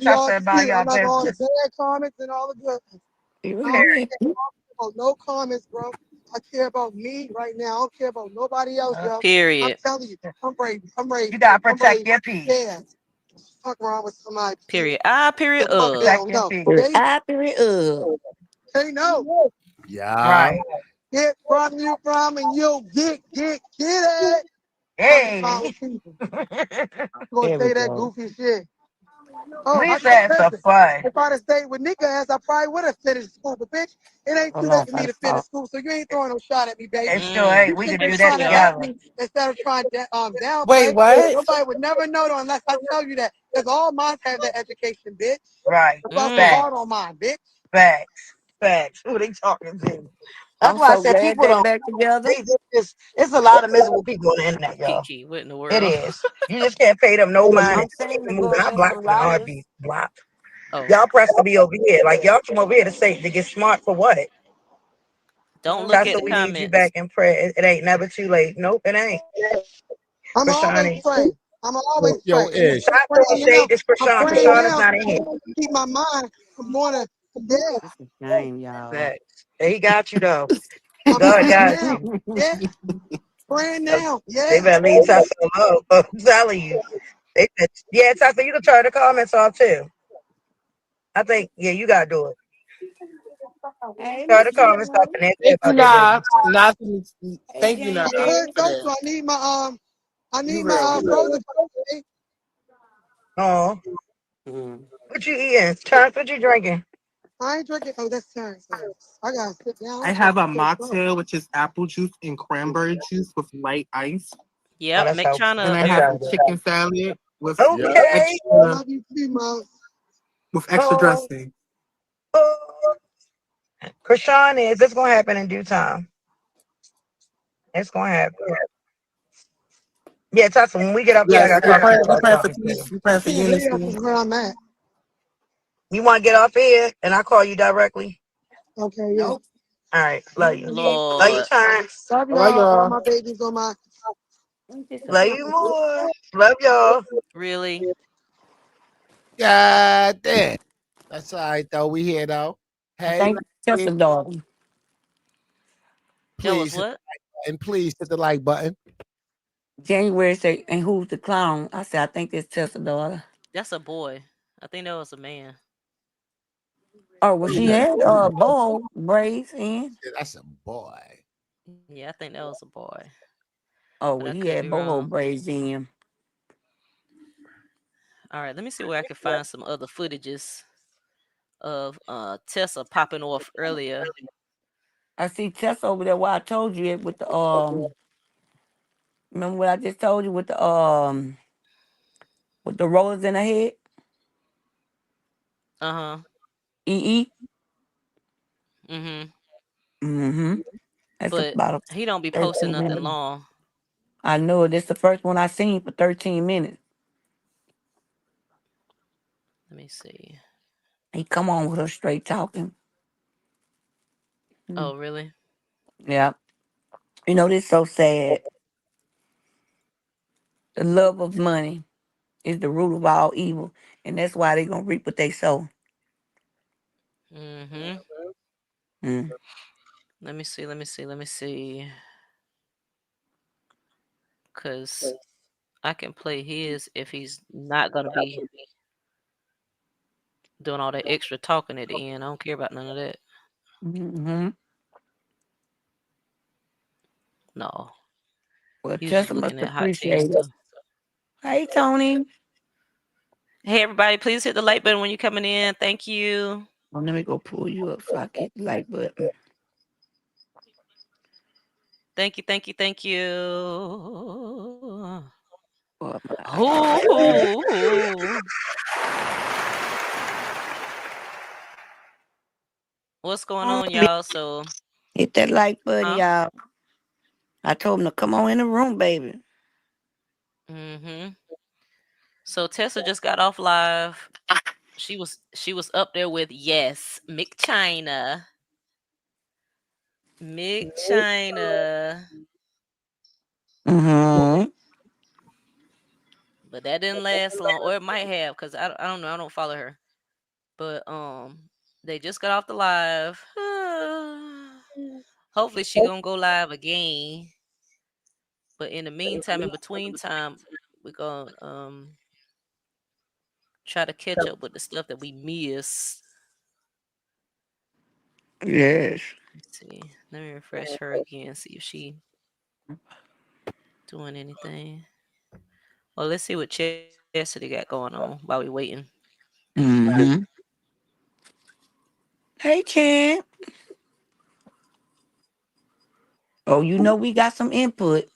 y'all Tessa about see. I'm y'all not all the business. bad comments and all the good. I don't Period. care about no comments, bro. I care about me right now. I don't care about nobody else, yo. I'm Period. telling you, I'm ready. I'm ready. You gotta I'm protect ready. your peace. Yeah. Fuck around with somebody. Period. I period The fuck they of. Protect don't your know. peace. They I period up. know. Yeah. Right. Get from you from and you get it. Fucking around Hey. with people. You gonna There we say that go. goofy shit. Oh, I Lisa told had some Tessa, fun. if I'd have stayed with Nika ass, I probably would have finished school. But bitch, it ain't too Hold late on, for me by the to finish fall. school, so you ain't throwing no shot at me, baby. It sure ain't. You We should could have do been this trying to help together. me instead of trying to Wait, downplay. what? Nobody would never know though unless I tell you that. Because all mine have that education, bitch. Right. I fought so Mm. Facts. hard on mine, bitch. Facts. Facts. Who they talking to? That's I'm why I so said glad people they don't. back together. It's a lot of miserable people on the internet, y'all. Kiki, what in the It world? is. You just can't pay them no mind I'm and keep saying it to moving. go I against block some them in a liars. heartbeat. Block. Oh, Y'all press to be over here. Like y'all come over here to get smart for what? don't look That's at what the we need you comments. back in prayer. It ain't never too late. Nope, it ain't. I'm always Krishani. praying. I'm always Yo, praying. I'm Ish. still Stop throwing praying now. shade. This I'm Krishan. praying Krishan is now not in here. to keep my mind from going to death. It's a shame, y'all. Facts. He got you though. I'm God praying got now. you. Yeah, praying now. They Yeah. better leave Tessa alone. I'm telling you. Yeah, Tessa, you can turn the comments off too. I think, yeah, you gotta do it. Hey, Turn Miss the comments off Jim. and then say Thank you, about their Nah. business. Nothing. Hey, Thank you, Jen Nah. I'm good, Jen. For Coach. that. I You need my real good. frozen food, today. Oh, Mm. what you eating? Charles, what you drinking? I ain't drinking. Oh, that's Terrence. I gotta sit down. I I'm trying have to a get to the club. mocktail, which is apple juice and cranberry juice with light ice. Oh, Yep, that's make helpful. And China I up That have here. a sounds good. chicken salad Yeah. Okay. extra Love you too, Mom. extra Oh, dressing. oh. Krishan is. It's gonna happen in due time. It's gonna happen. Yeah, Tessa, when we get up here, I Yes, gotta talk to you we're about praying for something peace. too. We're praying for Yeah, hurry up unity. is where I'm at. You wanna get off here and I call you directly? Okay, yeah. Nope. All right, love you. Love you, Lord. Terrence. Love All right, y'all. All y'all. my babies on my. I'm just a Love you more. Love y'all. Really? God damn. That's all right, though. We here, though. Hey, thank you, Tessa, ladies, dog. That was please hit what? and please hit the like button. January say, and who's the clown? I said, I think it's Tessa, daughter. That's a boy. I think that was a man. Oh, well, she had bow braids in. Yeah, that's a boy. Yeah, I think that was a boy. Oh, But I well, he could be had boho wrong. braids in. All right, let me see where I can find some other footages of Tessa popping off earlier. I see Tessa over there. Why I told you it with the Remember what I just told you with the rollers in her head? Uh-huh. E. Mm-hmm. Mm-hmm. That's But about he don't be a posting 13 nothing minutes. long. I know it. It's the first one I seen for 13 minutes. Let me see. He come on with her straight talking. Oh, really? Yeah. You know, this so sad. The love of money is the root of all evil. And that's why they gonna reap what they sow. Mm-hmm. Mm. Let me see. Let me see. Let me see. Cause I can play his if he's not gonna be doing all that extra talking at the end. I don't care about none of that. Mm-hmm. No. Well, He was just Tessa must looking at hot tea and appreciate it. stuff. Hey, Tony. Hey everybody, please hit the like button when you're coming in. Thank you. Well, let me go pull you up so I can hit the like button. Thank you, thank you, thank you. Oh, Ooh. What's going on, y'all? So, hit that like button, huh? y'all. I told him to come on in the room, baby. Mm-hmm. So Tessa just got off live. She was up there with yes, Mick China. Mick China. Mm-hmm. but that didn't last long, or it might have, because I don't know. I don't follow her, but they just got off the live. Hopefully, she gonna go live again. But in the meantime, in between time, we're gonna try to catch up with the stuff that we missed. Yes. Let's see. Let me refresh her again, see if she doing anything. Well, let's see what Chastity got going on while we waiting. Mm-hmm. Hey, champ. Oh, you know we got some input.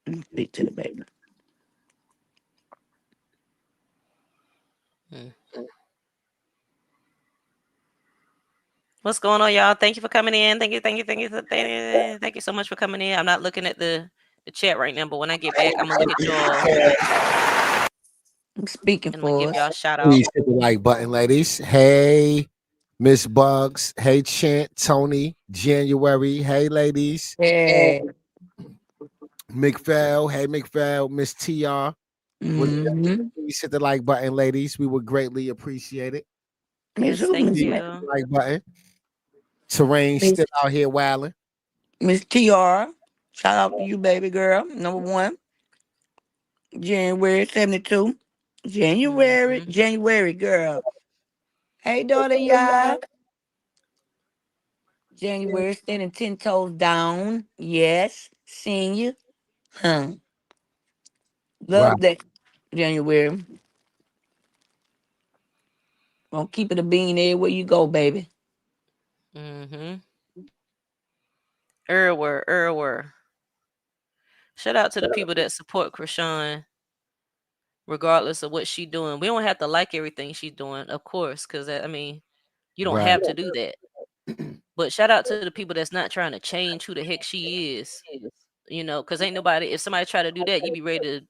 Let me speak to the baby. Hmm. What's going on, y'all? Thank you for coming in. Thank you so much for coming in. I'm not looking at the chat right now, but when I get back, I'm gonna look at y'all I'm speaking and I'm gonna for give us. y'all a shout out. Please hit the like button, ladies. Hey, Miss Bugs. Hey, Chant, Tony, January. Hey, ladies. Yeah. McPhail. Hey, McPhail. Miss TR. Would Mm-hmm. please hit the like button, ladies. We would greatly appreciate it. Miss Yes, who? thank Miss Please hit you. the like button. Terrain Miss still out here wilding. Miss TR. Shout out to you, baby girl. Number one. January 72. January. Hmm. January girl. Hey, daughter, y'all. January standing 10 toes down. Yes. Seeing you. Huh. Right. Love that. January. Gonna keep it a bean everywhere you go, baby. Hmm. Erwer. Shout out to the people that support Krishan, regardless of what she doing. We don't have to like everything she's doing, of course, because I mean, you don't Right. have to do that. But shout out to the people that's not trying to change who the heck she is. Because ain't nobody. If somebody try to do that, you be ready to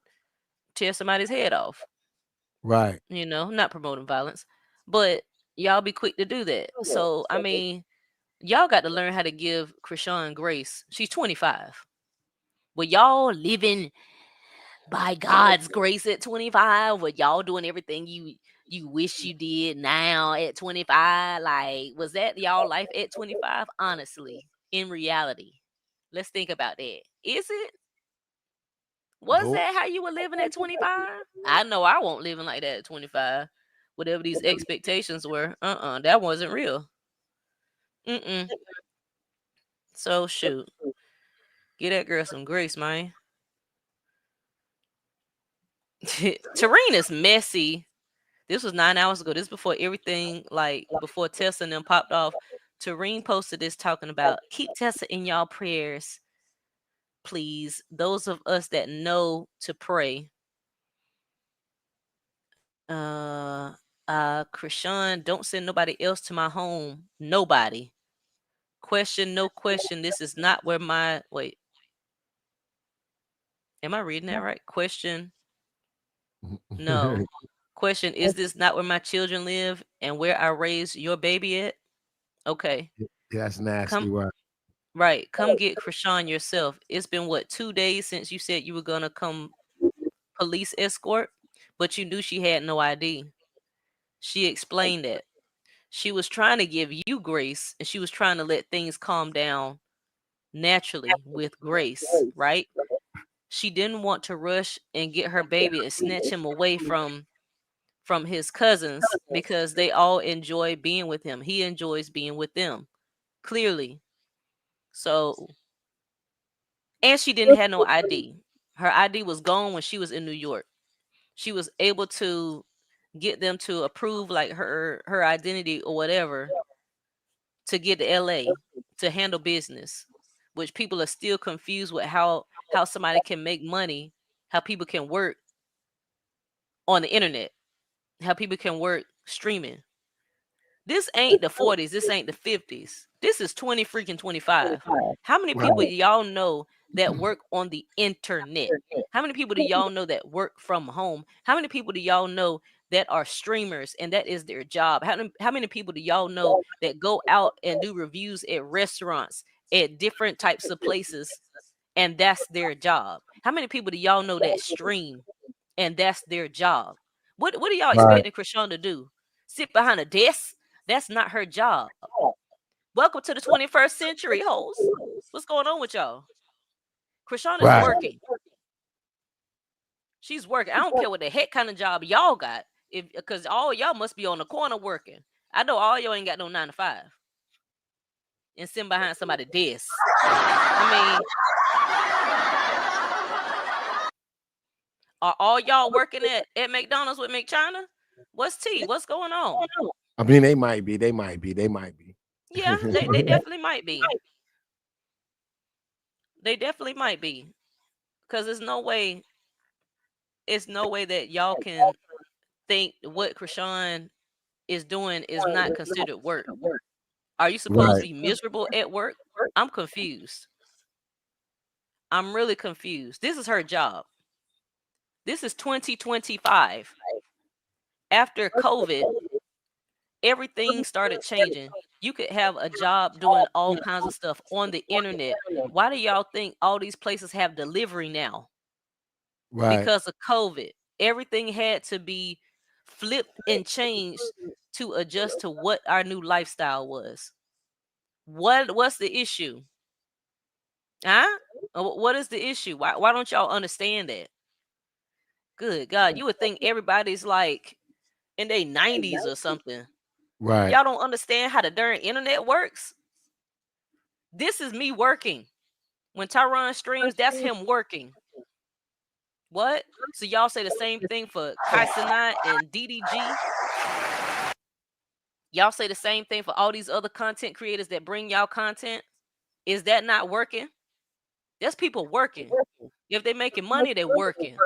tear somebody's head off. Right. Not promoting violence, but y'all be quick to do that. So I mean, y'all got to learn how to give Krishan grace. She's 25. Well, y'all living by God's grace at 25? Were y'all doing everything you wish you did now at 25? Like, was that y'all life at 25? Honestly, in reality, let's think about that. Is it? Was Nope. that how you were living at 25? I know I won't living like that at 25. Whatever these expectations were, that wasn't real. Mm-mm. So shoot, get that girl some grace, man. Terrine is messy. This was 9 hours ago. This is before everything, like before Tessa and them popped off. Terrine posted this talking about keep Tessa in y'all prayers, please. Those of us that know to pray. Krishan, don't send nobody else to my home. Nobody. Question, no question. This is not where my wait. Am I reading that right? Question, no. Question, is this not where my children live and where I raised your baby at? Okay. That's nasty, Come right? right. Come get Krishan yourself. It's been what, 2 days since you said you were gonna come police escort, but you knew she had no ID. She explained that. She was trying to give you grace and she was trying to let things calm down naturally with grace, right? She didn't want to rush and get her baby and snatch him away from his cousins because they all enjoy being with him. He enjoys being with them, clearly. So, and she didn't have no ID. Her ID was gone when she was in New York. She was able to get them to approve like her identity or whatever to get to LA to handle business, which people are still confused with how somebody can make money, how people can work on the internet, how people can work streaming. This ain't the 40s, this ain't the 50s. This is 20 freaking 25. How many people Right. y'all know that work on the internet? How many people do y'all know that work from home? How many people do y'all know that are streamers and that is their job? How many people do y'all know that go out and do reviews at restaurants, at different types of places, and that's their job? How many people do y'all know that stream and that's their job? What are y'all Right. expecting Krishan to do? Sit behind a desk? That's not her job. Welcome to the 21st century, hoes. What's going on with y'all? Krishan is Right. working. She's working. I don't care what the heck kind of job y'all got. If because all y'all must be on the corner working. I know all y'all ain't got no 9 to 5 and sitting behind somebody's desk. I mean, are all y'all working at McDonald's with McChina? What's T? What's going on? I mean, they might be. They might be. They might be. Yeah, they definitely might be. They definitely might be. Because there's no way that y'all can think what Krishan is doing is not considered work. Are you supposed to Right. be miserable at work? I'm confused. I'm really confused. This is her job. This is 2025. After COVID, everything started changing. You could have a job doing all kinds of stuff on the internet. Why do y'all think all these places have delivery now? Right. Because of COVID. Everything had to be flipped and changed to adjust to what our new lifestyle was. What's the issue? Huh? What is the issue? Why don't y'all understand that? Good God, you would think everybody's like in their 90s or something. Right. Y'all don't understand how the darn internet works. This is me working. When Tyron streams, that's him working. What? So y'all say the same thing for Kai Cenat and DDG? Y'all say the same thing for all these other content creators that bring y'all content? Is that not working? There's people working. If they're making money, they're working.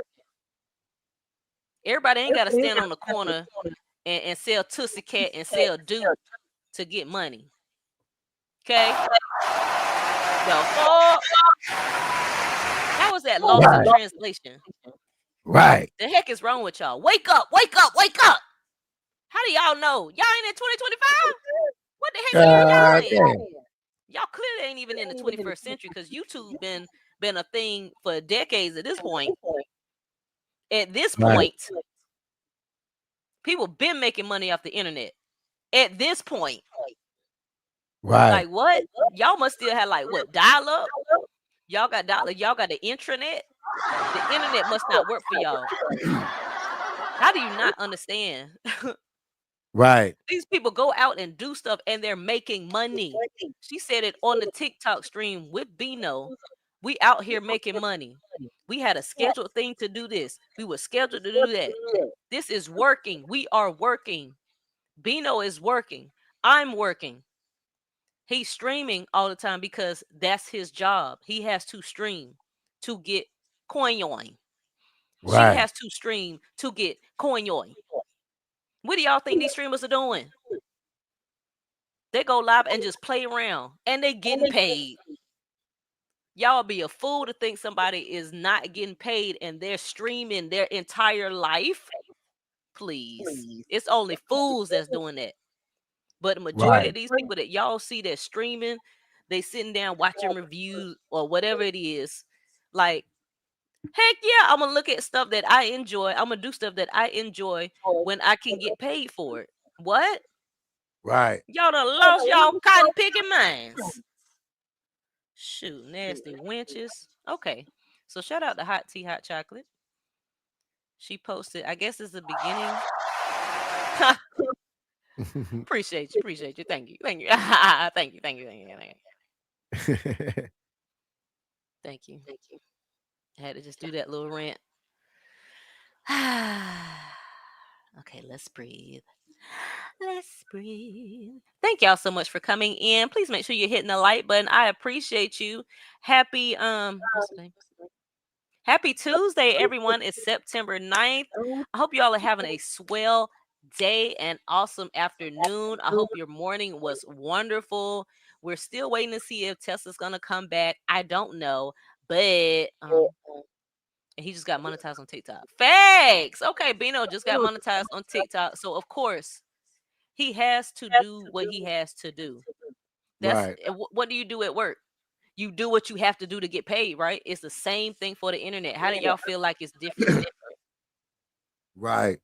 Everybody ain't got to stand on the corner and sell Tussie Cat and sell Duke to get money. Okay? The fuck? How was that lost in Right. translation? Right. The heck is wrong with y'all? Wake up, wake up, wake up. How do y'all know? Y'all ain't in 2025? What the heck year y'all in? Damn. Y'all clearly ain't even in the 21st century because YouTube been a thing for decades at this point. At this Right. point, people been making money off the internet. At this point. Right. Like what? Y'all must still have like what, dial up? Y'all got the intranet? The internet must not work for y'all. How do you not understand? Right. These people go out and do stuff and they're making money. She said it on the TikTok stream with Bino. We out here making money. We had a scheduled thing to do this. We were scheduled to do that. This is working. We are working. Bino is working. I'm working. He's streaming all the time because that's his job. He has to stream to get coin. She Right. has to stream to get coin. What do y'all think these streamers are doing? They go live and just play around and they getting paid. Y'all be a fool to think somebody is not getting paid and they're streaming their entire life. Please. It's only fools that's doing that. But the majority Right. of these people that y'all see that streaming, they sitting down watching reviews or whatever it is. Like, heck yeah, I'm gonna look at stuff that I enjoy. I'm gonna do stuff that I enjoy when I can get paid for it. What? Right. Y'all done lost y'all cotton picking minds. Shoot, nasty wenches. Okay. So shout out to Hot Tea Hot Chocolate. She posted, I guess it's the beginning. Appreciate you. Thank you. Thank you. Thank you. Thank you. I had to just do that little rant. Okay, let's breathe. Let's breathe. Thank y'all so much for coming in. Please make sure you're hitting the like button. I appreciate you. Happy what's the name? Happy Tuesday, everyone. It's September 9th. I hope you all are having a swell day and awesome afternoon. I hope your morning was wonderful. We're still waiting to see if Tessa's gonna come back. I don't know, but And he just got monetized on TikTok. Facts. Okay, Bino just got monetized on TikTok. So of course, he has to do what he has to do. That's Right. what do you do at work? You do what you have to do to get paid, right? It's the same thing for the internet. How do y'all feel like it's different? Right.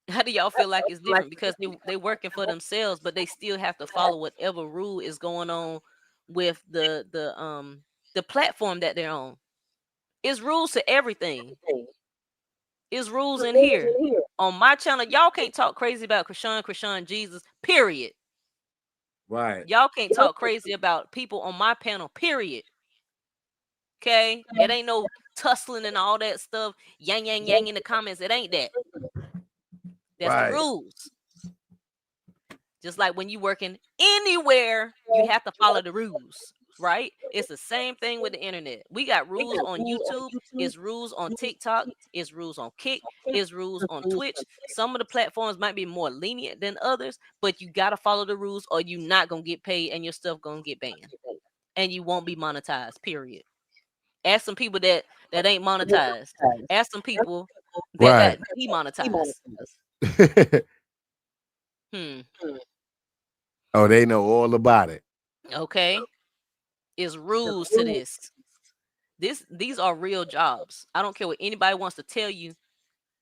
How do y'all feel like it's different? Because they working for themselves, but they still have to follow whatever rule is going on with the platform that they're on. It's rules to everything. It's rules in here. On my channel, y'all can't talk crazy about Krishan, Jesus, period. Right. Y'all can't talk crazy about people on my panel, period. Okay? It ain't no tussling and all that stuff, yang, yang, yang in the comments. It ain't that. That's the Right. rules. Just like when you working anywhere, you have to follow the rules, right? It's the same thing with the internet. We got rules on YouTube, it's rules on TikTok, it's rules on Kick, it's rules on Twitch. Some of the platforms might be more lenient than others, but you got to follow the rules or you're not going to get paid and your stuff going to get banned. And you won't be monetized, period. Ask some people that ain't monetized. Ask some people that Right. got demonetized. Hmm. Oh, they know all about it. Okay. Is rules to this. These are real jobs. I don't care what anybody wants to tell you.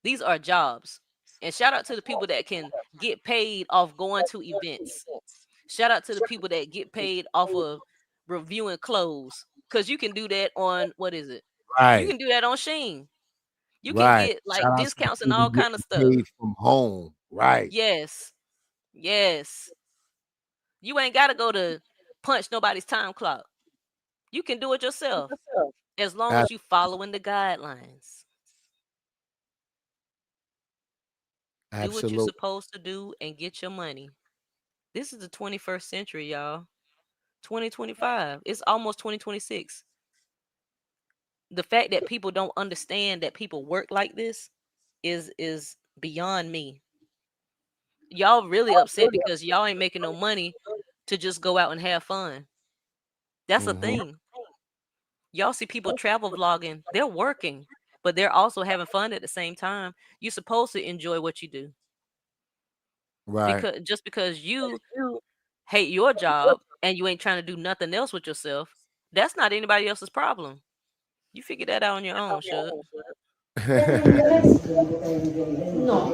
These are jobs. And shout out to the people that can get paid off going to events. Shout out to the people that get paid off of reviewing clothes. Because you can do that on what is it? You Right. can do that on Sheen. You can Right. get like Shout out to the discounts and people all kind of getting stuff. paid from home. Right. Yes. Yes. You ain't gotta go to punch nobody's time clock. You can do it yourself. As long Ab- as you following the guidelines. Do what you're Absolutely. supposed to do and get your money. This is the 21st century, y'all. 2025. It's almost 2026. The fact that people don't understand that people work like this is beyond me. Y'all really upset because y'all ain't making no money to just go out and have fun. That's a Hmm. thing. Y'all see people travel vlogging. They're working, but they're also having fun at the same time. You're supposed to enjoy what you do. Right. Because just because you hate your job and you ain't trying to do nothing else with yourself, that's not anybody else's problem. You figure that out on your own, Shug. No,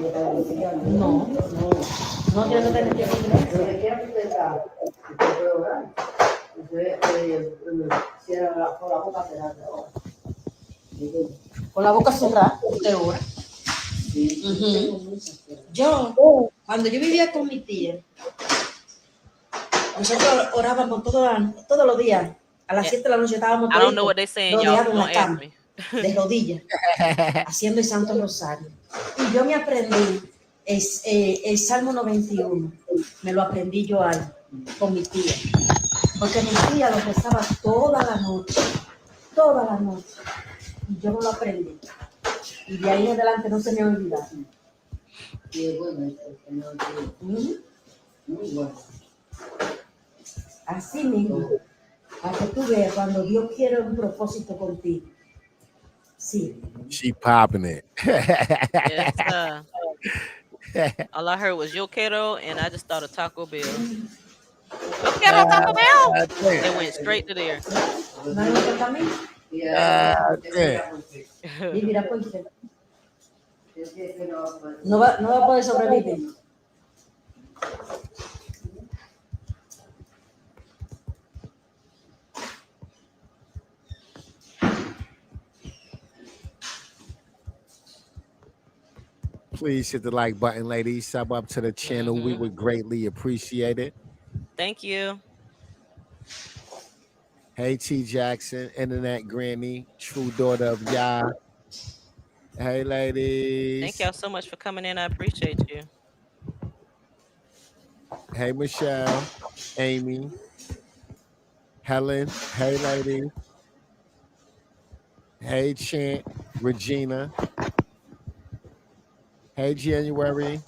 no, no tiene que tener inglés. Con la boca cerrada, usted ora. Ujú. Yo, cuando yo vivía con mi tía, nosotros orábamos todos los días. A las Yeah. 7 de la noche estábamos I don't know toditos what they're saying, y'all. rodeados en Don't la ask cama, me. de rodillas, haciendo el Santo Rosario. Y yo me aprendí el Salmo 91. Me lo aprendí yo ahí, con mi tía. Porque mi tía lo rezaba toda la noche. Toda la noche. Y yo no lo aprendí. Y de ahí en adelante no se me ha olvidado. Muy bueno. Así mismo. Para que tú veas cuando Dios quiere un propósito contigo. Sí. She popping it. Yes, all I heard was Yo Quiero, and I just thought of Taco Bell. Yo Quiero Taco Bell! It went straight to there. ¿No hay otro camino? Damn. Y mira, pues, no va a poder sobrevivir. Please hit the like button, ladies. Sub up to the channel. We would greatly appreciate it. Thank you. Hey, T Jackson, Internet Granny, true daughter of Yah. Hey, Thank ladies. y'all so much for coming in. I appreciate you. Hey, Michelle, Amy, Helen. Hey, lady. Hey, Chant, Regina. Hey, January.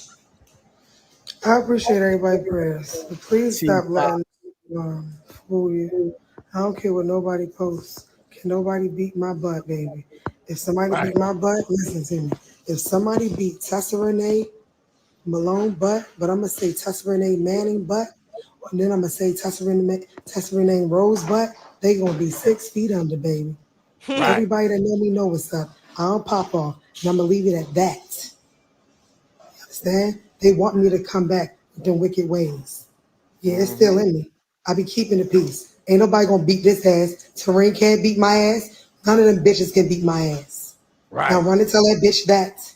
I appreciate everybody's prayers. But please T stop letting fool you. I don't care what nobody posts. Can nobody beat my butt, baby? If somebody Right. beat my butt, listen to me. If somebody beat Tessa Renee Malone butt, but I'm gonna say Tessa Renee Manning butt, and then I'm gonna say Tessa Renee Rose butt, they gonna be 6 feet under, baby. Right. Everybody that know me know what's up. I don't pop off, and I'm gonna leave it at that. Understand? They want me to come back with them wicked ways. Yeah, it's still Mm-hmm. in me. I be keeping the peace. Ain't nobody gonna beat this ass. Terrine can't beat my ass. None of them bitches can beat my ass. Now Right. run and tell that bitch that.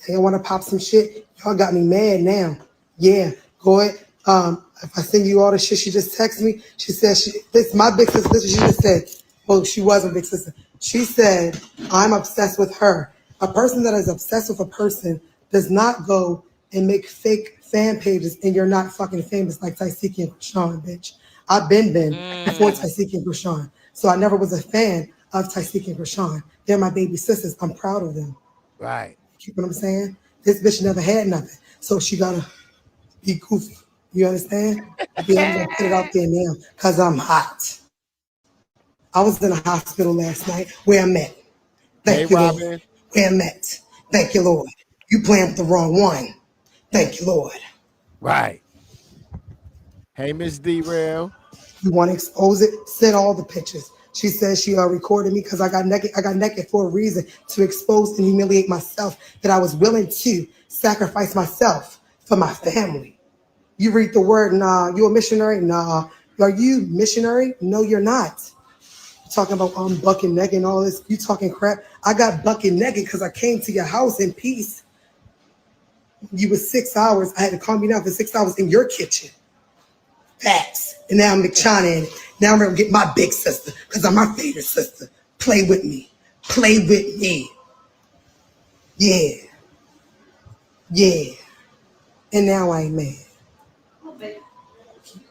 They want to pop some shit. Y'all got me mad now. Yeah, go ahead. If I send you all the shit she just texted me, she said this my big sister. This is what she just said. Well, she was a big sister. She said, I'm obsessed with her. A person that is obsessed with a person does not go and make fake fan pages and you're not fucking famous like Taisiki and Krishan, bitch. I've been before Mm. Taisiki and Krishan. So I never was a fan of Taisiki and Krishan. They're my baby sisters. I'm proud of them. Right. You know what I'm saying? This bitch never had nothing. So she gotta be goofy. You understand? Yeah, I'm gonna put it out there now. Cause I'm hot. I was in a hospital last night where I'm at. Thank you, Hey, Lord. Robin. Where I'm at. Thank you, Lord. You playing with the wrong one. Thank you, Lord. Right. Hey, Miss D-Rail. You want to expose it? Send all the pictures. She says she recorded me because I got naked. I got naked for a reason to expose and humiliate myself. That I was willing to sacrifice myself for my family. You read the word, nah. You a missionary? Nah. Are you missionary? No, you're not. You're talking about bucking naked and all this. You talking crap. I got bucking naked because I came to your house in peace. You was 6 hours. I had to calm you down for 6 hours in your kitchen. Facts. And now I'm McChina in it. Now I'm gonna get my big sister because I'm my favorite sister. Play with me. Play with me. Yeah. Yeah. And now I ain't mad.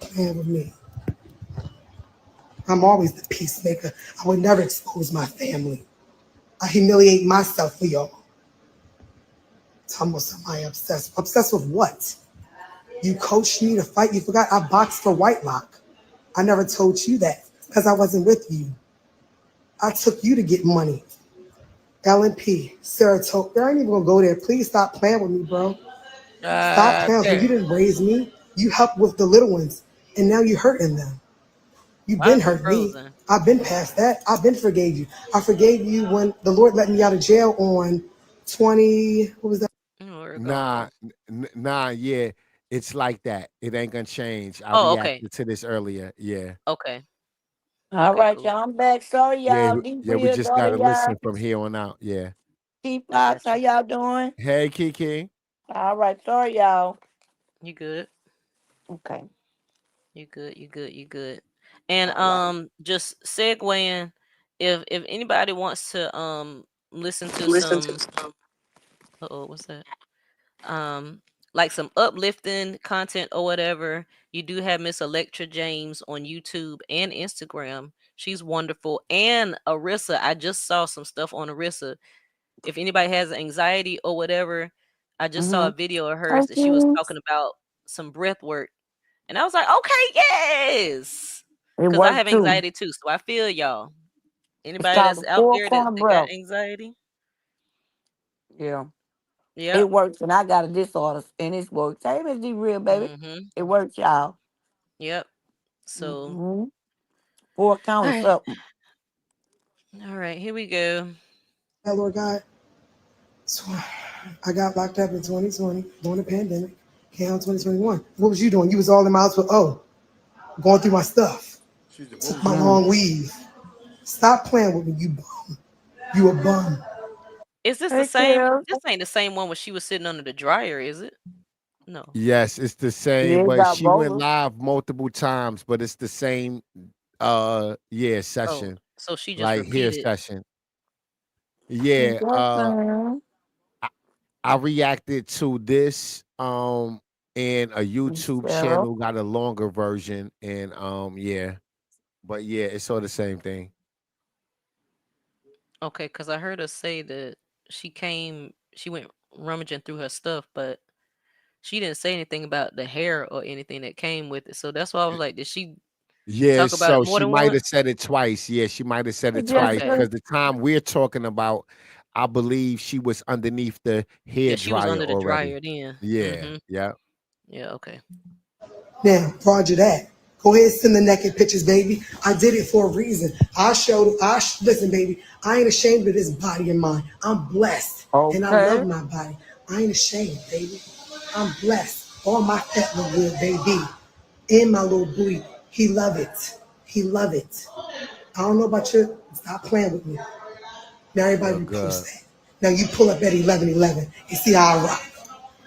Playing with me. I'm always the peacemaker. I would never expose my family. I humiliate myself for y'all. Talking about somebody obsessed. Obsessed with what? You coached me to fight. You forgot I boxed for Whitelock. I never told you that because I wasn't with you. I took you to get money. LNP, Saratoga. I ain't even gonna go there. Please stop playing with me, bro. Stop playing with me. You Damn. didn't raise me. You helped with the little ones, and now you're hurting them. You've Why been is it hurting me. frozen? I've been past that. I've been forgave you. I forgave you when the Lord let me out of jail on 20. What was that? Oh, where it go? Nah, nah, yeah. It's like that. It ain't gonna change. I Oh, okay. reacted to this earlier. Yeah. Okay. All Okay, right, cool. y'all. I'm back. Sorry, Yeah. y'all. Deep Yeah, we real just daughter, gotta y'all. listen from here on out. Yeah. T I Fox, got how you. y'all doing? Hey, Kiki. All right. Sorry, y'all. You good? Okay. You good? You good? You good? And All right. just segueing, if anybody wants to listen to Listen to some, some. oh, what's that? Um, like some uplifting content or whatever, you do have Miss Electra James on YouTube and Instagram. She's wonderful. And Arissa, I just saw some stuff on Arissa. If anybody has anxiety or whatever, I just saw a Mm-hmm. video of hers that she was talking about some breath work. And I was like, okay, yes. It Because I worked have too. anxiety too. So I feel y'all. It's Anybody called that's the out four there that, corner that got breath. anxiety? Yeah. Yep. It works, and I got a disorder, and it works. Hey, Miss D real baby. Mm-hmm. It works, y'all. Yep. So Mm-hmm. Four all count or right. something. All right, here we go. Lord God. So I got locked up in 2020 during the pandemic. Came out 2021. What was you doing? You was all in my house with going through my stuff. What Took was my you Mm. long doing? weave. Stop playing with me, you bum. You a bum. Is this the Hey, same? Kara. This ain't the same one where she was sitting under the dryer, is it? No. Yes, it's the same, Yeah, it but got she went rollers. live multiple times, but it's the same yeah, Oh, session. so she just Like here repeated. session. Yeah, Yes, ma'am. I, I reacted to this and a YouTube Sarah. channel got a longer version and yeah. But yeah, it's all the same thing. Okay, because I heard her say that she went rummaging through her stuff, but she didn't say anything about the hair or anything that came with it. So that's why I was like, did she? Yeah, Talk about it so more she than might have once? said it twice. Yeah, she might have said it twice Okay. because the time we're talking about, I believe she was underneath the hair Yeah, she was dryer under the already. dryer then. Yeah, yeah. Yeah, okay. Now, Roger that. Go ahead and send the naked pictures, baby. I did it for a reason. Listen, baby, I ain't ashamed of this body of mine. I'm blessed and I love Okay. my body. I ain't ashamed, baby. I'm blessed. All my fat look good, baby. And my little booty. He love it. He love it. I don't know about you. Stop playing with me. Now everybody Look repost good. that. Now you pull up at 11:11 and see how I rock.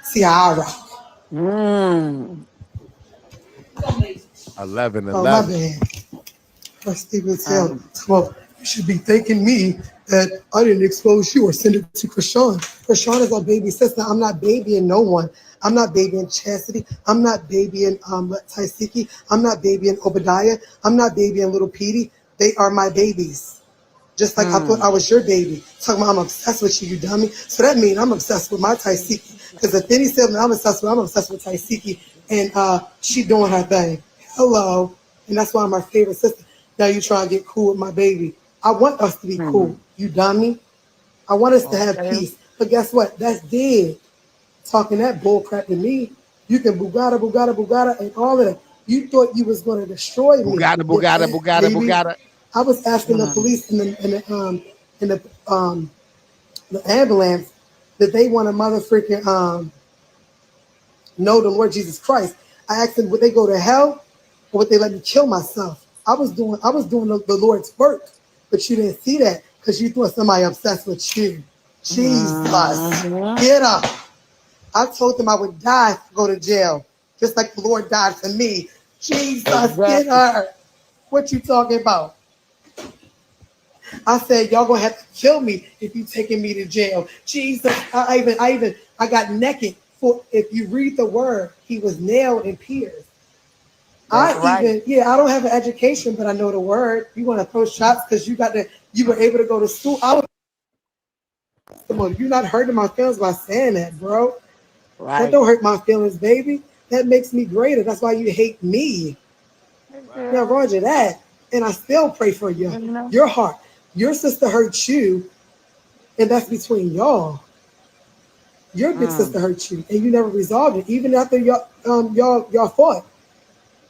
See how I rock. Mm. 11, Oh, my 11. bad. First thing would tell, Um, well, you should be thanking me that I didn't expose you or send it to Krishan. Krishan is our baby sister. I'm not babying no one. I'm not babying Chastity. I'm not babying Taisiki. I'm not babying Obadiah. I'm not babying Little Petey. They are my babies. Just like I thought I mm. was your baby. Talking about I'm obsessed with you, you dummy. So that means I'm obsessed with my Taisiki. Because if any sibling I'm obsessed with Taisiki. And she doing her thing. Hello. And that's why I'm my favorite sister. Now you trying to get cool with my baby. I want us to be cool, Mm. you dummy. I want us to have Okay. peace. But guess what? That's dead. Talking that bull crap to me. You can Bugatti, and all of that. You thought you was going to destroy me, Bugatti, you Bugatti, fat Bugatti, baby. Bugatti. I was asking the Mm. police in the ambulance that they want to motherfucking know the Lord Jesus Christ. I asked them would they go to hell or would they let me kill myself? I was doing the Lord's work, but you didn't see that because you thought somebody obsessed with you. Jesus, Mhm. get up. I told them I would die if I go to jail, just like the Lord died for me. Jesus, get Exactly. her. What you talking about? I said, y'all gonna have to kill me if you taking me to jail. Jesus, I got naked. For if you read the word, he was nailed and pierced. That's right. I don't have an education, but I know the word. You want to throw shots because you were able to go to school. Come on, you're not hurting my feelings by saying that, bro. That Right. don't hurt my feelings, baby. That makes me greater. That's why you hate me. Hey, Now, girl. Roger that, and I still pray for you. You know? Your heart. Your sister hurt you, and that's between y'all. Your big sister Mm. hurt you, and you never resolved it, even after y'all fought.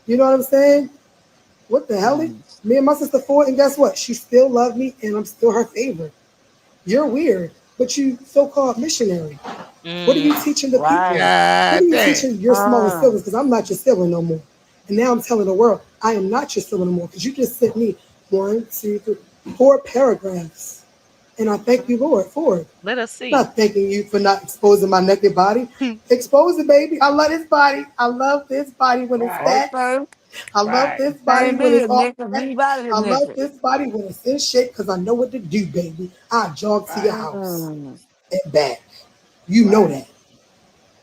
You know what I'm saying? What the hell? Mm. Me and my sister fought, and guess what? She still loved me, and I'm still her favorite. You're weird, but you so-called missionary. What are Mm. you teaching the people? Right. What God are you damn. teaching your smaller siblings? Mm. Because I'm not your sibling no more. And now I'm telling the world, I am not your sibling no more. Because you just sent me one, two, three, four paragraphs. And I thank you, Lord, for it. Let us see. Not thanking you for not exposing my naked body. Expose it, baby. I love this body. I love this body when it's Right. fat. Okay. I love Right. this body Same when it's here, all nigga. fat. Leave out of here, I love nigga. this body when it's in shape because I know what to do, baby. I jog to your house Mm. and back. You know Right. that.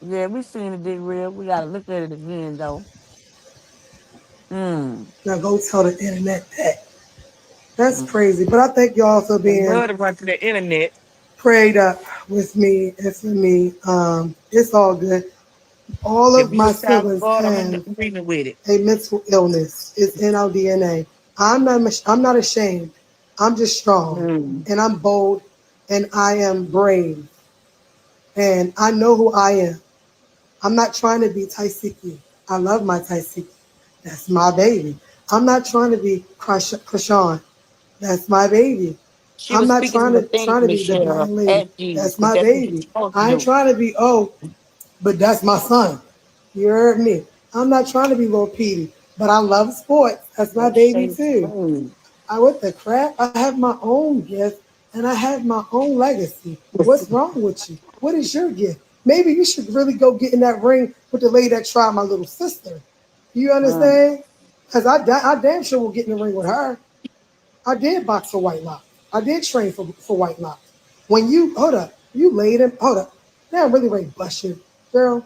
Yeah, we seen it, Big Real. We gotta look at it again, though. Mm. Now go tell the internet that. That's Mm. crazy. But I thank y'all for The being blood run to the internet. prayed up with me and for me. It's all good. All If of you my a child of siblings God, I'm in have agreement with it. a mental illness. It's in our DNA. I'm not ashamed. I'm just strong Mm. and I'm bold and I am brave and I know who I am. I'm not trying to be Taisiki. I love my Taisiki. That's my baby. I'm not trying to be Krishan. That's my baby. She I'm was not speaking trying some to things, trying to be the Michelle, blind lady. at you, That's because my that's what you're baby. supposed to I ain't do. trying to be but that's my son. You heard me. I'm not trying to be Lil Petey, but I love sports. That's my Don't baby say too. things. What the crap? I have my own gift and I have my own legacy. What's wrong with you? What is your gift? Maybe you should really go get in that ring with the lady that tried my little sister. You Mm. understand? Because I damn sure will get in the ring with her. I did box for White Lock. I did train for White Lock. When you, hold up, you laid him, hold up. Now I'm really ready to bust you. Girl,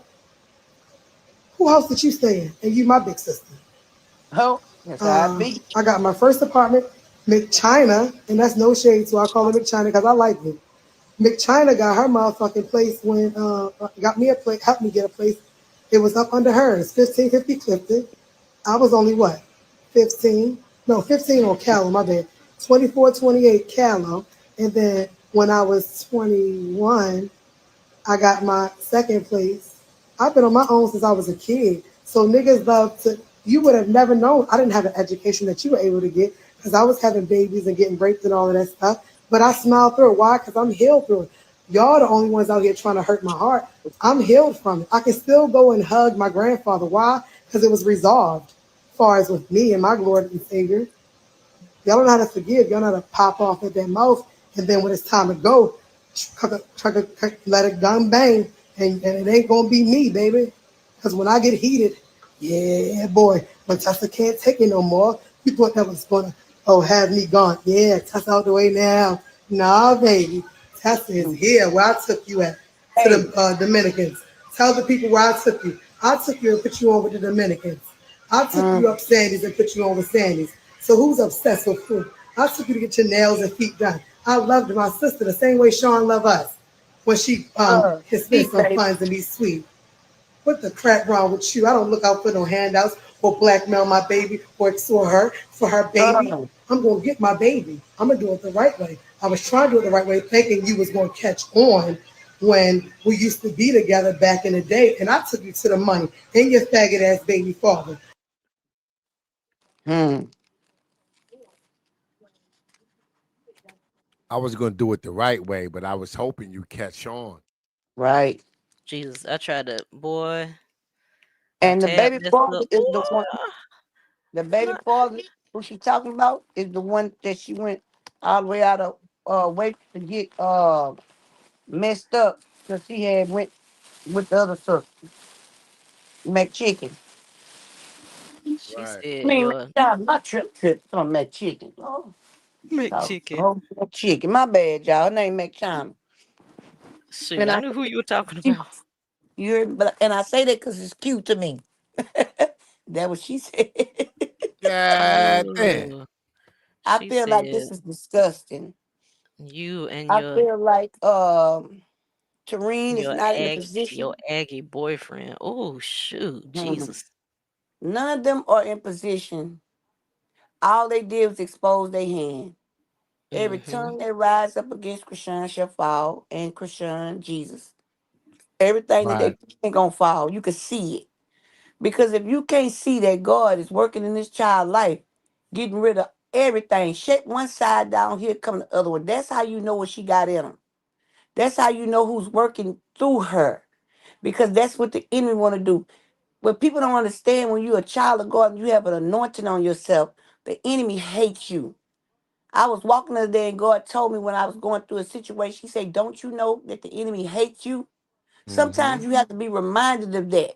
who house did you stay in? And you my big sister. Oh, that's how I be. I got my first apartment, McChina, and that's no shade, so I call it McChina because I like it. McChina got her motherfucking place when got me a place, helped me get a place. It was up under hers, 1550 Clifton. I was only what, 15. No, 15 on Calum, my bad. 24, 28 Calum. And then when I was 21, I got my second place. I've been on my own since I was a kid. So niggas love to, you would have never known. I didn't have an education that you were able to get because I was having babies and getting raped and all of that stuff. But I smiled through it. Why? Because I'm healed through it. Y'all the only ones out here trying to hurt my heart. I'm healed from it. I can still go and hug my grandfather. Why? Because it was resolved as far as with me and my Lord and Savior. Y'all don't know how to forgive. Y'all know how to pop off at that mouth. And then when it's time to go, try to let a gun bang. And it ain't going to be me, baby. Because when I get heated, yeah, boy, when Tessa can't take it no more, you thought that was going to, oh, have me gone. Yeah, Tessa out the way now. Nah, baby. Tessa is here where I took you at, to Hey. the Dominicans. Tell the people where I took you. I took you and put you on with the Dominicans. I took you Mm, up Sandy's and put you on with Sandy's. So who's obsessed with food? I took you to get your nails and feet done. I loved my sister the same way Sean loved us when she can spend Speak, some baby. funds and be sweet. What the crap wrong with you? I don't look out for no handouts or blackmail my baby or extort her for her baby. Uh, I'm gonna get my baby. I'm gonna do it the right way. I was trying to do it the right way, thinking you was gonna catch on when we used to be together back in the day, and I took you to the money and your faggot ass baby father. hmm, I was gonna do it the right way, but I was hoping you catch on. right. Jesus, I tried to, boy. I And the tapped baby this father up. is the one. Boy, The baby not father who she talking about is the one that she went all the way out of way to get messed up because she had went with the other sister, McChicken. she Right. I said mean, your my trip to on McChicken. Oh, McChicken. oh, McChicken. My bad, y'all. Her name McChina. Shoot, And I I knew who you were talking you about. heard, but and I say that because it's cute to me. That what she said. God damn. Ugh. I She feel like said this is disgusting. you and I feel like Terrine is not in a your position. Aggie boyfriend. Oh shoot, Mhm. Jesus. None of them are in position. All they did was expose their hand. Every Mm-hmm. tongue that rise up against Krishan shall fall, and Krishan, Jesus. Everything that Right. they ain't gonna fall. You can see it. Because if you can't see that God is working in this child's life, getting rid of everything, shake one side down, here come the other one. That's how you know what she got in her. That's how you know who's working through her. Because that's what the enemy want to do. What people don't understand, when you're a child of God and you have an anointing on yourself, the enemy hates you. I was walking the other day and God told me when I was going through a situation, He said, don't you know that the enemy hates you? Mm-hmm. Sometimes you have to be reminded of that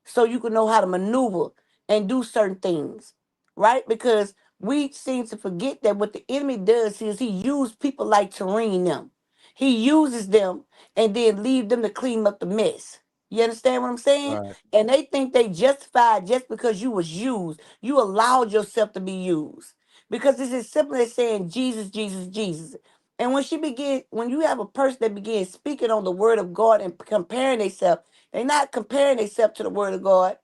so you can know how to maneuver and do certain things, right? Because we seem to forget that what the enemy does is he uses people like Terrine them. He uses them and then leave them to clean up the mess. You understand what I'm saying? Right. And they think they justified just because you was used. You allowed yourself to be used. Because it's as simple as saying Jesus, Jesus, Jesus. And when you have a person that begins speaking on the word of God and comparing themselves, they're not comparing themselves to the word of God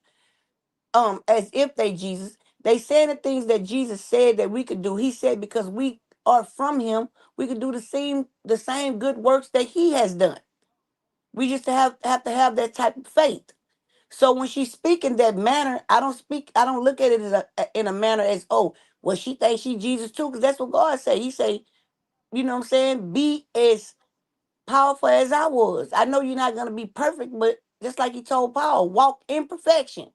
as if they Jesus. They saying the things that Jesus said that we could do. He said because we are from him, we could do the same good works that he has done. We just have to have that type of faith. So when she speak in that manner, I don't look at it as in a manner as, oh, well, she thinks she Jesus too, because that's what God say. He say, you know what I'm saying? Be as powerful as I was. I know you're not gonna be perfect, but just like he told Paul, walk in perfection.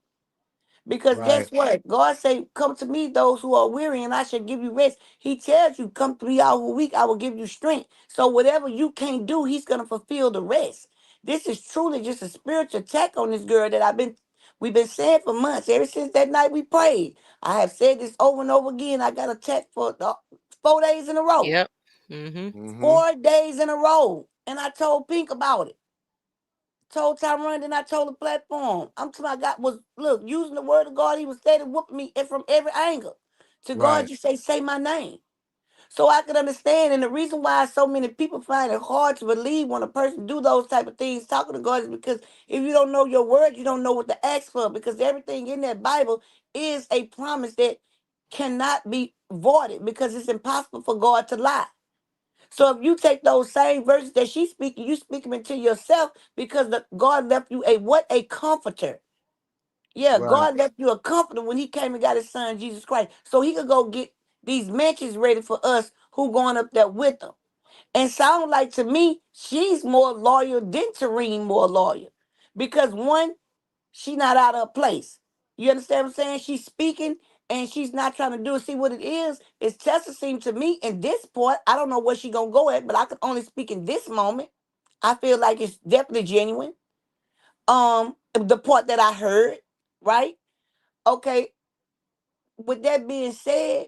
Because Right. guess what? God say, come to me, those who are weary, and I shall give you rest. He tells you, come to me all who are weak, I will give you strength. So whatever you can't do, he's gonna fulfill the rest. This is truly just a spiritual attack on this girl that we've been saying for months. Ever since that night we prayed. I have said this over and over again. I got attacked for 4 days in a row. Yep. Mm-hmm. Mm-hmm. 4 days in a row. And I told Pink about it. Told Tyrone, then I told the platform. I'm talking about God was look using the word of God. He was steady whooping me from every angle. To God, Right. you say my name, so I could understand. And the reason why so many people find it hard to believe when a person do those type of things, talking to God, is because if you don't know your word, you don't know what to ask for. Because everything in that Bible is a promise that cannot be voided because it's impossible for God to lie. So if you take those same verses that she's speaking, you speak them into yourself because God left you a what? A comforter. Yeah, Right. God left you a comforter when he came and got his son, Jesus Christ. So he could go get these mansions ready for us who going up there with them. And sound like to me, she's more loyal than Terrine more loyal. Because one, she not out of her place. You understand what I'm saying? She's speaking and she's not trying to do it. See what it is Tessa seemed to me in this point. I don't know where she gonna go at, but I can only speak in this moment. I feel like it's definitely genuine. The part that I heard, right? Okay, with that being said,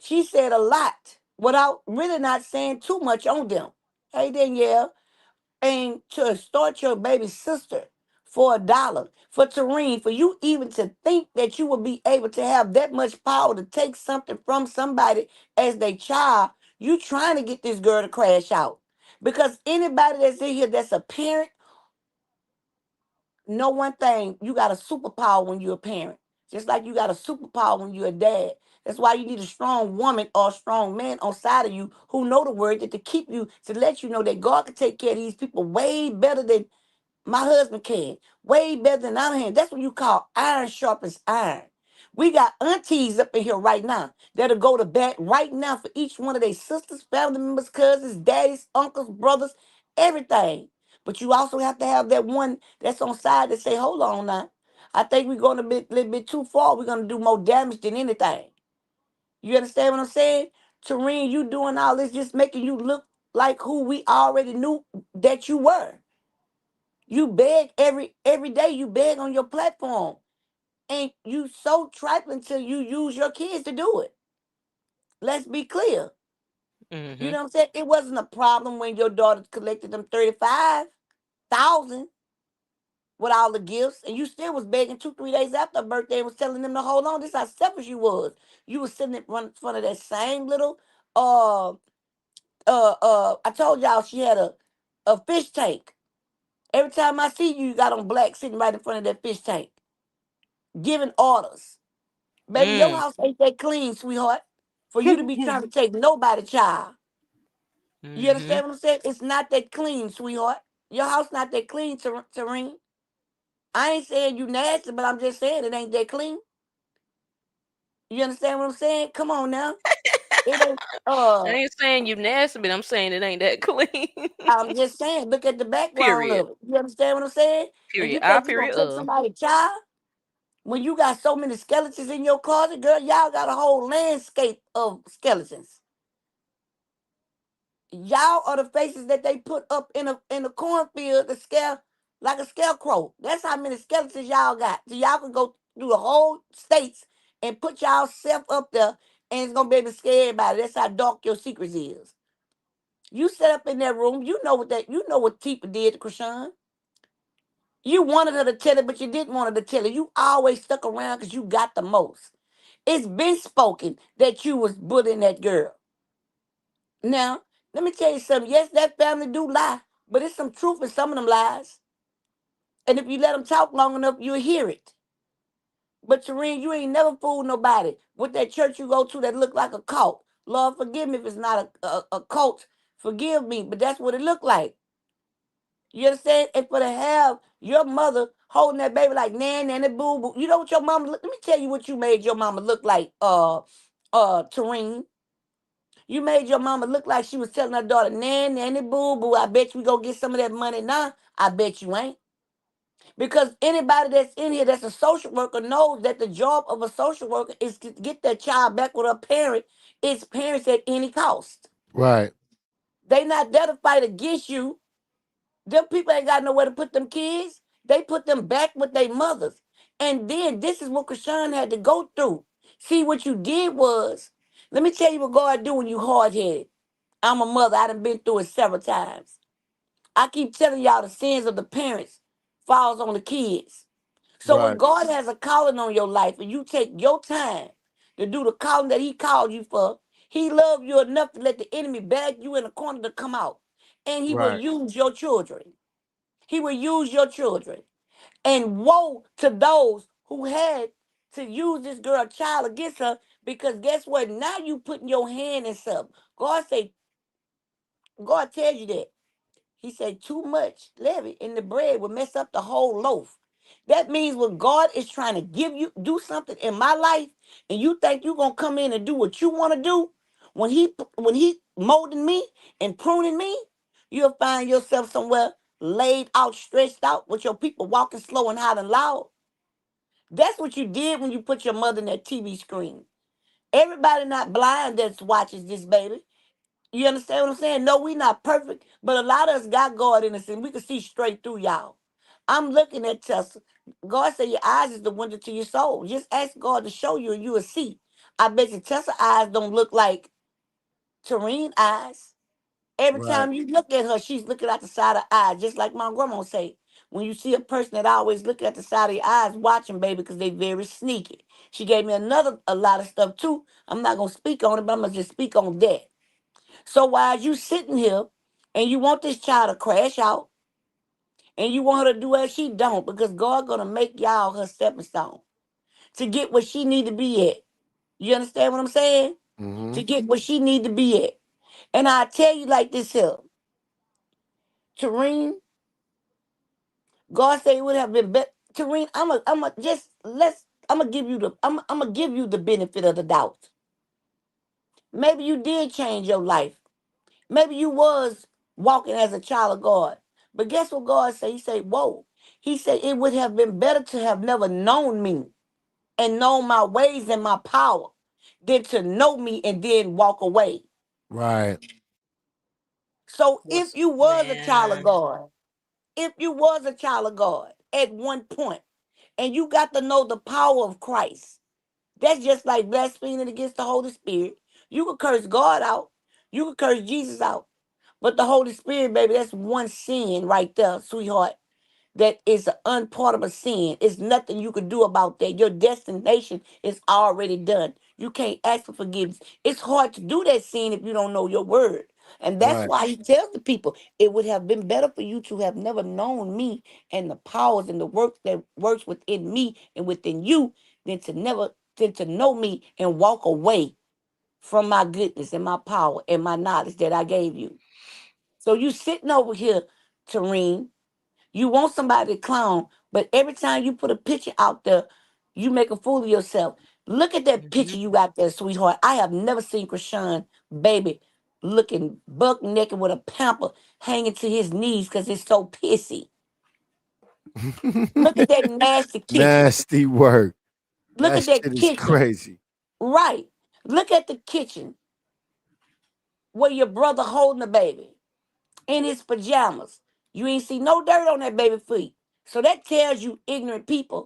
she said a lot without really not saying too much on them. Hey Danielle, and to extort your baby sister for $1, for Terrine, for you even to think that you will be able to have that much power to take something from somebody as their child, you trying to get this girl to crash out. Because anybody that's in here that's a parent, know one thing, you got a superpower when you're a parent. Just like you got a superpower when you're a dad. That's why you need a strong woman or a strong man on side of you who know the word that to keep you, to let you know that God can take care of these people way better than my husband can. Way better than our hand. That's what you call iron sharpens iron. We got aunties up in here right now that'll go to bat right now for each one of their sisters, family members, cousins, daddies, uncles, brothers, everything. But you also have to have that one that's on side that say, hold on now. I think we're going a little bit too far. We're going to do more damage than anything. You understand what I'm saying? Terrine, you doing all this just making you look like who we already knew that you were. You beg every day. You beg on your platform, and you so trifling till you use your kids to do it. Let's be clear. You Mm-hmm. know what I'm saying? It wasn't a problem when your daughter collected them 35,000 with all the gifts, and you still was begging 2, 3 days after her birthday and was telling them to hold on. This how selfish you was. You was sitting in front of that same little uh I told y'all she had a fish tank. Every time I see you, you got on black sitting right in front of that fish tank, giving orders. Baby, your Mm. house ain't that clean, sweetheart, for you to be trying to take nobody child. You Mm-hmm. understand what I'm saying? It's not that clean, sweetheart. Your house not that clean, Terrine. I ain't saying you nasty, but I'm just saying it ain't that clean. You understand what I'm saying? Come on now. It ain't I ain't saying you nasty, but I'm saying it ain't that clean. I'm just saying, look at the background Period. of it. You understand what I'm saying? And Period. you I think you gonna period take of. somebody's child? When you got so many skeletons in your closet, girl, y'all got a whole landscape of skeletons. Y'all are the faces that they put up in a cornfield to scare like a scarecrow. That's how many skeletons y'all got. So y'all can go through the whole states and put y'all self up there and it's gonna be able to scare everybody. That's how dark your secrets is. You set up in that room, you know what Tipa did to Krishan. You wanted her to tell it, but you didn't want her to tell it. You always stuck around because you got the most. It's been spoken that you was bullying that girl. Now, let me tell you something. Yes, that family do lie, but it's some truth in some of them lies. And if you let them talk long enough, you'll hear it. But Terrine, you ain't never fooled nobody with that church you go to that look like a cult. Lord, forgive me if it's not a cult. Forgive me, but that's what it looked like. You understand? And for to have your mother holding that baby like nan, nanny, boo, boo. You know what your mama look? Let me tell you what you made your mama look like, Terrine. You made your mama look like she was telling her daughter, nan, nanny, boo, boo. I bet you go get some of that money now. I bet you ain't. Because anybody that's in here that's a social worker knows that the job of a social worker is to get that child back with her parent, its parents at any cost. Right. They not there to fight against you. Them people ain't got nowhere to put them kids. They put them back with their mothers. And then this is what Krishan had to go through. See, what you did was, let me tell you what God do when you hard-headed. I'm a mother. I done been through it several times. I keep telling y'all the sins of the parents falls on the kids. So when Right. God has a calling on your life and you take your time to do the calling that he called you for, he loved you enough to let the enemy bag you in a corner to come out. And he will Right. use your children. He will use your children. And woe to those who had to use this girl child against her Because guess what? Now you putting your hand in something. God tells you that. He said too much levy in the bread will mess up the whole loaf. That means when God is trying to do something in my life, and you think you're gonna come in and do what you want to do, when he molding me and pruning me, you'll find yourself somewhere laid out, stretched out, with your people walking slow and hot and loud. That's what you did when you put your mother in that TV screen. Everybody not blind that watches this, baby. You understand what I'm saying? No, we not perfect, but a lot of us got God in us, and we can see straight through y'all. I'm looking at Tessa. God said your eyes is the window to your soul. Just ask God to show you, and you will see. I bet you Tessa eyes don't look like Terrine eyes. Every Right. time you look at her, she's looking at the side of the eye, just like my grandma say. When you see a person that always look at the side of your eyes, watching, baby, because they very sneaky. She gave me a lot of stuff too. I'm not gonna speak on it, but I'm gonna just speak on that. So while you sitting here and you want this child to crash out and you want her to do as she don't, because God gonna make y'all her stepping stone to get where she need to be at. You understand what I'm saying? Mm-hmm. To get where she need to be at. And I tell you like this here, Terrine, God said it would have been better. Terrine, I'm gonna give you the benefit of the doubt. Maybe you did change your life. Maybe you was walking as a child of God. But guess what God said? He said, whoa. He said it would have been better to have never known me and known my ways and my power than to know me and then walk away. Right. So if What's you was a child of man? God, if you was a child of God at one point, and you got to know the power of Christ, that's just like blaspheming against the Holy Spirit. You could curse God out. You could curse Jesus out. But the Holy Spirit, baby, that's one sin right there, sweetheart. That is an unpardonable sin. It's nothing you can do about that. Your destination is already done. You can't ask for forgiveness. It's hard to do that sin if you don't know your word. And that's Right. why he tells the people it would have been better for you to have never known me and the powers and the work that works within me and within you than to know me and walk away from my goodness and my power and my knowledge that I gave you. So you sitting over here, Terrine, you want somebody to clown, but every time you put a picture out there, you make a fool of yourself. Look at that Hmm. picture you got there, sweetheart. I have never seen Krishan, baby, looking buck naked with a pamper hanging to his knees because it's so pissy. Look at that nasty kitchen. Nasty work. Look That at that shit is kitchen. crazy. Right. Look at the kitchen where your brother holding the baby in his pajamas. You ain't see no dirt on that baby feet. So that tells you ignorant people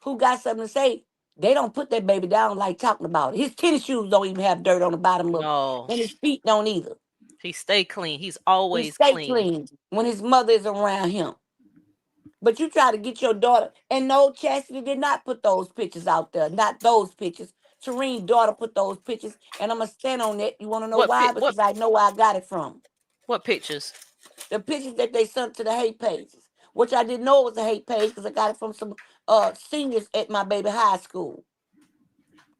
who got something to say. They don't put that baby down like talking about it. His tennis shoes don't even have dirt on the bottom of them. No, And his feet don't either. he stay clean. He's He always stay clean. clean when his mother is around him. But you try to get your daughter, and no, Chastity did not put those pictures out there. Not those pictures. Terrine's daughter put those pictures, and I'm gonna stand on that. You wanna know What why? pic? Because I know where I got it from. What pictures? The pictures that they sent to the hate pages, which I didn't know it was a hate page because I got it from some seniors at my baby high school.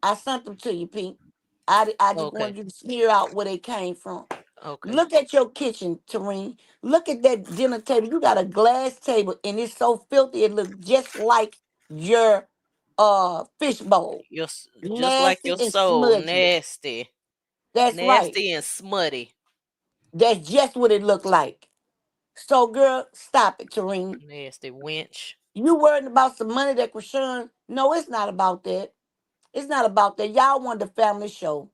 I sent them to you, Pink. I just Okay, wanted you to smear out where they came from. okay. Look at your kitchen, Terrine. Look at that dinner table. You got a glass table and it's so filthy it looks just like your fish bowl. Just like Nasty your and soul, smudgy. nasty, That's right. nasty and smutty, That's just what it looked like. So girl, stop it, Terrine. nasty wench. You worrying about some money that Krishan? No, it's not about that. It's not about that. Y'all want the family show.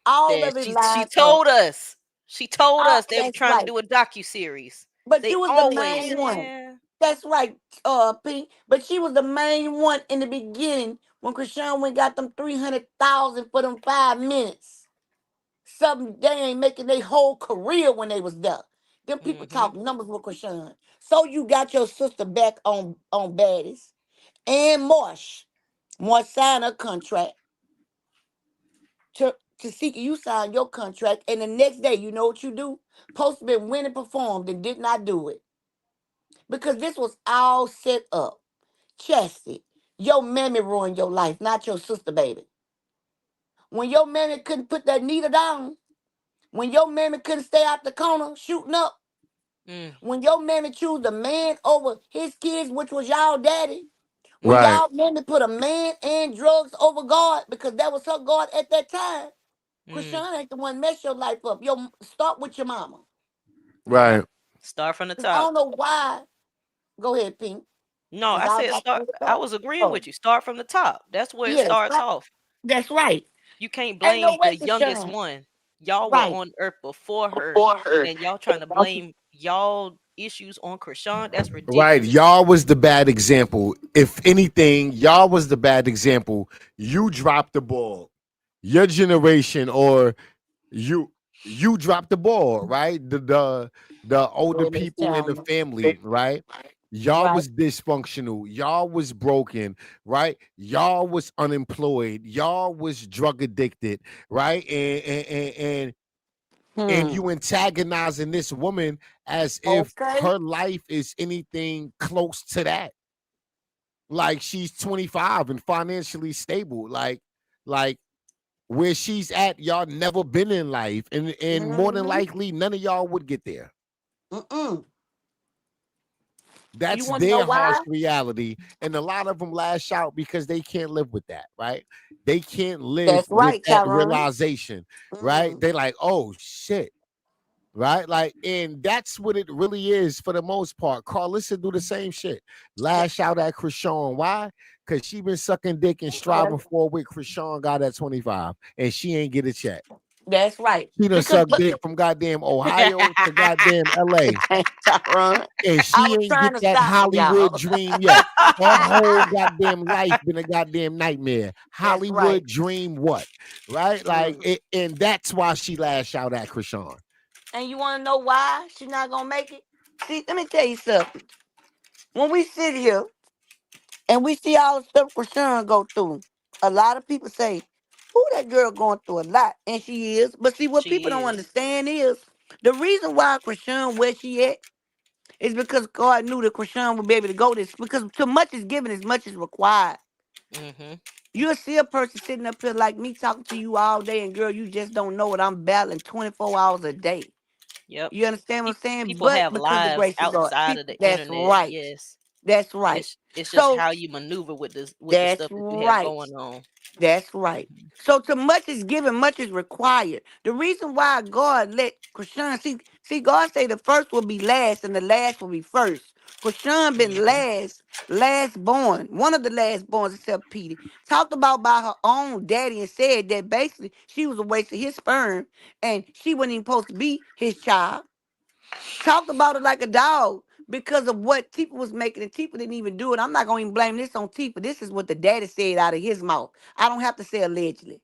All That of it she lined up. told us. She told us they were That's trying to right. do a docu series. But They you was the always, main one. man. That's right, Pink. But she was the main one in the beginning when Krishan went got them 300,000 for them 5 minutes. Something they ain't making their whole career when they was there. Them people Mm-hmm. talk numbers with Krishan. So you got your sister back on Baddies and Marsh. Marsh signed a contract to seek you sign your contract, and the next day, you know what you do? Post been went and performed and did not do it because this was all set up. Chastity, your mammy ruined your life, not your sister, baby. When your mammy couldn't put that needle down, when your mammy couldn't stay out the corner shooting up, Mm. when your mammy chose the man over his kids, which was y'all daddy, when Right. y'all mammy put a man and drugs over God because that was her God at that time, Mm. Krishan ain't the one mess your life up. Start with your mama. Yep. Right. Start from the 'Cause I top. don't know why. Go ahead, Pink. No, Cause I I said got start. to I start. was agreeing Oh, with you. Start from the top. That's where it yeah, starts off. that's right. You can't Ain't no blame way, the youngest Krishan. one. Y'all were Right. on earth before her, and y'all trying to blame y'all issues on Krishan. That's Right. ridiculous. Y'all was the bad example. If anything, y'all was the bad example. You dropped the ball. Your generation or you you dropped the ball, right? The older Go Miss people in the Chalmers. family, right? Y'all Right. was dysfunctional. Y'all was broken, right? Y'all was unemployed. Y'all was drug addicted, right? And Hmm. you antagonizing this woman as if Okay. her life is anything close to that. Like she's 25 and financially stable. Like where she's at, y'all never been in life. And more than Mm-hmm. likely, none of y'all would get there. Mm-mm. You That's want to know their harsh why? reality. And a lot of them lash out because they can't live with that, right? They can't live That's with right, that Tyrone. realization, right? Mm. They like, oh shit, right? Like, and that's what it really is for the most part. Carlissa do the same shit. Lash out at Krishan. Why? Because she been sucking dick and striving for with Krishan got at 25 and she ain't get a check. That's right. She done Because sucked dick from goddamn Ohio to goddamn LA. Tyrone, And I she was ain't trying get to that stop him, Hollywood y'all. dream yet. Her whole goddamn life been a goddamn nightmare. That's right. Hollywood dream what? Right? Like Mm. it, and that's why she lashed out at Krishan. And you want to know why she's not gonna make it? See, let me tell you something. When we sit here and we see all the stuff Krishan go through, a lot of people say, "Who that girl going through a lot?" And she is. But see, what people She don't is. understand is the reason why Krishan where she at is because God knew that Krishan would be able to go this. Because too much is given, as much is required. Mm-hmm. You'll see a person sitting up here like me talking to you all day, and girl, you just don't know what I'm battling 24 hours a day. Yep. You understand what I'm saying? People But have because the lives grace of God, outside of the that's internet. right. Yes. That's right. It's just So how you maneuver with the that's stuff that you have right. going on. That's right. So to much is given, much is required. The reason why God let Krishan see, God say the first will be last and the last will be first. Krishan been Mm-hmm. last born, one of the last borns except Petey. Talked about by her own daddy and said that basically she was a waste of his sperm and she wasn't even supposed to be his child. Talked about it like a dog because of what Tifa was making, and Tifa didn't even do it. I'm not gonna even blame this on Tifa. This is what the daddy said out of his mouth. I don't have to say allegedly.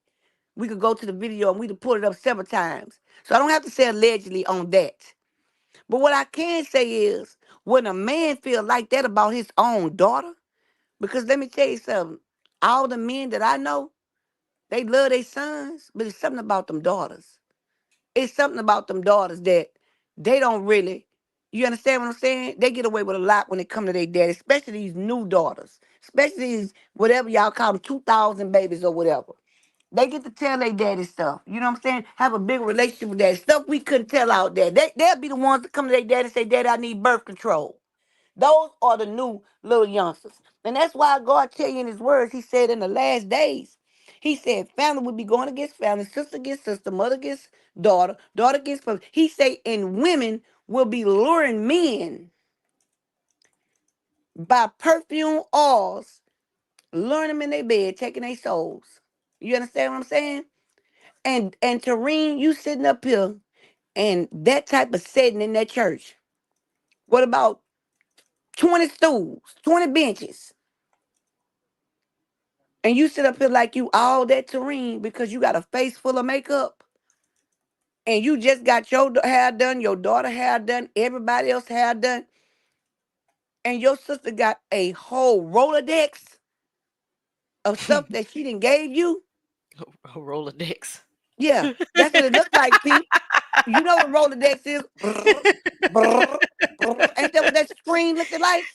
We could go to the video and we could pull it up several times. So I don't have to say allegedly on that. But what I can say is when a man feel like that about his own daughter, because let me tell you something, all the men that I know, they love their sons, but it's something about them daughters. It's something about them daughters that they don't really, you understand what I'm saying? They get away with a lot when it come to their dad, especially these new daughters, especially these whatever y'all call them 2000 babies or whatever. They get to tell their daddy stuff. You know what I'm saying? Have a big relationship with daddy. Stuff we couldn't tell out there. They'll be the ones that come to their daddy and say, "Daddy, I need birth control." Those are the new little youngsters. And that's why God tell you in his words, he said in the last days, he said family will be going against family, sister against sister, mother against daughter, daughter against family. He say, and women will be luring men by perfume oils, luring them in their bed, taking their souls. You understand what I'm saying? And Terrine, you sitting up here and that type of setting in that church. What about 20 stools, 20 benches? And you sit up here like you all that Terrine because you got a face full of makeup and you just got your hair done, your daughter hair done, everybody else hair done, and your sister got a whole Rolodex of stuff that she didn't gave you. A Rolodex. Yeah, that's what it looked like, Pete. You know what Rolodex is? Brrr, brrr, brrr. Ain't that what that screen looked like?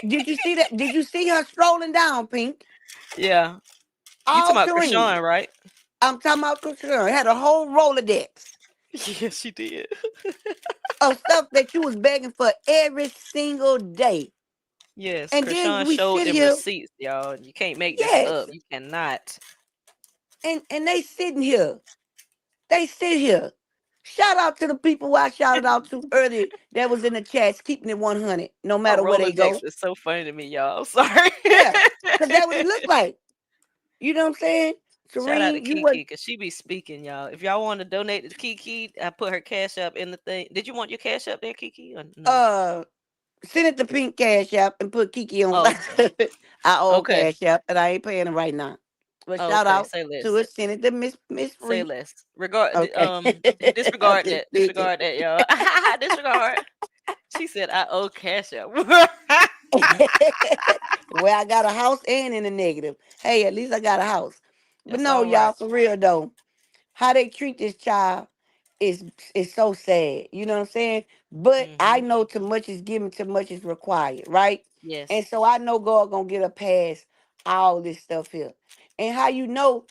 Did you see that? Did you see her strolling down, Pink? Yeah. You talking All about Terrine. Krishan, right? I'm talking about Terrine. Had a whole Rolodex Yes, she did. of stuff that you was begging for every single day. Yes, And then Krishan we showed sit them here, receipts, y'all. You can't make this yes, up. You cannot. and they sitting here. They sit here. Shout out to the people who I shouted out to earlier that was in the chats, keeping it 100, no Her matter where they Rolodex go. is so funny to me, y'all. Sorry. Yeah, because that's what it looked like. You know what I'm saying? Shout out to Serene, you Kiki would because she be speaking, y'all. If y'all want to donate to Kiki, I put her cash up in the thing. Did you want your cash up there, Kiki? Or no? uh send it to Pink Cash App and put Kiki on. Oh, I owe okay. Cash App and I ain't paying it right now. But Oh, shout okay. out Say to less. it. Send it to Miss Say Free. less. Regard. Okay. Disregard Okay, that. listen. Disregard that, y'all. Disregard. She said, "I owe cash up." Well, I got a house and in the negative. Hey, at least I got a house. But That's no, all y'all, right. for real though, how they treat this child is so sad. You know what I'm saying? But I Mm-hmm. know too much is given, too much is required, right? And Yes. so I know God gonna get a pass all this stuff here. And how you know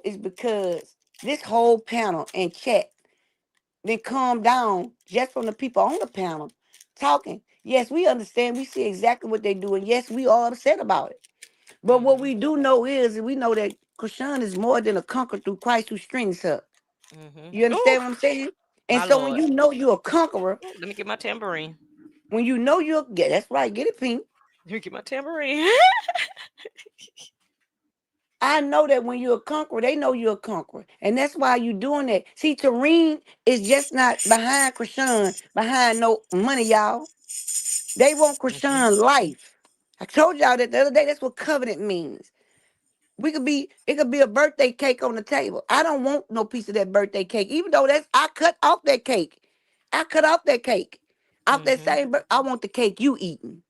is because this whole panel and chat then calm down just from the people on the panel talking. Yes, we understand. We see exactly what they do. And yes, we are upset about it. But what Mm-hmm. we do know is we know that Krishan is more than a conqueror through Christ who strengthens her. Mm-hmm. You Ooh, understand what I'm saying? And my so when lord. you know you're a conqueror, Ooh, let me get my tambourine. when you know you're, yeah, that's right, get it, Pink. Let me get my tambourine. I know that when you're a conqueror, they know you're a conqueror. And that's why you're doing that. See, Terrine is just not behind Krishan, behind no money, y'all. They want Mm-hmm. Krishan life. I told y'all that the other day, that's what covenant means. It could be a birthday cake on the table. I don't want no piece of that birthday cake, even though I cut off that cake. I cut off that cake. Off that Mm-hmm. same, I want the cake you eating.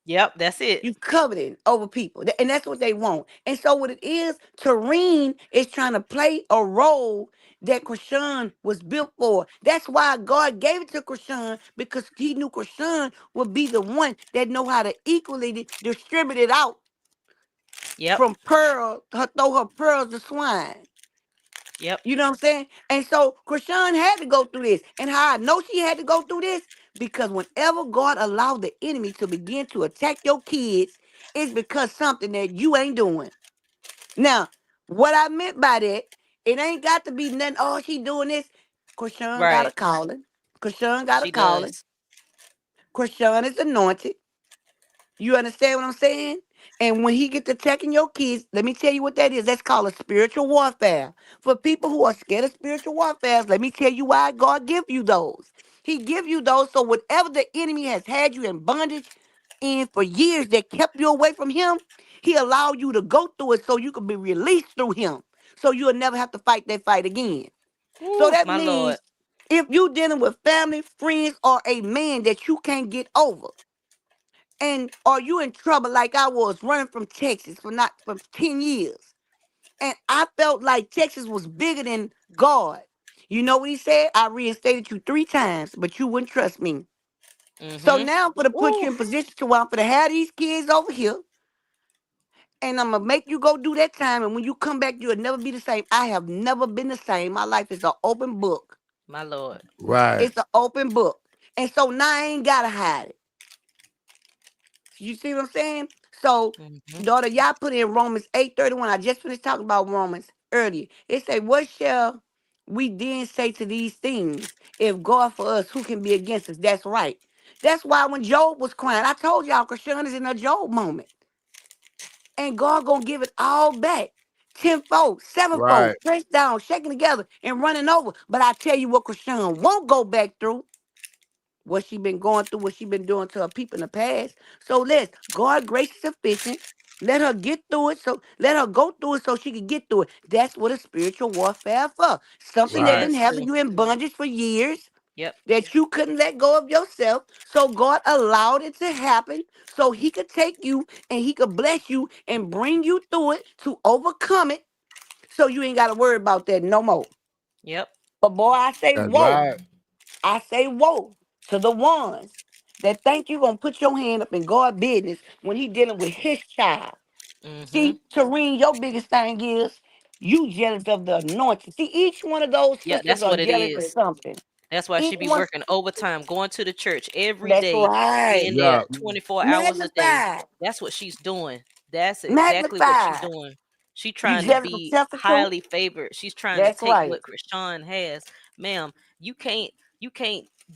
Yep, that's it. You coveting over people. And that's what they want. And so what it is, Terrine is trying to play a role that Krishan was built for. That's why God gave it to Krishan, because he knew Krishan would be the one that know how to equally distribute it out Yep. from throw her pearls to swine. Yep. You know what I'm saying? And so Krishan had to go through this. And how I know she had to go through this, because whenever God allowed the enemy to begin to attack your kids, it's because something that you ain't doing. Now, what I meant by that, it ain't got to be nothing, oh, she doing this. Krishan got a Right. calling. Krishan got a She calling. does. Krishan is anointed. You understand what I'm saying? And when he get to attacking your kids, let me tell you what that is. That's called a spiritual warfare. For people who are scared of spiritual warfare, let me tell you why God give you those. He give you those so whatever the enemy has had you in bondage in for years that kept you away from him, he allowed you to go through it so you can be released through him. So you'll never have to fight that fight again. So Ooh, that my lord. means if you dealing with family, friends, or a man that you can't get over, and are you in trouble like I was running from Texas for 10 years? And I felt like Texas was bigger than God. You know what he said? I reinstated you 3 times, but you wouldn't trust me. So Mm-hmm. now I'm gonna put you Ooh, in position to where I'm gonna have these kids over here, and I'm gonna make you go do that time. And when you come back, you'll never be the same. I have never been the same. My life is an open book. my lord. Right. It's an open book. And so now I ain't gotta hide it. You see what I'm saying? So, Mm-hmm. daughter, y'all put in Romans 8:31. I just finished talking about Romans earlier. It say, what shall we then say to these things? If God for us, who can be against us? That's right. That's why when Job was crying, I told y'all Krishan is in a Job moment. And God gonna give it all back. Tenfold, sevenfold, Right. pressed down, shaking together, and running over. But I tell you what Krishan won't go back through, what she been going through, what she been doing to her people in the past. So let's God grace is sufficient. Let her get through it. So let her go through it so she can get through it. That's what a spiritual warfare for. Something that Right. been Yes, having too. you in bondage for years Yep. that you couldn't let go of yourself. So God allowed it to happen so he could take you and he could bless you and bring you through it to overcome it. So you ain't got to worry about that no more. Yep. But boy, I say That's whoa. right. I say woe to the ones that think you gonna put your hand up in God's business when he dealing with his child. Mm-hmm. See, Terrine, your biggest thing is you jealous of the anointing. See, each one of those Yeah, sisters that's are what it jealous of is. something. That's why Each she be one, working overtime, going to the church every that's day, right. being there Yeah. 24 hours a day. Magnified. That's what she's doing. That's exactly what she's Magnified. doing. She You trying to jealous of be Tessa too? highly favored. She's trying to That's take right. what Krishan has. Ma'am, you can't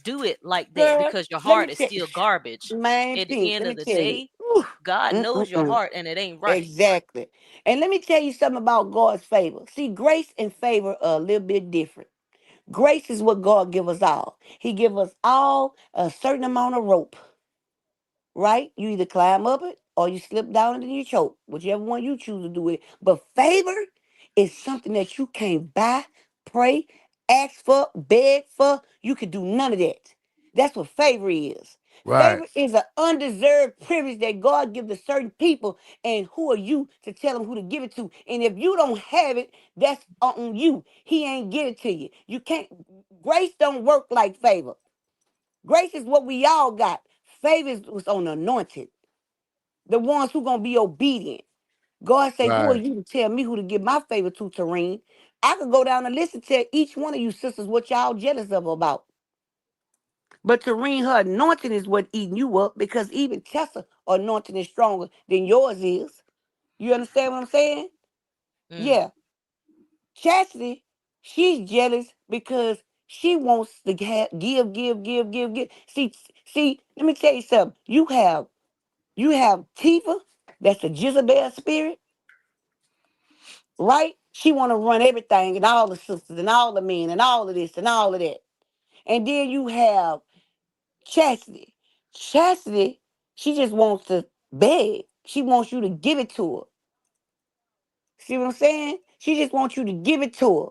do it like that Girl, because your let heart me is tell still garbage. man, At the Pete, end let me of the tell you. day, Whew. God knows your Mm-mm-mm. heart and it ain't right. Exactly. And let me tell you something about God's favor. See, grace and favor are a little bit different. Grace is what God give us all. He give us all a certain amount of rope, right? You either climb up it or you slip down it and you choke, whichever one you choose to do it. But favor is something that you can't buy, pray, ask for, beg for. You can do none of that. That's what favor is. Right. Favor is an undeserved privilege that God gives to certain people, and who are you to tell them who to give it to? And if you don't have it, that's on you. He ain't give it to you. You can't. Grace don't work like favor. Grace is what we all got. Favor was on the anointed, the ones who gonna be obedient. God say, who are Right. you to tell me who to give my favor to, Terrine? I could go down the list and tell each one of you sisters what y'all jealous of about. But Terrine, her anointing is what eating you up, because even Tessa anointing is stronger than yours is. You understand what I'm saying? Mm. Yeah. Chastity, she's jealous because she wants to give. See, let me tell you something. You have Tifa, that's a Jezebel spirit, right? She want to run everything and all the sisters and all the men and all of this and all of that. And then you have Chastity. Chastity, she just wants to beg. She wants you to give it to her. See what I'm saying? She just wants you to give it to her.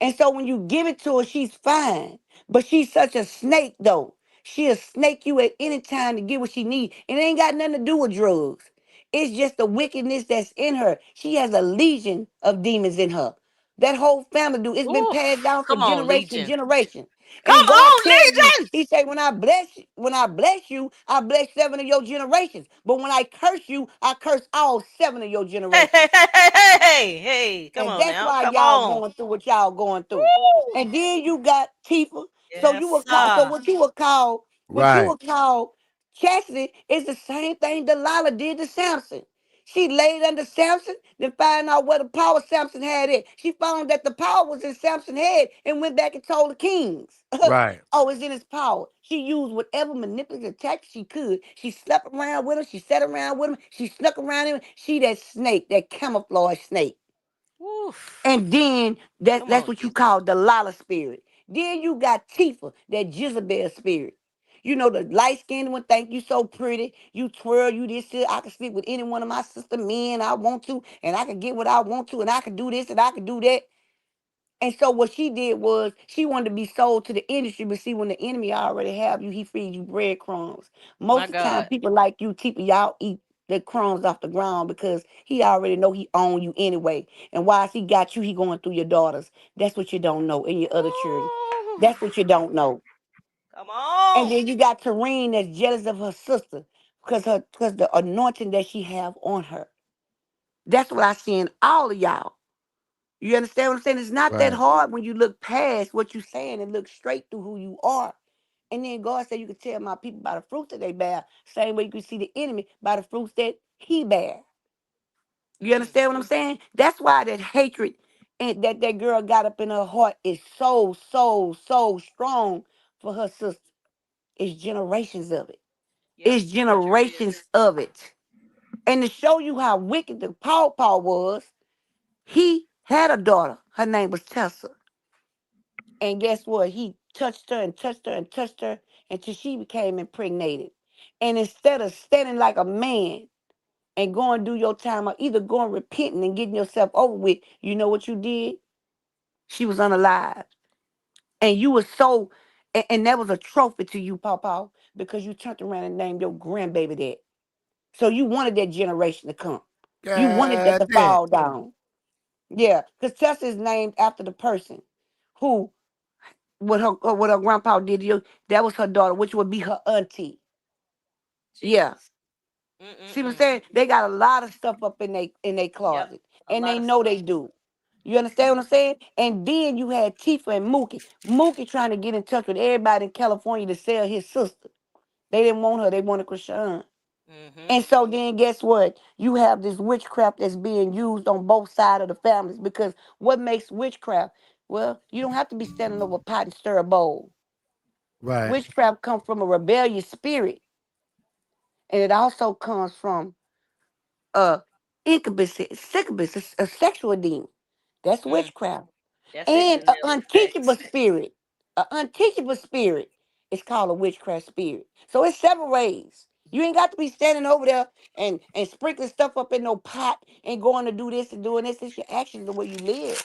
And so when you give it to her, she's fine. But she's such a snake, though. She'll snake you at any time to get what she needs. And it ain't got nothing to do with drugs. It's just the wickedness that's in her. She has a legion of demons in her. That whole family do. It's been passed Oof. down for Come on, generation to Legion. generation. And Come God on, tell you, Legion. He say, when I bless you, I bless 7 of your generations. But when I curse you, I curse all 7 of your Hey, hey, generations. hey, hey, hey, hey, hey. Come And on that's now. why Come y'all on. going through what y'all going through. Woo. And then you got Tifa. Yes, So sir. Right. what you would call chastity is the same thing Delilah did to Samson. She laid under Samson, then find out where the power Samson had it. She found that the power was in Samson's head and went back and told the kings. Right. Oh, it's in his power. She used whatever manipulative tactics she could. She slept around with him. She sat around with him. She snuck around him. She that snake, that camouflage snake. Woof. And then Come that's on, what you Jesus. call the Lala spirit. Then you got Tifa, that Jezebel spirit. You know, the light skinned one, think you so pretty. You twirl, you this, shit. I can sleep with any one of my sister men I want to, and I can get what I want to, and I can do this and I can do that. And so what she did was she wanted to be sold to the industry, but see, when the enemy already have you, he feeds you breadcrumbs. My Most of the time, God. people like you, Tifa, y'all eat the crumbs off the ground because he already know he own you anyway. And while he got you, he going through your daughters. That's what you don't know, and your other children. Woo. That's what you don't know. Come And on. then you got Terrine that's jealous of her sister because the anointing that she have on her. That's what I see in all of y'all. You understand what I'm saying? It's not that Right. hard when you look past what you're saying and look straight through who you are. And then God said you can tell my people by the fruits that they bear. Same way you can see the enemy by the fruits that he bear. You Mm. understand what I'm saying? That's why that hatred and that girl got up in her heart is so strong for her sister. It's generations of it. Yep, It's it sure generations is. of it. And to show you how wicked the Paul was, he had a daughter. Her name was Tessa. And guess what? He touched her and touched her and touched her until she became impregnated. And instead of standing like a man and going to do your time, or either going repenting and getting yourself over with, you know what you did? She was unalive. And you were so, and that was a trophy to you, Pawpaw, because you turned around and named your grandbaby that. So you wanted that generation to come. You wanted that God to damn. fall down. Yeah, because Tessa is named after the person who what her grandpa did to you. That was her daughter, which would be her auntie. Yeah. Jesus. See what I'm Mm-mm-mm. saying? They got a lot of stuff up in they Yep. closet, A and they lot of know stuff. they do. You understand what I'm saying? And then you had Tifa and Mookie. Mookie trying to get in touch with everybody in California to sell his sister. They didn't want her. They wanted Krishan. Mm-hmm. And so then guess what? You have this witchcraft that's being used on both sides of the families because what makes witchcraft? Well, you don't have to be standing over a pot and stir a bowl. Right. Witchcraft comes from a rebellious spirit, and it also comes from a incubus, succubus, a sexual demon. That's Mm. witchcraft. That's it, And an Janelle. unteachable Facts. spirit. An unteachable spirit is called a witchcraft spirit. So it's several ways. You ain't got to be standing over there and sprinkling stuff up in no pot and going to do this and doing this. It's your actions the way you live.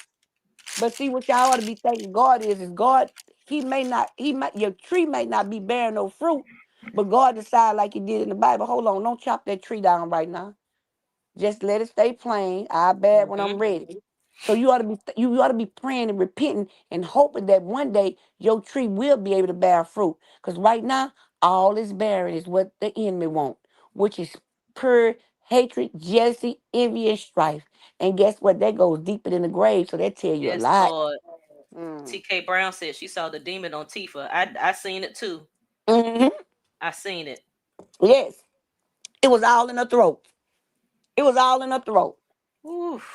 But see what y'all ought to be thanking God is God, your tree may not be bearing no fruit, but God decide like he did in the Bible. Hold on, don't chop that tree down right now. Just let it stay plain. I bad when Mm-hmm. I'm ready. So you ought to be praying and repenting and hoping that one day your tree will be able to bear fruit. Because right now, all it's bearing is what the enemy want, which is pure hatred, jealousy, envy, and strife. And guess what? That goes deeper than the grave. So that tell you a Yes, lot. Lord. Mm. TK Brown said she saw the demon on Tifa. I seen it too. Hmm. I seen it. Yes, it was all in her throat. It was all in her throat.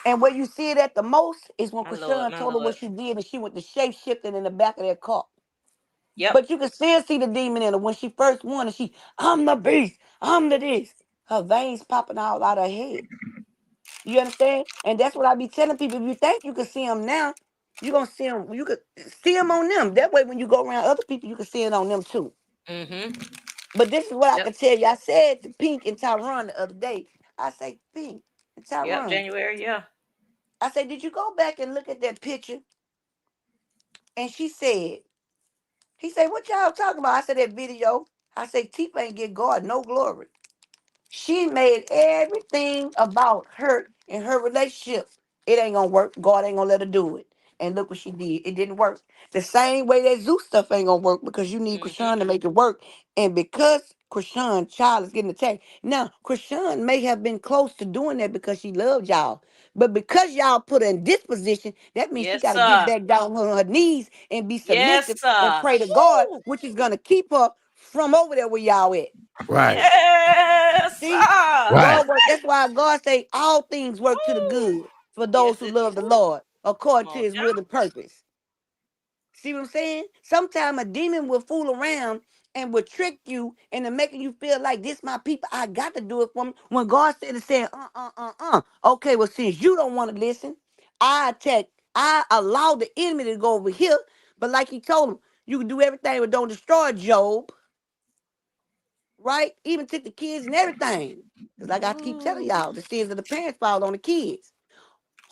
And Oof. where you see it at the most is when My Lord, Krishan my told her Lord. what she did and she went to shape shifting in the back of that car. Yep. But you can still see the demon in her when she first won and I'm the beast, I'm the this. Her veins popping out her head. You understand? And that's what I be telling people. If you think you can see them now, you're going to see them. You could see them on them. That way when you go around other people, you can see it on them too. Mm-hmm. But this is what I Yep. can tell you. I said to Pink and Tyron the other day, I say, Pink and Yep. Tyron, January. Yeah. I said, did you go back and look at that picture? And she said, he said, what y'all talking about? I said, that video. I said, Tifa ain't get God no glory. She made everything about her and her relationship. It ain't gonna work. God ain't gonna let her do it. And look what she did. It didn't work. The same way that Zeus stuff ain't gonna work because you need Mm-hmm. Krishan to make it work. And because Krishan child is getting attacked. Now, Krishan may have been close to doing that because she loved y'all. But because y'all put her in this position, that means she Yes, got to get sir. back down on her knees and be Yes, submissive and sir. pray to God, Woo. which is going to keep her from over there where y'all at. Right. Yes, See, sir. Right. God work. That's why God say all things work to the Woo. good for those Yes, who it love the do. Lord Come according to on, His will and purpose. See what I'm saying? Sometimes a demon will fool around and will trick you into making you feel like this my people. I got to do it for me. When God said it, saying, Okay, well, since you don't want to listen, I attack. I allow the enemy to go over here. But like He told him, you can do everything, but don't destroy Job. Right? Even took the kids and everything. Because like I keep telling Ooh. y'all, the sins of the parents fall on the kids.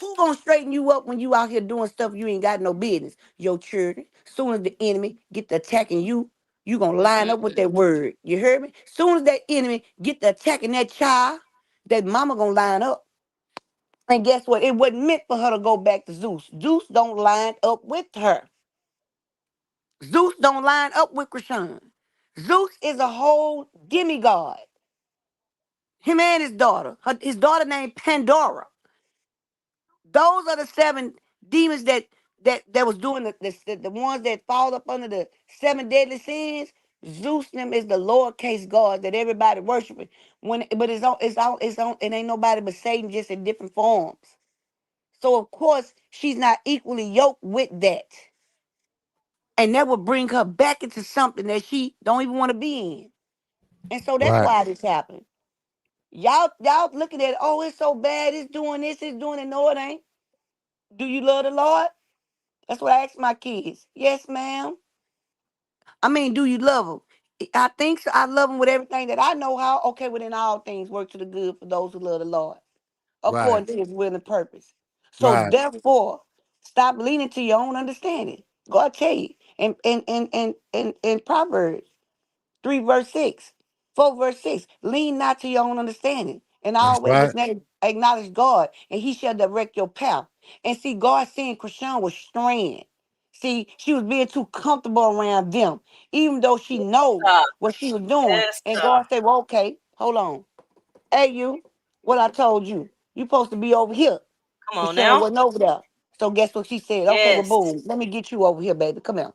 Who gonna straighten you up when you out here doing stuff you ain't got no business? Your children. Soon as the enemy get to attacking you, you gonna line up with Mm-mm-mm. that word. You heard me? Soon as that enemy get to attacking that child, that mama gonna line up. And guess what? It wasn't meant for her to go back to Zeus. Zeus don't line up with her. Zeus don't line up with Krishan. Zeus is a whole demigod. Him and his daughter named Pandora. Those are the seven demons that was doing the ones that fall up under the seven deadly sins. Zeus them is the lowercase god that everybody worshiping. But it's on it ain't nobody but Satan just in different forms. So of course she's not equally yoked with that. And that would bring her back into something that she don't even want to be in. And so that's Right. why this happened. Y'all looking at, oh, it's so bad, it's doing this, it's doing it. No, it ain't. Do you love the Lord? That's what I ask my kids. Yes, ma'am. I mean, do you love them? I think so. I love them with everything that I know how. Okay, within all things work to the good for those who love the Lord, Right. according to His will and purpose. So Right. therefore, stop leaning to your own understanding. God tell you in Proverbs. 3 verse 6. 4 verse 6. Lean not to your own understanding. And That's always right. acknowledge God. And He shall direct your path. And see, God seeing Krishan was straying. See, she was being too comfortable around them. Even though she knows Sir. what she was doing. Yes, And sir. God said, well, okay, hold on. Hey, you. What I told you. You supposed to be over here. Come on Krishan now. wasn't over there. So guess what she said? Okay, well, Yes. boom. Let me get you over here, baby. Come here.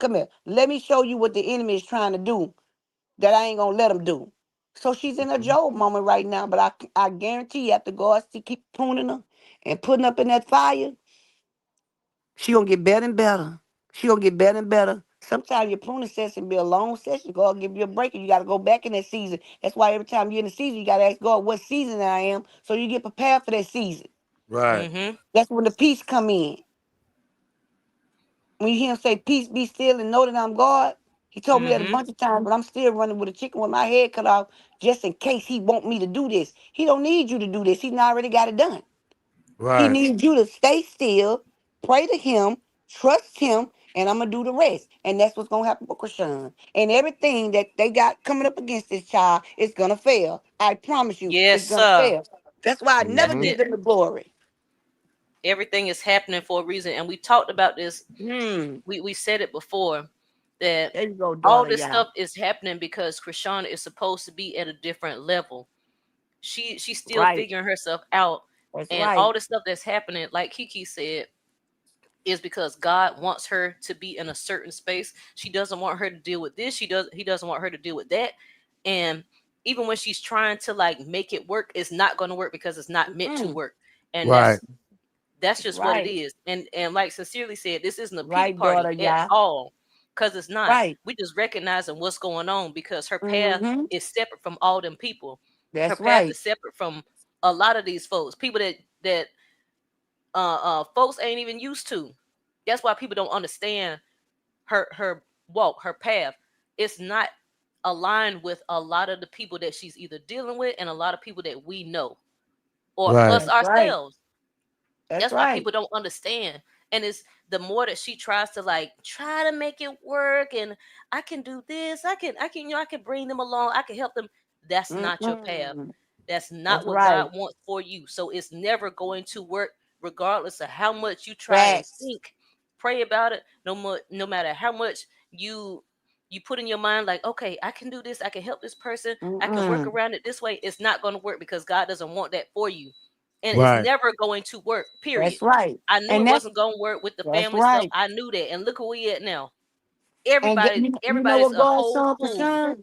Come here. Let me show you what the enemy is trying to do that I ain't gonna let him do. So she's in a Job moment right now, but I guarantee you, after God keep pruning her and putting up in that fire, she gonna get better and better. She gonna get better and better. Sometimes your pruning session be a long session. God give you a break and you gotta go back in that season. That's why every time you're in the season, you gotta ask God what season I am so you get prepared for that season. Right. Mm-hmm. That's when the peace come in. When you hear him say, peace be still and know that I'm God, he told me that a Mm-hmm. bunch of times, but I'm still running with a chicken with my head cut off just in case he want me to do this. He don't need you to do this. He's already got it done. He Right. needs you to stay still, pray to him, trust him, and I'm going to do the rest. And that's what's going to happen with Krishan. And everything that they got coming up against this child is going to fail. I promise you, Yes, it's going to sir. fail. That's why I That's never Mm-hmm. give it. them the glory. Everything is happening for a reason. And we talked about this. Hmm. We said it before that There you go, all daughter, this y'all. stuff is happening because Krishana is supposed to be at a different level. She's still Right. figuring herself out. That's And right. all the stuff that's happening, like Kiki said, is because God wants her to be in a certain space. She doesn't want her to deal with this. He doesn't want her to deal with that. And even when she's trying to like make it work, it's not going to work because it's not meant to Mm. work. And Right. that's That's just what it right. is. And like Sincerely said, this isn't a pity Right, daughter, party at y'all. all. Because it's not. Right. We just recognizing what's going on because her path Mm-hmm. is separate from all them people. Her That's path right. is separate from a lot of these folks. People that folks ain't even used to. That's why people don't understand her walk, her path. It's not aligned with a lot of the people that she's either dealing with and a lot of people that we know or Right. us That's right. ourselves. That's That's why right. people don't understand. And it's the more that she tries to like try to make it work and I can do this, I can I can bring them along, I can help them. That's not your path. Mm-mm. That's not That's what right. God wants for you. So it's never going to work regardless of how much you try and Facts. think, pray about it, no matter how much you put in your mind like, okay, I can do this, I can help this person, I can work Mm-mm. around it this way. It's not going to work because God doesn't want that for you. And it's Right. never going to work, period. That's right. I knew And it that's wasn't going to work with the that's family stuff. right. I knew that. And look where we at now. And you know Everybody's what a God whole saw, fool. Krishan?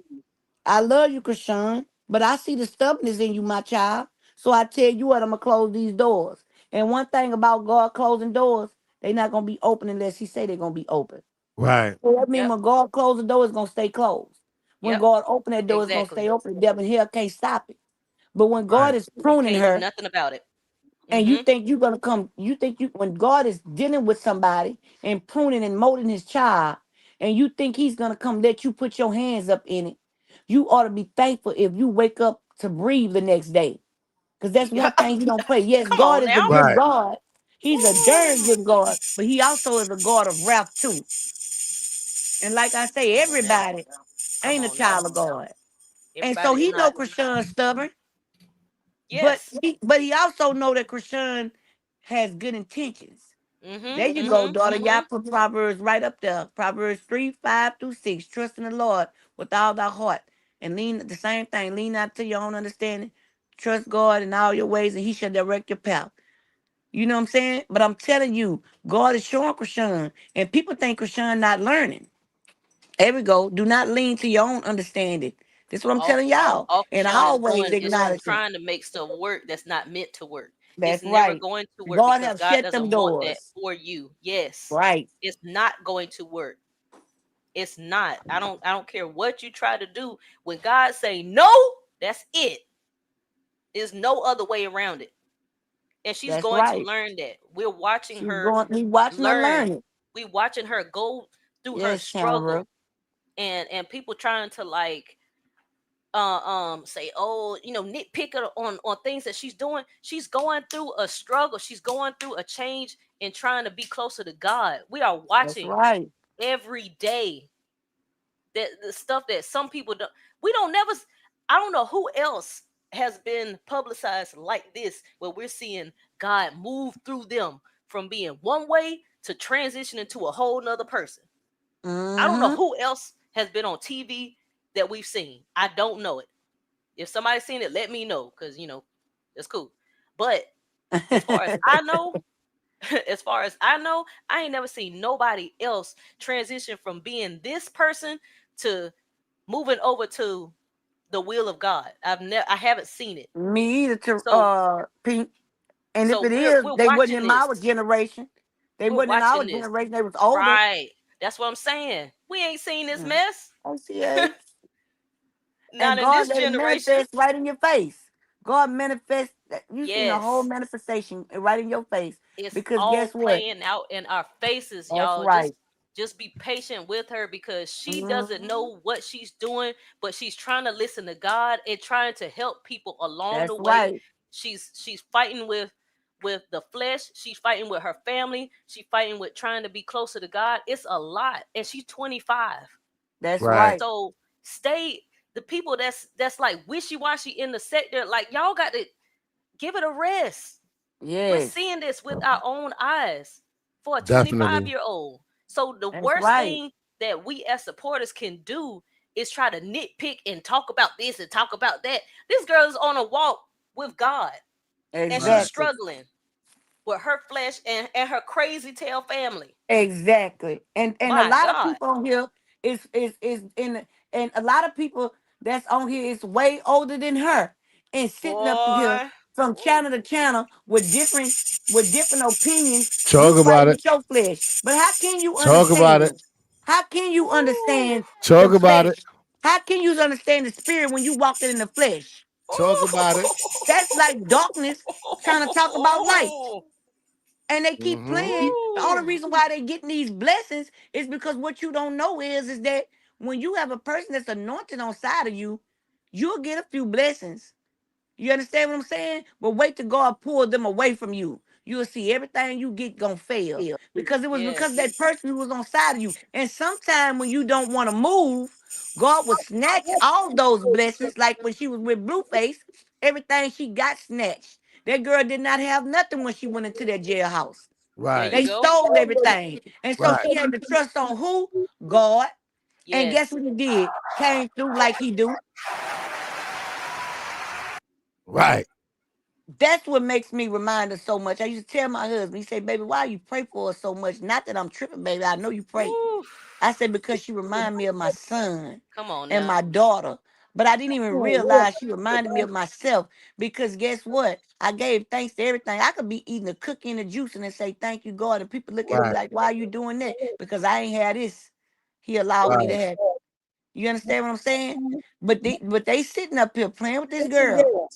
I love you, Krishan, but I see the stubbornness in you, my child. So I tell you what, I'm gonna close these doors. And one thing about God closing doors, they not gonna be open unless He say they're gonna be open. Right. So that means Yep. when God close the door, it's gonna stay closed. When Yep. God open that door, it's gonna stay Exactly. open. The devil in hell can't stop it. But when God Right. is You pruning can't do her, nothing about it. and you Mm-hmm. think you're gonna come, you think you when God is dealing with somebody and pruning and molding his child, and you think he's gonna come let you put your hands up in it, you ought to be thankful if you wake up to breathe the next day. Because that's one thing you don't play. Yes, Come God on is a now. good Right. God. He's a darn good God, but he also is a God of wrath too. And like I say, Come on now. everybody Come ain't a on now. child of God. And so Everybody's he know not. Krishan's stubborn. But Yes. he also know that Krishan has good intentions. There Mm-hmm. you go, Mm-hmm. daughter. Mm-hmm. Y'all put Proverbs right up there. Proverbs 3, 5 through 6. Trust in the Lord with all thy heart. And lean the same thing. Lean not to your own understanding. Trust God in all your ways, and he shall direct your path. You know what I'm saying? But I'm telling you, God is showing Krishan. And people think Krishan not learning. There we go. Do not lean to your own understanding. This is what I'm telling y'all. All And Krishan is always doing is acknowledge it. trying to make stuff work that's not meant to work. It's That's never right. going to work God because have God shut them doesn't want that doors. for you. Yes. Right. It's not going to work. It's not. I don't care what you try to do. When God say no, that's it. There's no other way around it. And she's That's going to right. learn that. We're watching She's her going, we watching her learn. learn it. We watching her go through her Yes, Tamara. struggle. And people trying to like say, oh, nitpick her on things that she's doing. She's going through a struggle. She's going through a change and trying to be closer to God. We are That's watching right. every day that the stuff that some people don't. We don't never. I don't know who else has been publicized like this, where we're seeing God move through them from being one way to transitioning to a whole nother person. I don't know Mm-hmm. who else has been on TV that we've seen. I don't know it. If somebody seen it, let me know, because it's cool. But as far as I know, as far as I know, I ain't never seen nobody else transition from being this person to moving over to the will of God. I haven't seen it. Me either, to So Pink. And if so it we're is, we're they wasn't watching in this. our generation. They We're wasn't in our watching this. generation. They was older. Right. That's what I'm saying. We ain't seen this Mm. mess. OCA. And Not in God this let it generation. manifest right in your face. God manifest. You seen a whole Yes. manifestation right in your face. It's Because all guess what? playing out in our faces, That's y'all. right. Just be patient with her, because she doesn't Mhm. know what she's doing, but she's trying to listen to God and trying to help people along the That's way. right. She's fighting with the flesh. She's fighting with her family. She's fighting with trying to be closer to God. It's a lot, and she's 25. That's Right. right. So stay. The people that's like wishy-washy in the sector, like, y'all got to give it a rest. We're Yes. seeing this with our own eyes for a 25 Definitely. year old. So the That's worst right. thing that we as supporters can do is try to nitpick and talk about this and talk about that. This girl is on a walk with God, and she's Right. Exactly. struggling with her flesh and her crazy tail family. Exactly. And a My lot of God. people on here is in, and a lot of people that's on here is way older than her and sitting up here Boy. from channel to channel with different opinions. Talk You about fighting it. with your flesh. But how can you Talk about it. understand? How can you Ooh. understand the Talk about it. flesh? How can you understand the spirit when you walking in the flesh? Talk about it. That's like darkness trying to talk about light. Ooh. And they keep Mm-hmm. playing. The only Ooh. reason why they getting these blessings is because what you don't know is that when you have a person that's anointed on side of you, you'll get a few blessings. You understand what I'm saying? But wait till God pull them away from you. You'll see everything you get gonna fail. Because it was because of Yes. that person who was on side of you. And sometimes when you don't want to move, God will snatch all those blessings. Like when she was with Blueface, everything she got snatched. That girl did not have nothing when she went into that jailhouse. There you Right. They go. stole everything. And so Right. she had to trust on who? God. And guess Yes. what he did? Came through like he do. Right. That's what makes me remind her so much. I used to tell my husband, he said, baby, why you pray for her so much? Not that I'm tripping, baby. I know you pray. Ooh. I said, because she remind me of my son Come on and now. my daughter. But I didn't even realize she reminded me of myself. Because guess what? I gave thanks to everything. I could be eating a cookie and a juice and say, thank you, God. And people look at me Right. like, why are you doing that? Because I ain't had this. He allowed me Right. to have. You understand what I'm saying? But they sitting up here playing with this girl.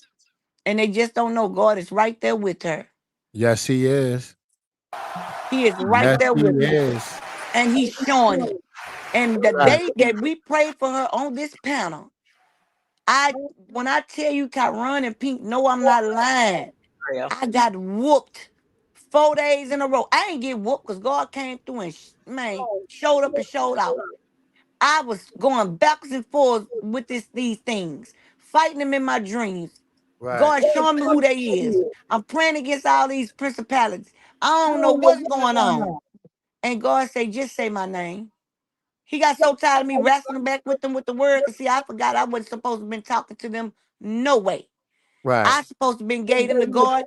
And they just don't know God is right there with her. Yes, he is. He is right Yes, there he with her. is. And he's showing it. And the Right. day that we prayed for her on this panel, when I tell you Tyron and Pink, no, I'm not lying. Real. I got whooped 4 days in a row. I ain't get whooped because God came through and man showed up and showed out. I was going backwards and forwards with these things, fighting them in my dreams. Right. God showing me who they is. I'm praying against all these principalities. I don't know what's going on. And God say, just say my name. He got so tired of me wrestling back with them with the word. Cause see, I forgot I wasn't supposed to have been talking to them. No way. Right. I supposed to have been gave them to God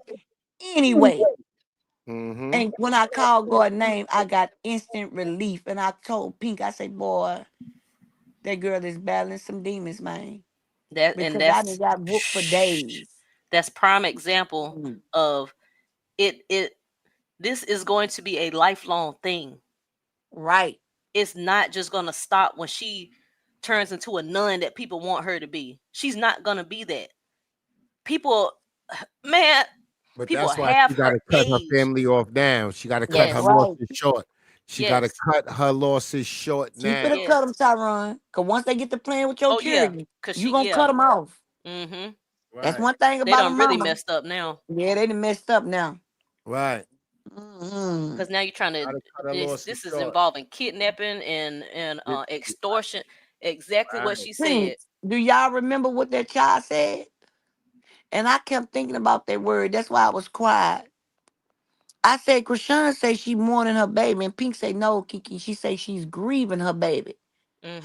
anyway. Mm-hmm. And when I called God's name, I got instant relief. And I told Pink, I said, boy, that girl is battling some demons, man. That and Because I done got whooped for days. that's prime example Mm. of it. This is going to be a lifelong thing. Right. It's not just gonna stop when she turns into a nun that people want her to be. She's not gonna be that. People, man, But people that's why have she got her to cut her age. family off now. She got to cut That's her Yes, right. losses short. She got to yes, cut her losses short You now. finna cut them, yes. Tyron. Because once they get to playing with your Oh yeah, children, cause you she, going to cut yeah. them off. Mm-hmm. That's Right. one thing They about a done really mama. messed up now. Yeah, they done messed up now. Right. Mm-hmm. Cause now you're trying to. Got to cut her This losses this is short. involving kidnapping and It- extortion. Exactly what Right. she Hmm. said. Do y'all remember what that child said? And I kept thinking about that word. That's why I was quiet. I said, Krishan say she mourning her baby. And Pink say, no, Kiki. She say she's grieving her baby.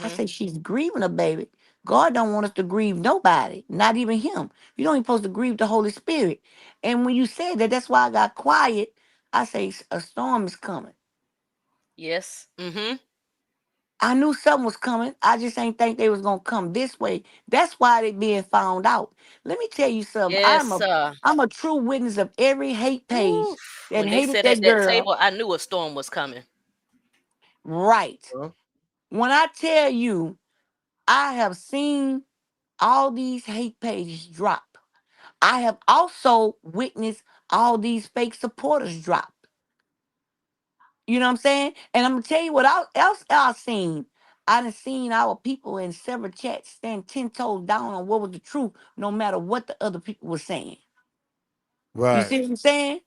I Mm-hmm. say, she's grieving her baby. God don't want us to grieve nobody, not even him. You don't even supposed to grieve the Holy Spirit. And when you said that, that's why I got quiet. I say a storm is coming. Yes. Mm-hmm. I knew something was coming. I just ain't think they was gonna come this way. That's why they being found out. Let me tell you something. Yes, sir. I'm a true witness of every hate page Oof. that When they hated said at that that girl. table, I knew a storm was coming. Right. Huh? When I tell you, I have seen all these hate pages drop. I have also witnessed all these fake supporters drop. You know what I'm saying? And I'm gonna tell you what else I've seen. I done seen our people in several chats stand 10 toes down on what was the truth, no matter what the other people were saying. You Right. see what I'm saying?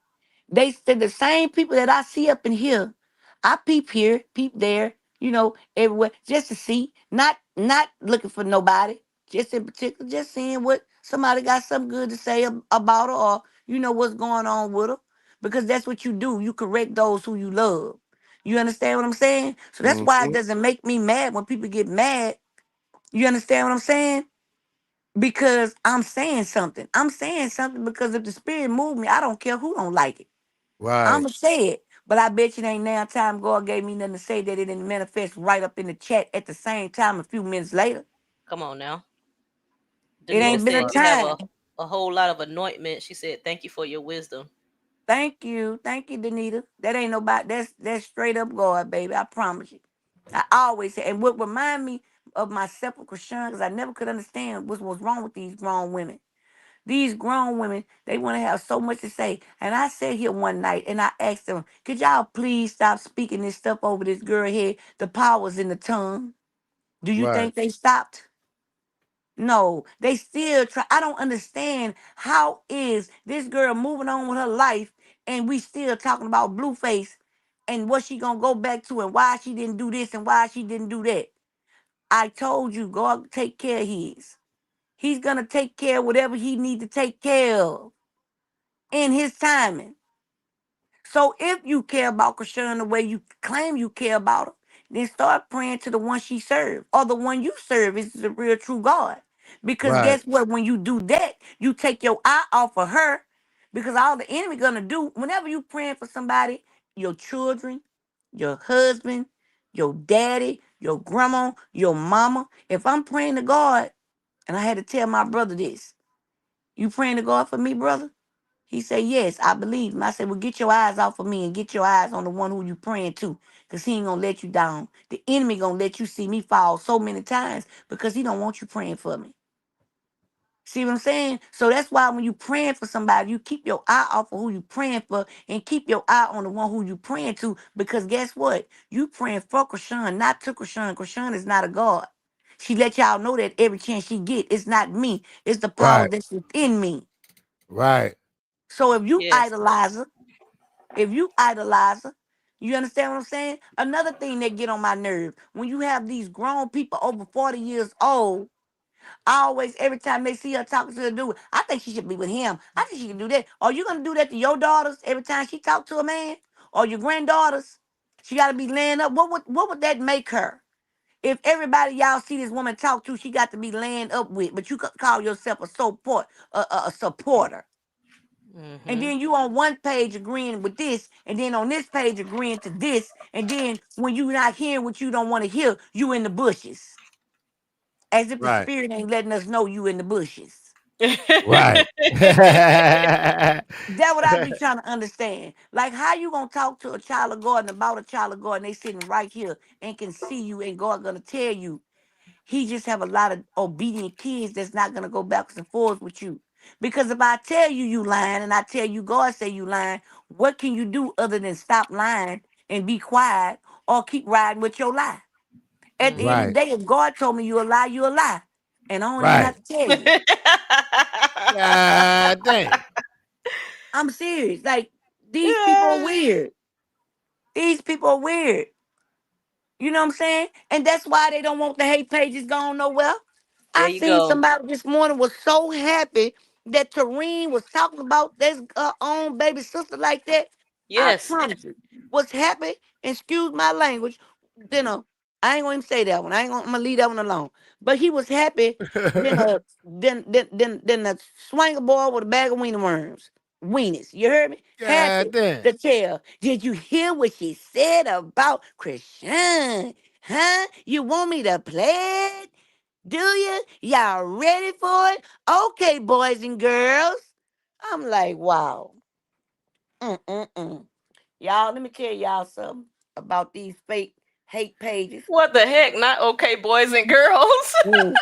They said the same people that I see up in here, I peep here, peep there, everywhere, just to see, not looking for nobody, just in particular, just seeing what somebody got something good to say about her, or what's going on with her, because that's what you do. You correct those who you love. You understand what I'm saying? So that's why it Mm-hmm. doesn't make me mad when people get mad. You understand what I'm saying? Because I'm saying something. I'm saying something because if the spirit moved me, I don't care who don't like it. Right. I'ma say it. But I bet you it ain't now time God gave me nothing to say that it didn't manifest right up in the chat at the same time a few minutes later. Come on now. It Danita ain't been a said Right. you have time. a whole lot of anointment. She said, thank you for your wisdom. Thank you. Thank you, Danita. That ain't nobody. That's straight up God, baby. I promise you. I always say, and what remind me of myself with Krishan, because I never could understand what was wrong with these grown women. These grown women, they want to have so much to say. And I sat here one night and I asked them, could y'all please stop speaking this stuff over this girl head? The power's in the tongue. Do you Right. think they stopped? No, they still try. I don't understand how is this girl moving on with her life and we still talking about Blueface and what she gonna go back to and why she didn't do this and why she didn't do that. I told you, God take care of his. He's gonna take care of whatever he need to take care of in his timing. So if you care about Krishan the way you claim you care about her, then start praying to the one she served or the one you serve is the real true God. Because Right. guess what? When you do that, you take your eye off of her. Because all the enemy gonna do whenever you praying for somebody, your children, your husband, your daddy, your grandma, your mama. If I'm praying to God, and I had to tell my brother this, you praying to God for me, brother? He said, yes, I believe him. I said, well, get your eyes off of me and get your eyes on the one who you praying to. Because he ain't going to let you down. The enemy going to let you see me fall so many times because he don't want you praying for me. See what I'm saying? So that's why when you praying for somebody, you keep your eye off of who you praying for and keep your eye on the one who you praying to. Because guess what? You praying for Krishan, not to Krishan. Krishan is not a God. She let y'all know that every chance she get. It's not me. It's the power Right. that's within me. Right. So if you Yes. idolize her, if you idolize her, you understand what I'm saying? Another thing that get on my nerve, when you have these grown people over 40 years old, I always, every time they see her talking to a dude, I think she should be with him. I think she can do that. Are you going to do that to your daughters every time she talk to a man? Or your granddaughters? She got to be laying up. What would that make her? If everybody y'all see this woman talk to, she got to be laying up with, but you could call yourself a supporter. And Mm-hmm. then you on one page agreeing with this, and then on this page agreeing to this, and then when you not hearing what you don't want to hear, you in the bushes. As if the Right. spirit ain't letting us know you in the bushes. Right. That what I be trying to understand. Like how you gonna talk to a child of God and about a child of God and they sitting right here and can see you and God gonna tell you. He just have a lot of obedient kids that's not gonna go backwards and forwards with you. Because if I tell you you lying and I tell you God say you lying, what can you do other than stop lying and be quiet or keep riding with your lie? At the end of Mm-hmm. the Right. day, if God told me you a lie, you a lie. And I don't even Right. have to tell you. God damn. I'm serious. Like these people are Yeah. weird. These people are weird. You know what I'm saying? And that's why they don't want the hate pages going nowhere. There I you seen go. somebody this morning was so happy that Terrine was talking about this own baby sister like that. I Yes. promise you, was happy, excuse my language, than a I ain't gonna even say that one. I'm gonna leave that one alone. But he was happy than a than a swanger boy with a bag of weenie worms. Weenies. You heard me? God Happy damn. to tell. Did you hear what she said about Christian? Huh? You want me to play it? Do you? Y'all ready for it? Okay, boys and girls. I'm like, wow. Mm-mm-mm. Y'all, let me tell y'all something about these fake hate pages. What the heck? Not okay, boys and girls. Mm.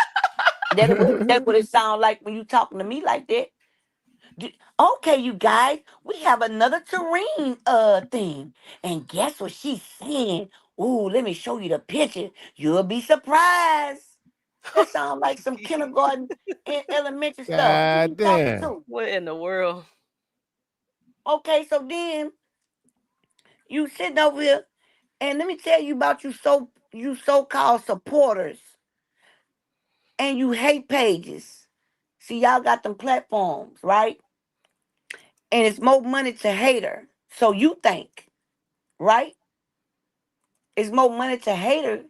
That's what it sounds like when you talking to me like that. Okay, you guys, we have another Terrine thing. And guess what she's saying? Ooh, let me show you the picture. You'll be surprised. That sounds like some kindergarten and elementary stuff. Who God you talking damn. to? What in the world? Okay, so then you sitting over here, and let me tell you about you so-called supporters and you hate pages. See, y'all got them platforms, right? And it's more money to hater. So you think, right? It's more money to hater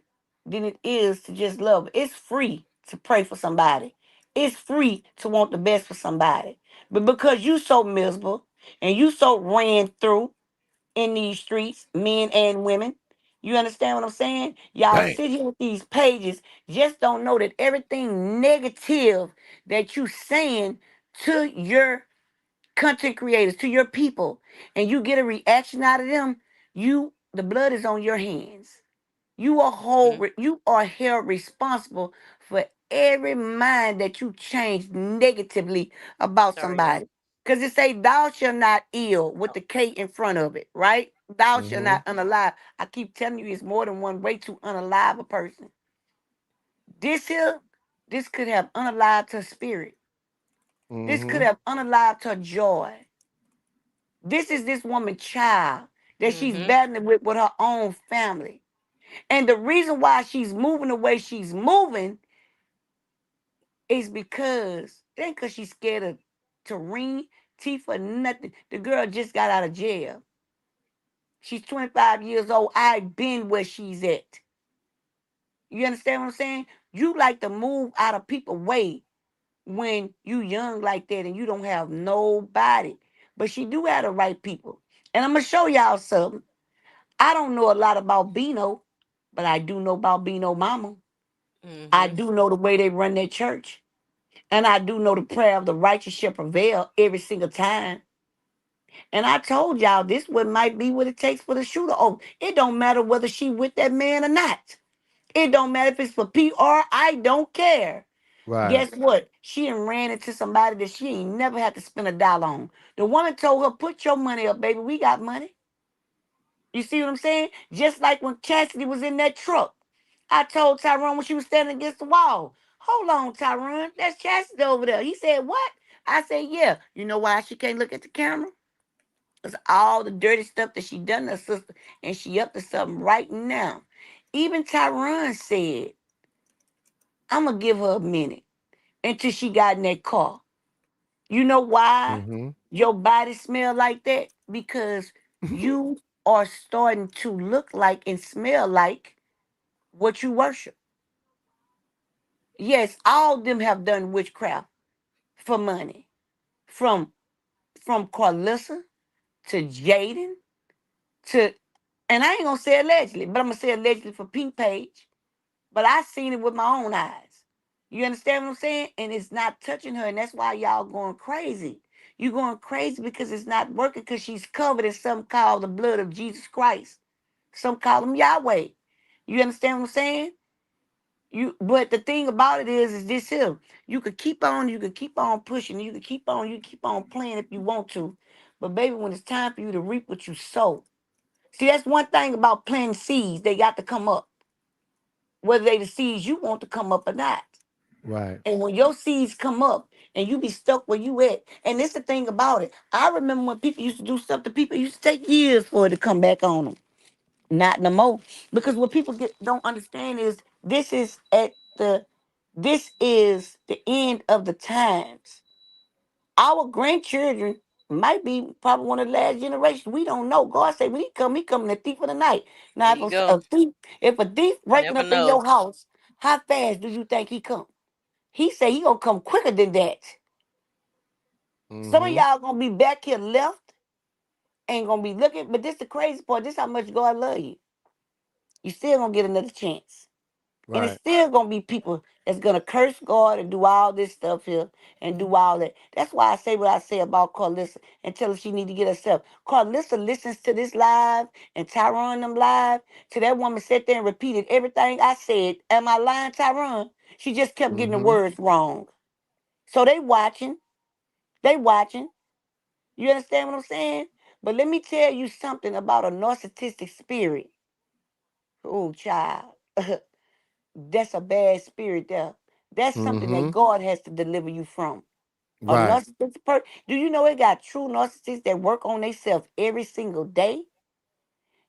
than it is to just love. It's free to pray for somebody. It's free to want the best for somebody. But because you so miserable and you so ran through in these streets, men and women, you understand what I'm saying? Y'all Damn. sit here with these pages, just don't know that everything negative that you saying to your content creators, to your people, and you get a reaction out of them, the blood is on your hands. You are held responsible for every mind that you change negatively about Sorry, y'all. somebody. Because it say thou shall not ill with the K in front of it, right? Thou shall Mm-hmm. not unalive. I keep telling you, it's more than one way to unalive a person. This here, this could have unalived her spirit. This could Mm-hmm. have unalived her joy. This is this woman's child that she's Mm-hmm. battling with her own family. And the reason why she's moving the way she's moving is because it ain't because she's scared of Terrine, Tifa, nothing. The girl just got out of jail. She's 25 years old. I've been where she's at. You understand what I'm saying? You like to move out of people's way when you young like that and you don't have nobody. But she do have the right people. And I'm going to show y'all something. I don't know a lot about Bino, but I do know about Bino Mama. I Mm-hmm. do know the way they run their church. And I do know the prayer of the righteous shall prevail every single time. And I told y'all this what might be what it takes for the shooter. Oh, it don't matter whether she with that man or not. It don't matter if it's for PR. I don't care. Right. Guess what? She done ran into somebody that she ain't never had to spend a dollar on. The woman told her, put your money up, baby. We got money. You see what I'm saying? Just like when Cassidy was in that truck. I told Tyrone when she was standing against the wall, hold on, Tyrone, that's Cassidy over there. He said, what? I said, yeah. You know why she can't look at the camera? Because all the dirty stuff that she done to her sister, and she up to something right now. Even Tyrone said, I'm going to give her a minute until she got in that car. You know why Mm-hmm. your body smell like that? Because you are starting to look like and smell like what you worship. Yes, all of them have done witchcraft for money. From Carlissa to Jaden to, and I ain't gonna say allegedly, but I'm gonna say allegedly for Pink Page. But I seen it with my own eyes. You understand what I'm saying? And it's not touching her, and that's why y'all going crazy. You going crazy because it's not working because she's covered in something called the blood of Jesus Christ. Some call him Yahweh. You understand what I'm saying? But the thing about it is this here. You could keep on pushing, you can keep on playing if you want to. But baby, when it's time for you to reap what you sow. See, that's one thing about planting seeds, they got to come up. Whether they the seeds you want to come up or not. Right. And when your seeds come up and you be stuck where you at, and this the thing about it. I remember when people used to do stuff to people, it used to take years for it to come back on them. Not no more. Because what people don't understand is this is the end of the times. Our grandchildren Might be probably one of the last generations. We don't know. God said when he come the thief of the night. There Now, you go. if a thief breaking Never up in know. your house, how fast do you think he come? He say he gonna come quicker than that. Some of Mm-hmm. y'all gonna be back here left, ain't gonna be looking. But this the crazy part. This how much God love you. You still gonna get another chance. And it's Right. still gonna be people that's gonna curse God and do all this stuff here and do all that. That's why I say what I say about Carlissa and tell her she need to get herself. Carlissa listens to this live and Tyrone them live. To that woman sat there and repeated everything I said. Am I lying, Tyrone? She just kept getting the Mm-hmm. words wrong. So they watching. They watching. You understand what I'm saying? But let me tell you something about a narcissistic spirit. Oh, child. That's a bad spirit there. That's something that Mm-hmm. God has to deliver you from. A Right. narcissistic person. Do you know it got true narcissists that work on themselves every single day?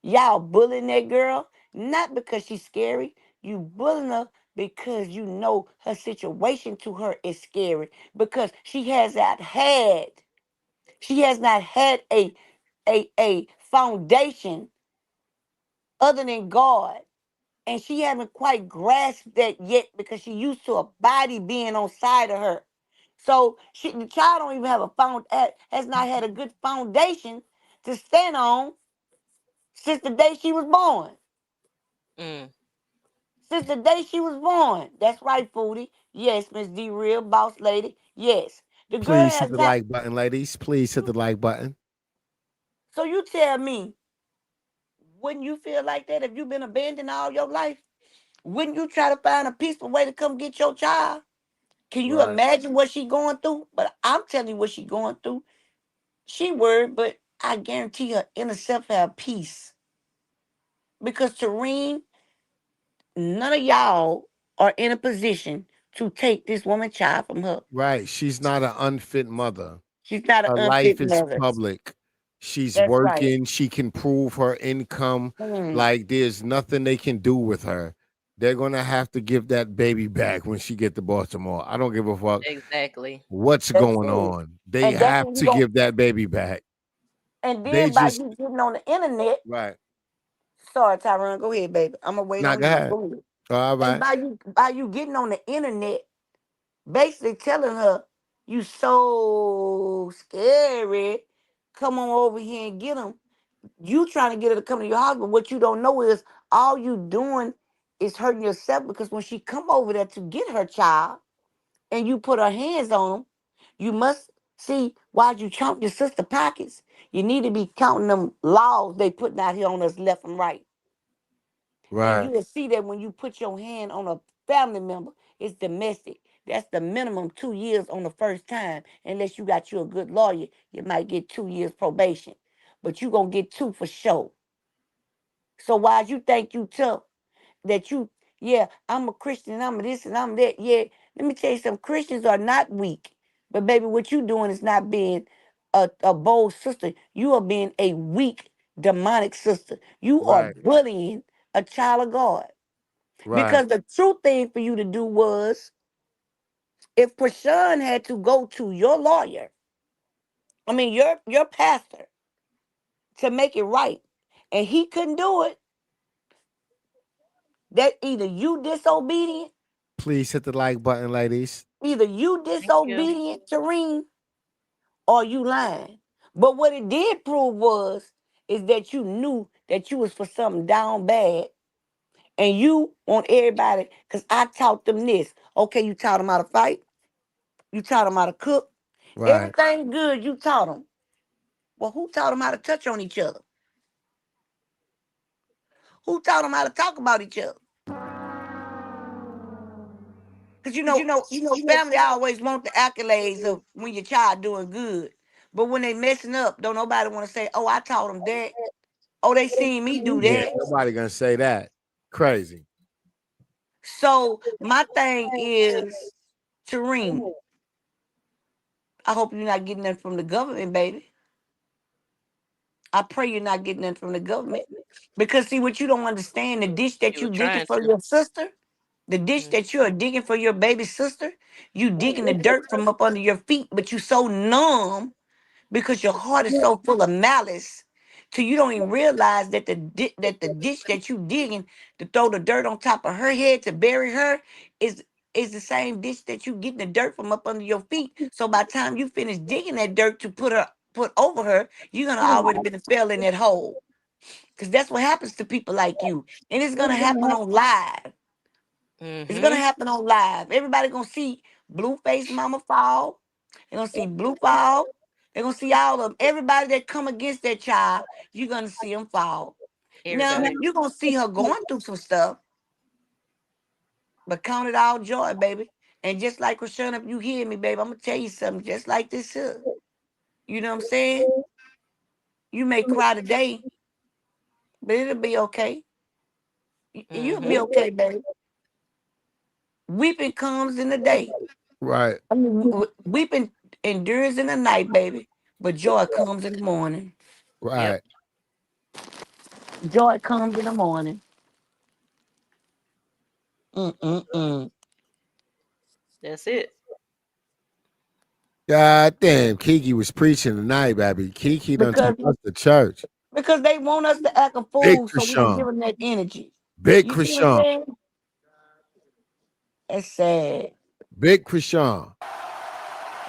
Y'all bullying that girl, not because she's scary. You bullying her because you know her situation to her is scary. Because she has not had a foundation other than God. And she haven't quite grasped that yet because she used to a body being on side of her. So the child don't even have has not had a good foundation to stand on since the day she was born. Mm. Since the day she was born. That's right, Foodie. Yes, Miss D Real, boss lady. Yes. The girl Please hit has the not. like button, ladies. Please hit the like button. So you tell me, wouldn't you feel like that if you've been abandoned all your life? Wouldn't you try to find a peaceful way to come get your child? Can you Right. imagine what she going through? But I'm telling you what she going through. She worried, but I guarantee her inner self have peace. Because Terrine, none of y'all are in a position to take this woman child from her. Right. She's not an unfit mother. She's not an Her life unfit is mother. public. She's That's right. working. She can prove her income. Mm. Like there's nothing they can do with her. They're gonna have to give that baby back when she get to Baltimore. I don't give a fuck Exactly. what's That's going it. on. They And that's have when you to go. give that baby back. And They then by just you getting on the internet, right. sorry, Tyrone, go ahead, baby. I'm gonna wait Now on go you. ahead. Go ahead. All And right. by you getting on the internet, basically telling her you so scary. Come on over here and get them. You trying to get her to come to your house, but what you don't know is all you doing is hurting yourself because when she come over there to get her child and you put her hands on them, you must see why you count your sister pockets. You need to be counting them laws they putting out here on us left and right. And Right. you will see that when you put your hand on a family member, it's domestic. That's the minimum 2 years on the first time. Unless you got you a good lawyer, you might get 2 years probation. But you gonna get two for sure. So why you think you tough? That you, yeah, I'm a Christian, I'm a this and I'm that. Yeah, let me tell you something. Christians are not weak. But baby, what you doing is not being a bold sister. You are being a weak, demonic sister. You are Right. bullying a child of God. Right. Because the true thing for you to do was, if Prashan had to go to your lawyer, I mean your pastor, to make it right, and he couldn't do it, that either you disobedient, Please hit the like button, ladies. either you Thank you. disobedient, Tareen, or you lying. But what it did prove was is that you knew that you was for something down bad. And you want everybody, because I taught them this. Okay, you taught them how to fight. You taught them how to cook. Right. Everything good you taught them. Well, who taught them how to touch on each other? Who taught them how to talk about each other? Because family always want the accolades of when your child doing good. But when they messing up, don't nobody want to say, oh, I taught them that. Oh, they seen me do Yeah, that. nobody gonna say that. Crazy. So my thing is, Tareen, I hope you're not getting that from the government, baby. I pray you're not getting that from the government. Because see what you don't understand, the dish that You you were digging trying for to. your sister, the dish Mm. that you are digging for your baby sister, you digging the dirt from up under your feet, but you so numb because your heart is so full of malice till you don't even realize that the ditch that you digging to throw the dirt on top of her head to bury her is the same ditch that you getting the dirt from up under your feet. So by the time you finish digging that dirt to put over her, you're gonna already been fell in that hole. Because that's what happens to people like you. And it's gonna happen on live. It's gonna Mm-hmm. happen on live. Everybody gonna see Blueface Mama fall. They're gonna see Blue fall. They're gonna see all of them. Everybody that come against that child, you're gonna see them fall. Now Everybody. you're gonna see her going through some stuff, but count it all joy, baby. And just like Rashawn, if you hear me, baby, I'm gonna tell you something. Just like this here, you know what I'm saying? You may cry today, but it'll be okay. You'll be Mm-hmm. okay, baby. Weeping comes in the day. Right. I mean, weeping endures in the night, baby, but joy comes in the morning. Yep. Right. Joy comes in the morning. Mm-mm-mm. That's it. God damn, Kiki was preaching tonight, baby. Kiki done took Because us to church. they want us to act a Big fool, so we can give Krishan. them that energy. Big You see what I'm Krishan. saying? That's sad. Big Krishan.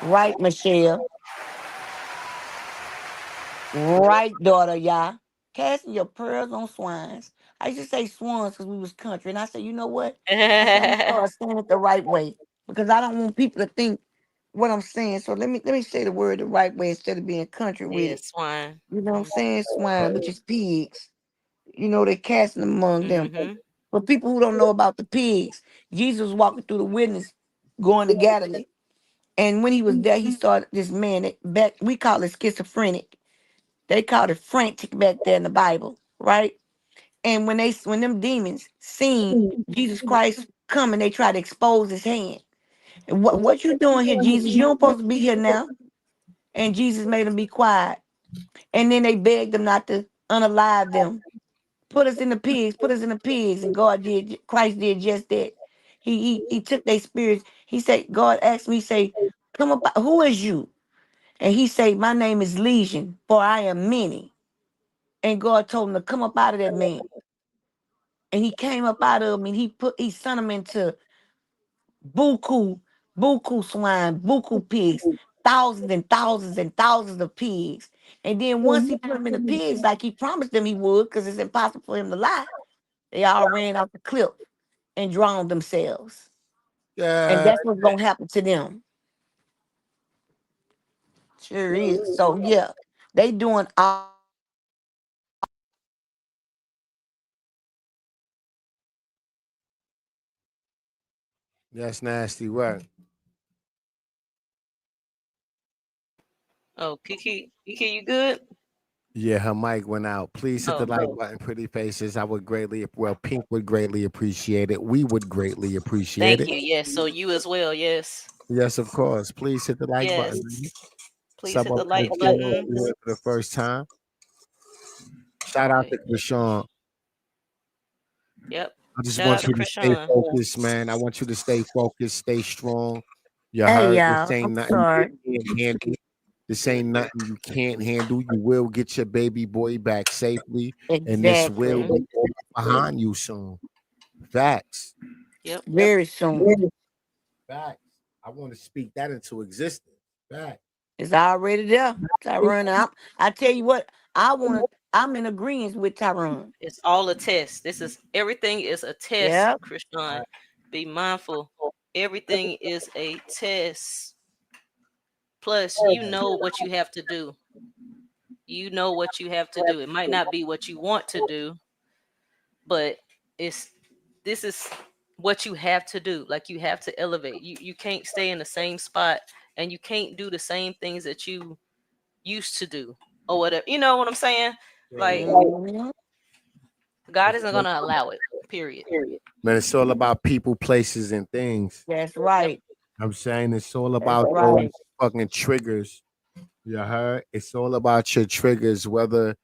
Right, Michelle. Right, daughter, y'all. Casting your pearls on swines. I used to say swans because we was country. And I said, you know what? I said, I'm gonna start saying it the right way. Because I don't want people to think what I'm saying. So let me say the word the right way instead of being country with Yeah, it. swine. You know what I'm saying? Swine, which is pigs. You know, they casting among them. Mm-hmm. For people who don't know about the pigs, Jesus was walking through the wilderness going to Galilee. And when he was there, he saw this man back, we call it schizophrenic. They called it frantic back there in the Bible, right? And when them demons seen Jesus Christ coming, they try to expose his hand. And what you doing here, Jesus? You don't supposed to be here now. And Jesus made them be quiet. And then they begged them not to unalive them. Put us in the pigs, put us in the pigs. And Christ did just that. He took their spirits. He said, God asked me, say, come up, who is you? And he said, my name is Legion, for I am many. And God told him to come up out of that man. And he came up out of him and he sent him into buku, buku swine, buku pigs, thousands and thousands and thousands of pigs. And then once he put them in the pigs, like he promised them he would, because it's impossible for him to lie, they all ran off the cliff and drowned themselves. And Yeah. that's what's gonna happen to them. Sure is. So yeah, they doing all That's nasty work. Oh, Kiki, you good? Yeah, her mic went out. Please hit the Oh, like button, pretty faces. I would greatly, well, Pink would greatly appreciate it. We would greatly appreciate thank it. you. Yes. So you as well. Yes. Yes, of course. Please hit the like Yes. button, baby. Please Sub hit up the to the like channel if button. you're here for the first time. Shout out Okay. to Krishan. Yep. I just Shout out want to you to stay Krishan. focused, man. I want you to stay focused, stay strong. You hey heard this y'all, ain't I'm nothing sorry. you can't handle. This ain't nothing you can't handle. You will get your baby boy back safely, and this will Mm-hmm. Exactly. be behind you soon. Facts. Yep. Very soon. Facts. I want to speak that into existence. Facts. It's already there. Tyrone. I tell you what, I'm in agreement with Tyrone. It's all a test. This is everything is a test, Yeah. Krishan. Be mindful. Everything is a test. Plus, you know what you have to do. You know what you have to do. It might not be what you want to do, but it's this is what you have to do. Like you have to elevate. You can't stay in the same spot and you can't do the same things that you used to do or whatever. You know what I'm saying? Like Mhm. God isn't gonna allow it. Period. Man, it's all about people, places, and things. That's Yep. right. I'm saying it's all That's about those right. fucking triggers. You heard? It's all about your triggers, whether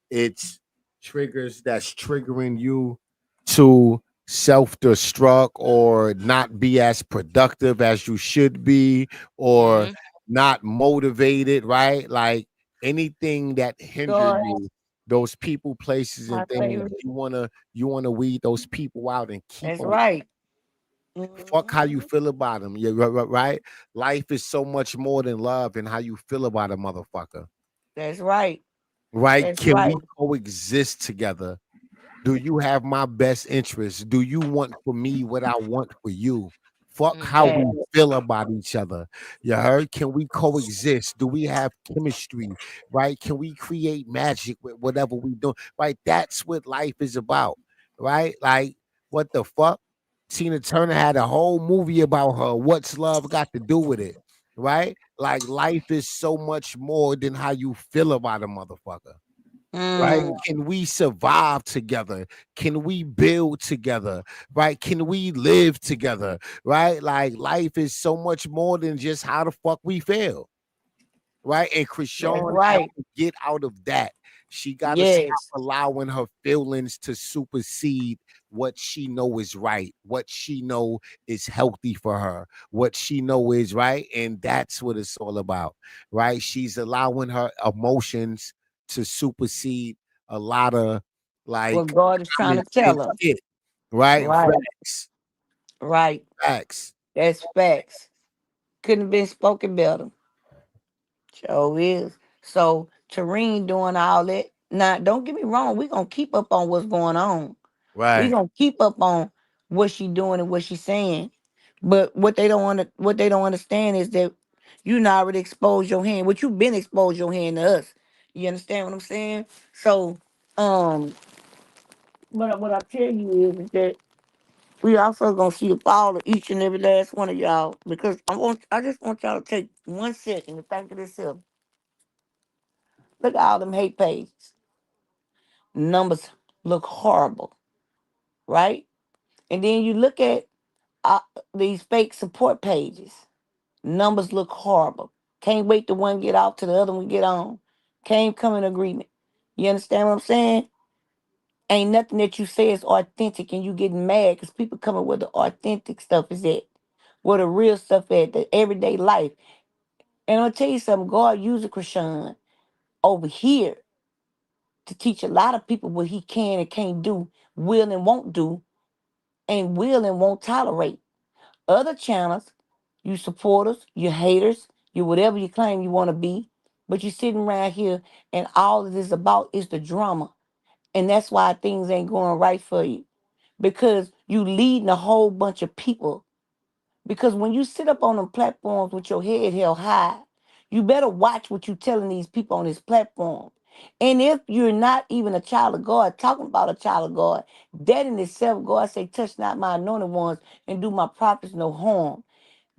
it's triggers that's triggering you to self-destruct or not be as productive as you should be, or Mm-hmm. not motivated, right? Like anything that hinder God, you, those people, places, my and things, favorite. you wanna weed those people out and keep That's them. right. Fuck how you Mhm. feel about them. Yeah, right. Life is so much more than love and how you feel about a motherfucker. That's right. Right? That's Can we right. coexist together? Do you have my best interest? Do you want for me what I want for you? Fuck how Mm-hmm. we Yeah. feel about each other. You heard? Can we coexist? Do we have chemistry? Right? Can we create magic with whatever we do? Right? That's what life is about. Right? Like, what the fuck? Tina Turner had a whole movie about her. What's love got to do with it? Right? Like, life is so much more than how you feel about a motherfucker, right? Mm. Can we survive together? Can we build together? Right? Can we live together? Right? Like life is so much more than just how the fuck we feel, right? And That's Krishan has right. to get out of that. She got to stop Yes. allowing her feelings to supersede what she know is right, what she know is healthy for her, what she know is right, and that's what it's all about, right? She's allowing her emotions to supersede a lot of What like God is trying common to tell sense her. shit, right? Right. Facts, Right. facts, That's facts. Couldn't have been spoken better. Sure is. So Terrine doing all that. Now, don't get me wrong. We're gonna keep up on what's going on. We're right? gonna keep up on what she doing and what she's saying. But what they don't understand is that you not already exposed your hand. What you been exposed your hand to us. You understand what I'm saying? So um what I tell you is that we also gonna see the fall of each and every last one of y'all because I just want y'all to take 1 second to think of this here. Look at all them hate pages. Numbers look horrible, right? And then you look at uh, these fake support pages. Numbers look horrible. Can't wait to one get off to the other one get on. Can't come in agreement. You understand what I'm saying? Ain't nothing that you say is authentic, and you getting mad because people coming where the authentic stuff is at, where the real stuff at, the everyday life. And I'll tell you something. God used a Krishan over here to teach a lot of people what He can and can't do, will and won't do, and will and won't tolerate. Other channels, you supporters, you haters, you whatever you claim you want to be, but you sitting around here and all it is about is the drama. And that's why things ain't going right for you. Because you leading a whole bunch of people. Because when you sit up on them platforms with your head held high, you better watch what you telling these people on this platform. And if you're not even a child of God, talking about a child of God, that in itself, God say, touch not my anointed ones and do my prophets no harm.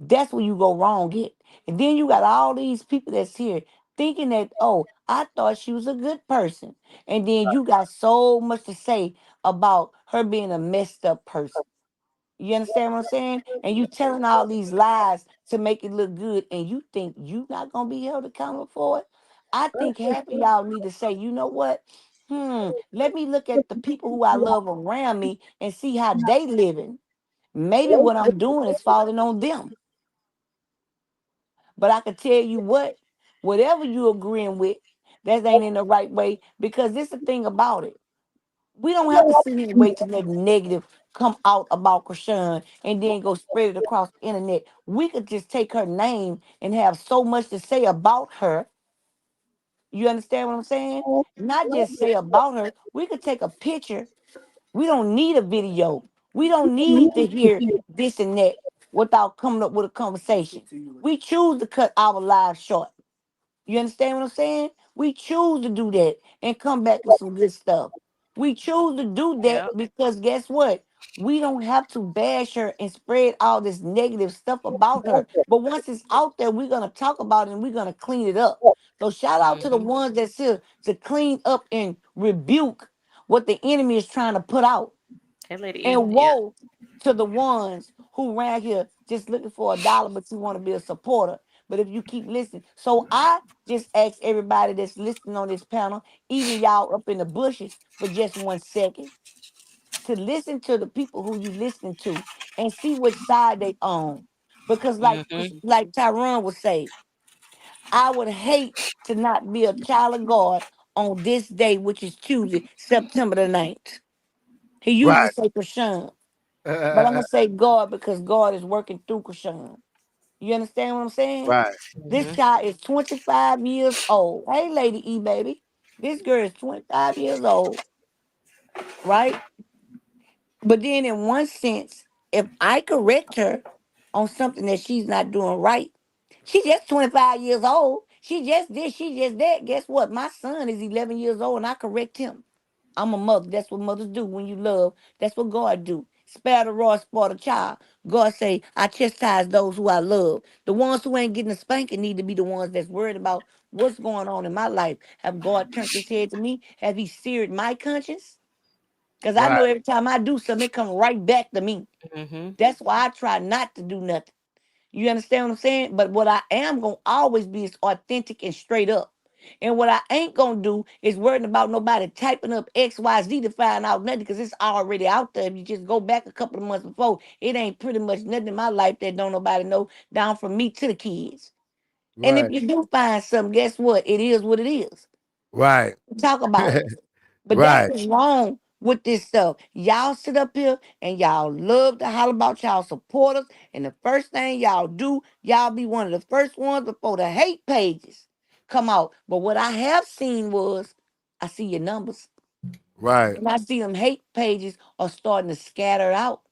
That's where you go wrong at. And then you got all these people that's here thinking that, oh, I thought she was a good person. And then you got so much to say about her being a messed up person. You understand what I'm saying? And you telling all these lies to make it look good, and you think you not gonna be held accountable for it. I think half of y'all need to say, you know what? Let me look at the people who I love around me and see how they living. Maybe what I'm doing is falling on them. But I can tell you what, whatever you agreeing with, that ain't in the right way because this the thing about it. We don't have to sit here and wait to let negative come out about Krishan and then go spread it across the internet. We could just take her name and have so much to say about her. You understand what I'm saying? Not just say about her. We could take a picture. We don't need a video. We don't need to hear this and that without coming up with a conversation. We choose to cut our lives short. You understand what I'm saying? We choose to do that and come back with some good stuff. We choose to do that Yep. because guess what? We don't have to bash her and spread all this negative stuff about her. But once it's out there, we're gonna talk about it and we're gonna clean it up. So shout out to the Mm-hmm. ones that's here to clean up and rebuke what the enemy is trying to put out. Hey, Lady E. And Yeah. woe to the ones who ran here just looking for $1, but you want to be a supporter. But if you keep listening, so I just ask everybody that's listening on this panel, even y'all up in the bushes, for just 1 second, to listen to the people who you listening to and see which side they own. Because Mm-hmm. like Tyrone would say, I would hate to not be a child of God on this day, which is Tuesday, September the 9th. He usually Right. say Krishan, but I'm gonna say God because God is working through Krishan. You understand what I'm saying? Right. This Mhm. child is 25 years old. Hey, Lady E, baby. This girl is 25 years old, right? But then, in one sense, if I correct her on something that she's not doing right, she just 25 years old. She just this, she just that. Guess what? My son is 11 years old and I correct him. I'm a mother. That's what mothers do when you love. That's what God do. Spare the rod, spoil the child. God say, I chastise those who I love. The ones who ain't getting a spanking need to be the ones that's worried about what's going on in my life. Have God turned his head to me? Have he seared my conscience? Because I know Right. every time I do something, it come right back to me. Mhm. That's why I try not to do nothing. You understand what I'm saying? But what I am gonna always be is authentic and straight up. And what I ain't gonna do is worrying about nobody typing up XYZ to find out nothing because it's already out there. If you just go back a couple of months before, it ain't pretty much nothing in my life that don't nobody know down from me to the kids. And if Right. you do find something, guess what? It is what it is. Right. Talk about it. But that's Right. what's wrong with this stuff. Y'all sit up here and y'all love to holler about y'all supporters. And the first thing y'all do, y'all be one of the first ones before the hate pages come out. But what I have seen was, I see your numbers. Right. And I see them hate pages are starting to scatter out.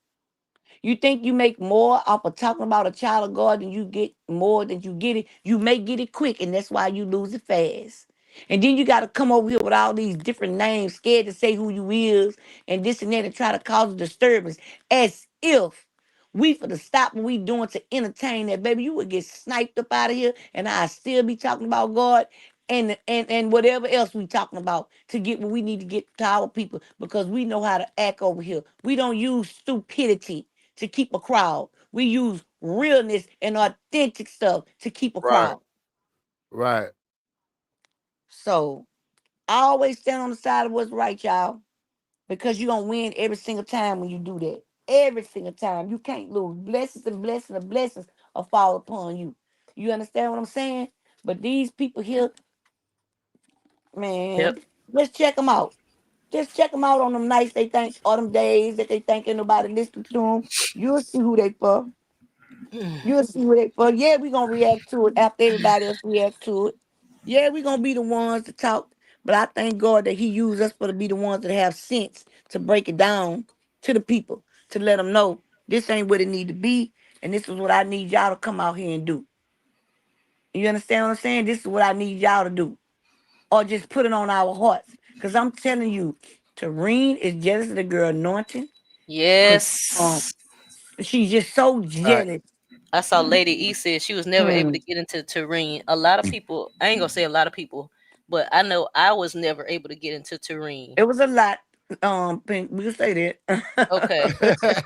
You think you make more off of talking about a child of God than you get more than you get it. You may get it quick, and that's why you lose it fast. And then you got to come over here with all these different names, scared to say who you is, and this and that, and try to cause a disturbance, as if we for the stop what we doing to entertain that baby. You would get sniped up out of here, and I still be talking about God and whatever else we talking about to get what we need to get to our people because we know how to act over here. We don't use stupidity to keep a crowd. We use realness and authentic stuff to keep a Right. crowd. Right. So I always stand on the side of what's right, y'all, because you're gonna win every single time when you do that. Every single time. You can't lose. Blessings and blessings and blessings will fall upon you. You understand what I'm saying? But these people here, Yep. man, let's check them out. Just check them out on them nights they think, or them days that they think ain't nobody listening to them. You'll see who they for. You'll see what it for. Yeah, we gonna react to it after everybody else react to it. Yeah, we gonna be the ones to talk. But I thank God that He used us for to be the ones that have sense to break it down to the people to let them know this ain't what it need to be, and this is what I need y'all to come out here and do. You understand what I'm saying? This is what I need y'all to do, or just put it on our hearts. Cause I'm telling you, Terrine is jealous of the girl anointing. Cause Yes. she's just so Right. jealous. I saw Lady E said she was never able Hmm. to get into Terrine. A lot of people, I ain't gonna say a lot of people, but I know I was never able to get into Terrine. It was a lot. Pink, we can say that. Okay.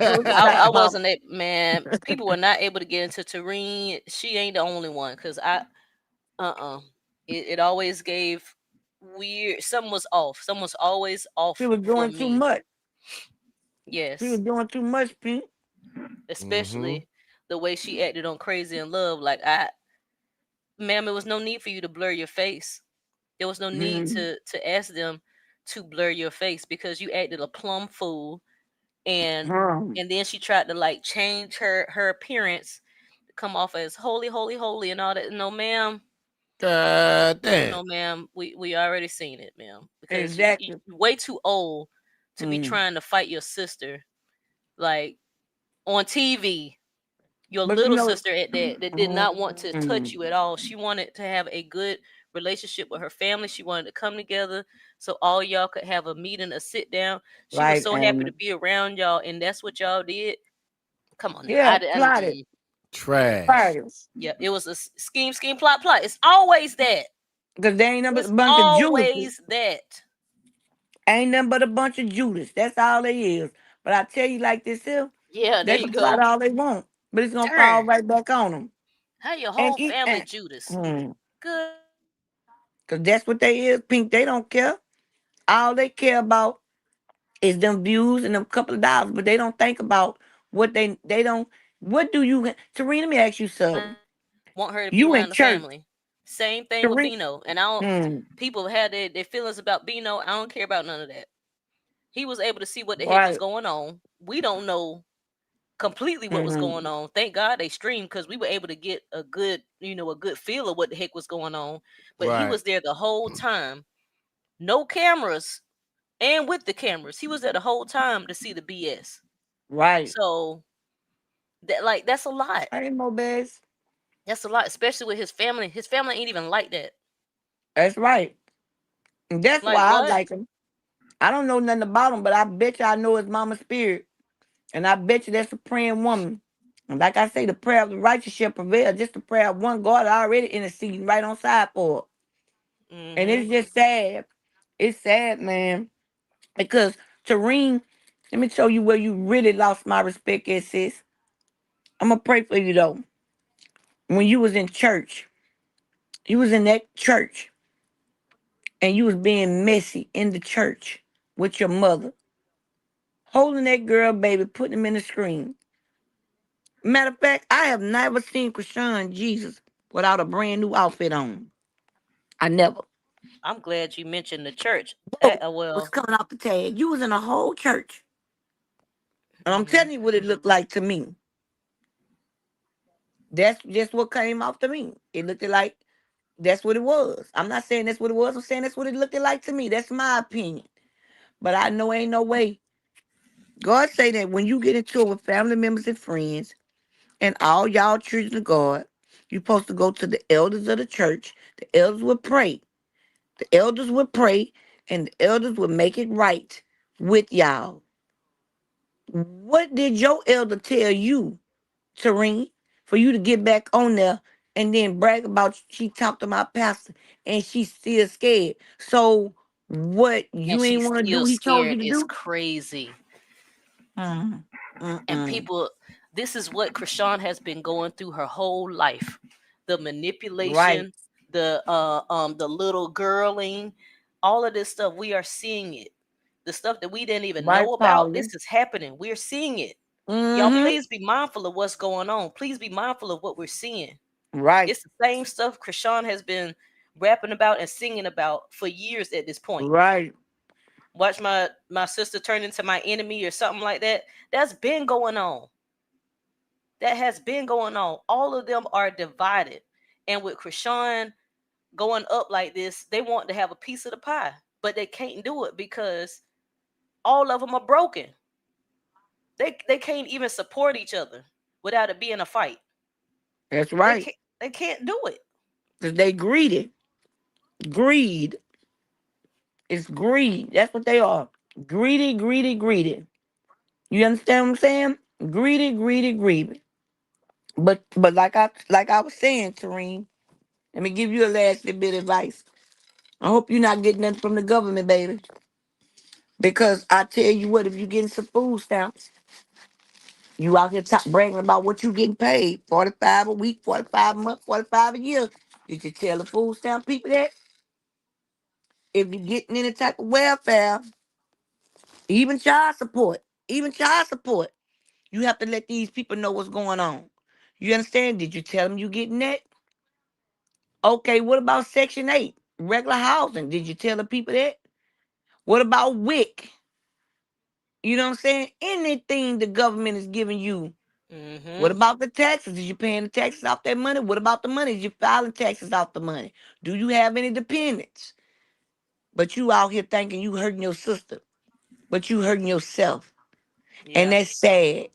It was a I lot, mom. wasn't able, man. People were not able to get into Terrine. She ain't the only one, cause uh it always gave weird. Something was off. Something was always She off was for doing too me. much. She was Yes, doing too much, Pink. Mm-hmm. especially the way she acted on Crazy in Love. Like ma'am, there was no need for you to blur your face. There was no need Mm-hmm. to ask them to blur your face because you acted a plumb fool, and then she tried to like change her appearance to come off as holy, holy, holy, and all that. No, ma'am. God damn. No, ma'am. We already seen it, ma'am. Because Exactly. you're way too old to be Mm. trying to fight your sister like on TV. Your But you little know, sister at that did not want to touch mm, you at all. She wanted to have a good relationship with her family. She wanted to come together so all y'all could have a meeting, a sit down. She was right, so happy to and be around y'all, and that's what y'all did. Come on now, yeah, plotted, Trash. plotted. yeah, it was a scheme, scheme, plot, plot. It's always that. Because they ain't nothing but a It's bunch of Judas. always that. Ain't nothing but a bunch of Judas. That's all they is. But I tell you like this here, Yeah, there they you can plot go. all they want, but it's gonna fall Darn, right back on them. how your And whole eat, family Judas? Good because that's what they is, Pink. They don't care. All they care about is them views and them couple of dollars, but they don't think about what they don't. What do you, Serena? Let me ask you something. want her to be You in around the church, family. Same thing with Terrine. Bino. And I don't. Mm, People had their feelings about Bino. I don't care about none of that. He was able to see what the heck was right. going on. We don't know completely what was Mm-hmm. going on. Thank God they streamed because we were able to get a good, a good feel of what the heck was going on. But he Right. was there the whole time, no cameras, and with the cameras, he was there the whole time to see the BS. Right. So that's a lot. Ain't no best. That's a lot, especially with his family. His family ain't even like that. That's right. And that's Like why I what? like him. I don't know nothing about him, but I bet you I know his mama's spirit. And I bet you that's a praying woman. And like I say, the prayer of the righteous shall prevail. Just the prayer of one God already interceding right on side for her. And Mm-hmm. it's just sad. It's sad, man. Because Terrine, let me tell you where you really lost my respect at, sis. I'm gonna pray for you though. When you was in church, you was in that church, and you was being messy in the church with your mother, holding that girl baby, putting him in the screen. Matter of fact, I have never seen Krishan Jesus without a brand new outfit on. I never. I'm glad you mentioned the church. Whoa, what's Well, coming off the tag? You was in a whole church. And I'm hmm telling you what it looked like to me. That's just what came off to me. It looked like that's what it was. I'm not saying that's what it was. I'm saying that's what it looked like to me. That's my opinion. But I know ain't no way. God say that when you get into it with family members and friends and all y'all children of God, you're supposed to go to the elders of the church. The elders will pray. The elders would pray, and the elders would make it right with y'all. What did your elder tell you, Terrine, for you to get back on there and then brag about she talked to my pastor and she's still scared? So what and you ain't she's want to still do? He told you scared. to It's do. crazy. Mm, And mm-mm. people, this is what Krishan has been going through her whole life. The Right, manipulation, the little girling, all of this stuff, we are seeing it. The stuff that we didn't even right, know about, Polly. this is happening. We're seeing it. Y'all, Mm-hmm. please be mindful of what's going on. Please be mindful of what we're seeing. Right, It's the same stuff Krishan has been rapping about and singing about for years at this point. right. Watch my sister turn into my enemy or something like that. That's been going on. That has been going on. All of them are divided. And with Krishan going up like this, they want to have a piece of the pie, but they can't do it because all of them are broken. They can't even support each other without it being a fight. That's They right. can't they can't do it. Because they greedy. Greed is greed. That's what they are. Greedy, greedy, greedy. You understand what I'm saying? Greedy, greedy, greedy. But like I was saying, Terrine, let me give you a last little bit of advice. I hope you're not getting nothing from the government, baby. Because I tell you what, if you're getting some food stamps, you out here bragging about what you getting paid. 45 a week, 45 a month, 45 a year. You should tell the food stamp people that if you're getting any type of welfare, even child support, you have to let these people know what's going on. You understand? Did you tell them you getting that? Okay, what about Section 8? Regular housing. Did you tell the people that? What about WIC? You know what I'm saying? Anything the government is giving you. What Mm-hmm. about the taxes? Is you paying the taxes off that money? What about the money? Is you filing taxes off the money? Do you have any dependents? But you out here thinking you hurting your sister, but you hurting yourself. And Yeah. that's sad.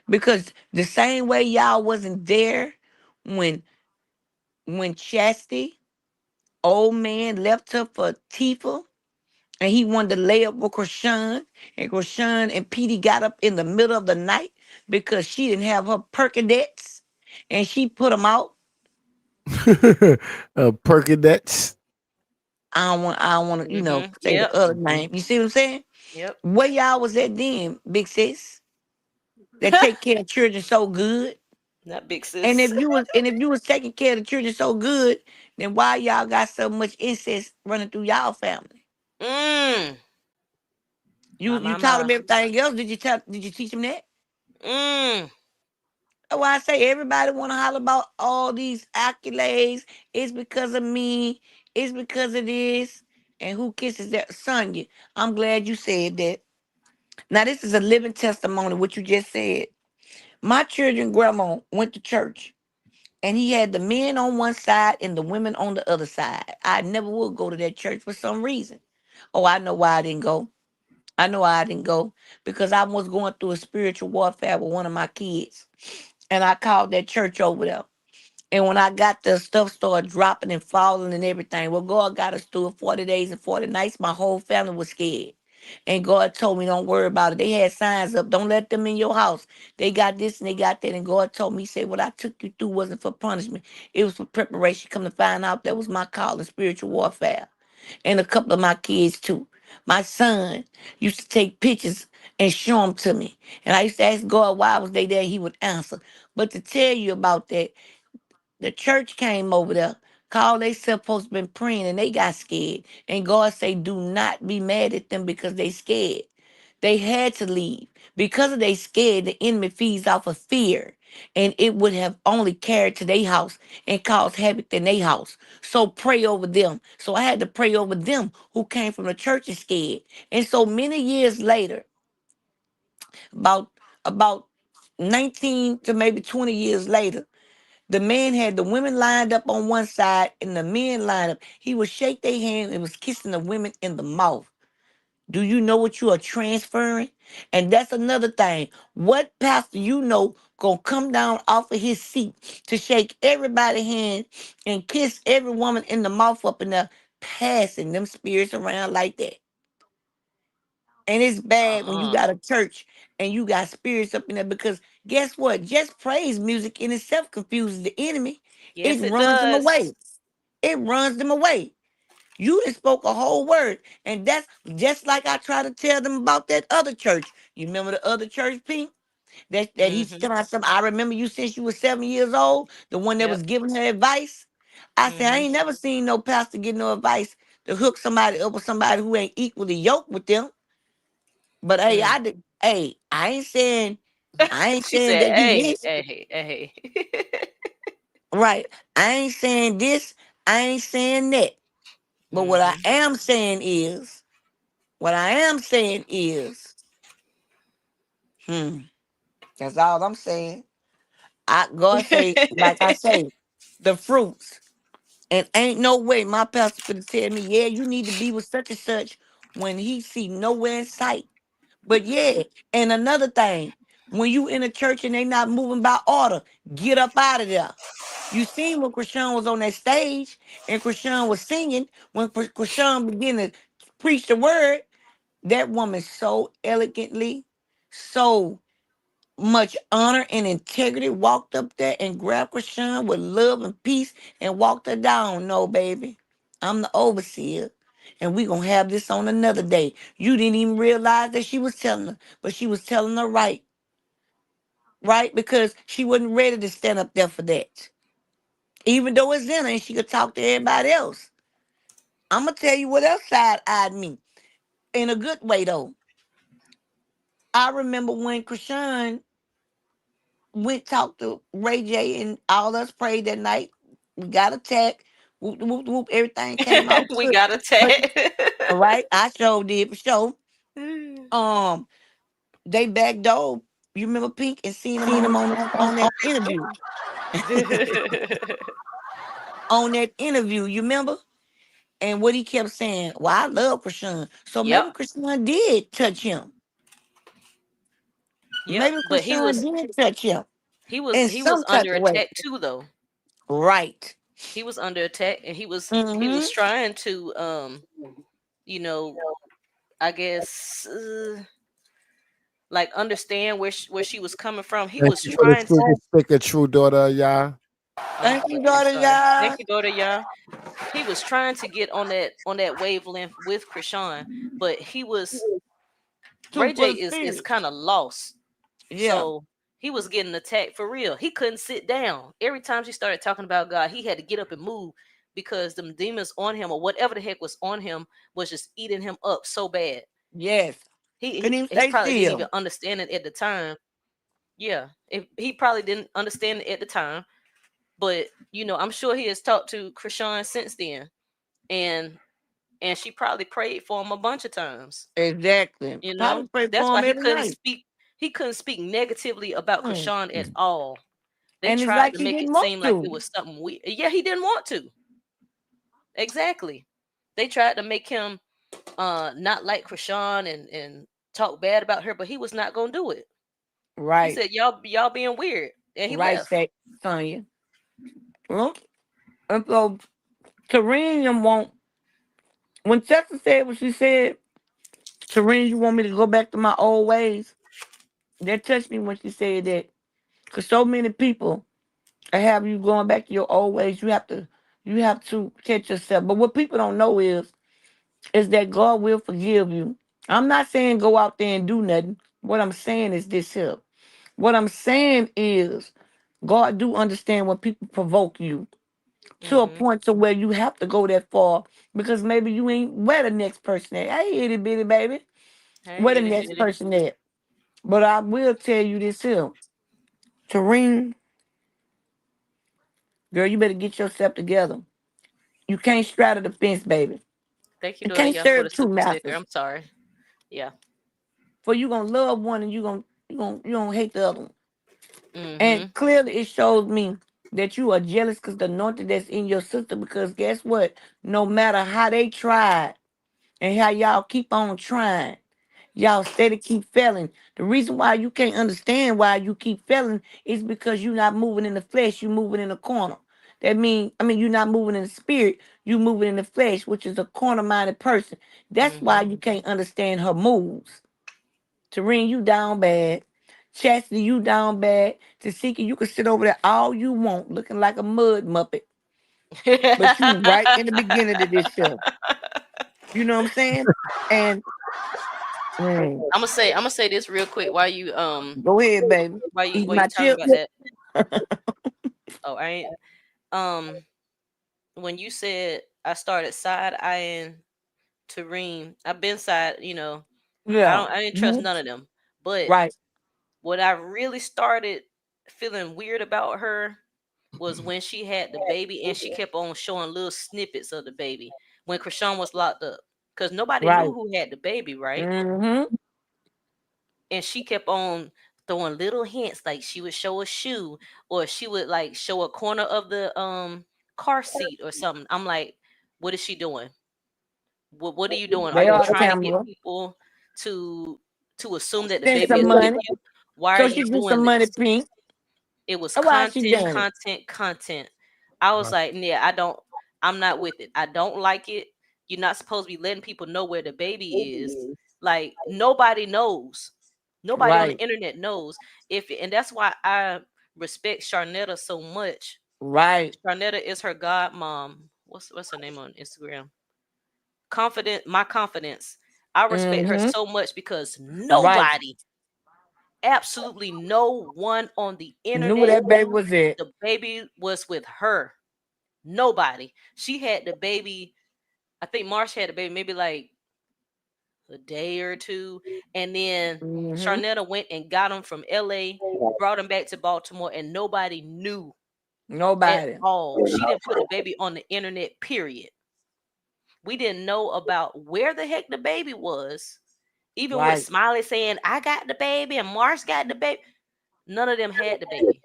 Because the same way y'all wasn't there when Chastity, old man, left her for Tifa, and he wanted to lay up with Krishan, and Krishan and Petey got up in the middle of the night because she didn't have her Percodets, and she put them out. Perkadets. I don't want to, Mm-hmm. say the Yep. other name. You see what I'm saying? Yep. Where y'all was at then, big sis, that take care of children so good. Not big And sis. if you was taking care of the children so good, then why y'all got so much incest running through y'all family? Mm. You My you my taught my. them everything else. Did you teach them that? Mm. why I say everybody want to holler about all these accolades. It's because of me. It's because of this. And who kisses that? Sonya, I'm glad you said that. Now, this is a living testimony, what you just said. My children grandma went to church, and he had the men on one side and the women on the other side. I never would go to that church for some reason. Oh, I know why I didn't go. I know why I didn't go, because I was going through a spiritual warfare with one of my kids. And I called that church over there. And when I got there, stuff started dropping and falling and everything. Well, God got us through it 40 days and 40 nights. My whole family was scared. And God told me, don't worry about it. They had signs up. Don't let them in your house. They got this and they got that. And God told me, he said, what I took you through wasn't for punishment. It was for preparation. Come to find out, that was my call in spiritual warfare. And a couple of my kids too. My son used to take pictures and show them to me. And I used to ask God, why was they there? He would answer. But to tell you about that, the church came over there, called they supposed to been praying, and they got scared. And God say, do not be mad at them because they scared. They had to leave. Because of they scared, the enemy feeds off of fear. And it would have only carried to their house and caused havoc in their house. So pray over them. So I had to pray over them who came from the church and scared. And so many years later, about about 19 to maybe 20 years later, the man had the women lined up on one side and the men lined up. He would shake their hand and was kissing the women in the mouth. Do you know what you are transferring? And that's another thing. What pastor you know gonna come down off of his seat to shake everybody's hand and kiss every woman in the mouth up in there, passing them spirits around like that? And it's bad when you Uh-uh. got a church and you got spirits up in there, because guess what? Just praise music in itself confuses the enemy. It Yes, it runs them does. away. It runs them away. You just spoke a whole word. And that's just like I try to tell them about that other church. You remember the other church, Pink? That he's Mm-hmm. telling us something. I remember you since you were 7 years old, the one that Yep. was giving her advice. I said, I Mm-hmm. ain't never seen no pastor get no advice to hook somebody up with somebody who ain't equally yoked with them. But hey, Mm. I did. Hey, I ain't She saying said, that you "Hey, missed. hey, hey." Right. I ain't saying this. I ain't saying that. But Mm-hmm. what I am saying is, hmm, that's all I'm saying. I God say, like I say, the fruits. And ain't no way my pastor could tell me, yeah, you need to be with such and such when he see nowhere in sight. But yeah, and another thing, when you in a church and they not moving by order, get up out of there. You seen when Krishan was on that stage and Krishan was singing, when Krishan began to preach the word, that woman so elegantly, so much honor and integrity walked up there and grabbed Krishan with love and peace and walked her down. No, baby, I'm the overseer. And we gonna have this on another day. You didn't even realize that she was telling her, but she was telling her right, right? Because she wasn't ready to stand up there for that. Even though it's in her and she could talk to everybody else. I'm gonna tell you what else side eyed me. In a good way though. I remember when Krishan went talked to Ray J and all us prayed that night. We got attacked. Whoop, whoop, whoop, everything came out We good. got But attacked. all right, I sure did for sure. Um, they backdoored. You remember Pink and seeing him on that interview. On that interview, you remember? And what he kept saying, well, I love Krishan. So Yep. maybe Krishan did touch him. Yep. Maybe But he Krishan was did touch him he was in he was some type under of way. attack too, though. Right. He was under attack, and he was Mm-hmm. trying to you know, I guess like understand where she was coming from. He Thank was you for the trying to. super sticker, true daughter, y'all. Thank you, I'm daughter, sorry. Thank y'all. you, daughter. Yeah, he was trying to get on that wavelength with Krishan, but he was Too Ray J full of is spirit. kind of lost. Yeah. So he was getting attacked for real. He couldn't sit down. Every time she started talking about God, he had to get up and move because them demons on him or whatever the heck was on him was just eating him up so bad. Yes. He Couldn't he, even he stay probably didn't even still. understand it at the time. Yeah, if he probably didn't understand it at the time, but I'm sure he has talked to Krishan since then, and she probably prayed for him a bunch of times. Exactly. Probably pray That's for why him every night. he couldn't speak negatively about Mm. Krishan at all. They And it's tried like to he make it didn't want seem like it to. was something weird. Yeah, he didn't want to. Exactly. They tried to make him not like Krishan and talk bad about her, but he was not gonna do it. He Right. said, y'all being weird. And he Right, left. Sonya. Well, and so Terrine won't. When Tessa said what she said, Terrine, you want me to go back to my old ways? That touched me when she said that. Because so many people have you going back to your old ways. You have to catch yourself. But what people don't know is that God will forgive you. I'm not saying go out there and do nothing. What I'm saying is this here. What I'm saying is God do understand when people provoke you to a Mm-hmm. point to where you have to go that far because maybe you ain't where the next person at. Hey, itty bitty baby, where Hey, the itty next bitty. person at? But I will tell you this here, Terrine, girl, you better get yourself together. You can't straddle the fence, baby. Thank you, You daughter. can't Yeah, for the serve two super sticker. masters. I'm sorry. Yeah. For you gonna love one and you gonna hate the other one. And Mm-hmm. clearly it shows me that you are jealous because the anointing that's in your sister. Because guess what? No matter how they tried and how y'all keep on trying, y'all steady keep failing. The reason why you can't understand why you keep failing is because you're not moving in the flesh, you're moving in the corner. You're not moving in the spirit, you moving in the flesh, which is a corner-minded person. That's why Mm-hmm. you can't understand her moves. Terrine, you down bad. Chastity, you down bad. Tasika, you can sit over there all you want, looking like a mud muppet. But you right in the beginning of this show. You know what I'm saying? And mm, I'm gonna say this real quick go ahead, baby. Eat while my you talking chips. about that. Oh, I ain't um when you said I started side eyeing Tareem, I've been side, Yeah. I didn't trust Mhm. none of them. But Right. what I really started feeling weird about her was when she had the baby and she kept on showing little snippets of the baby when Krishan was locked up. Because nobody knew Right. who had the baby, right? Mm-hmm. And she kept on throwing little hints, like she would show a shoe or she would like show a corner of the car seat or something. I'm like, what is she doing? What are you doing? Are They you are the trying to get camera. people to assume that the Send baby some is with money. you? Why are So you she get doing some money, this? pink. It was That's why she content, done it. content, content. I was like, yeah, I'm not with it. I don't like it. You're not supposed to be letting people know where the baby is. Like nobody knows. Nobody on the Right. internet knows and that's why I respect Sharnetta so much. Right. Sharnetta is her godmom. What's her name on Instagram? My confidence. I respect her Mm-hmm. so much because Right. nobody, absolutely no one on the Knew where internet that baby knew was at. the baby was with her. Nobody. She had the baby. I think Marsh had the baby maybe like a day or two, and then Mm-hmm. Sharnetta went and got him from LA, brought him back to Baltimore, and nobody knew at Nobody. all. She didn't put the baby on the internet, period. We didn't know about where the heck the baby was. Even with Right. Smiley saying, I got the baby and Marsh got the baby, none of them had the baby.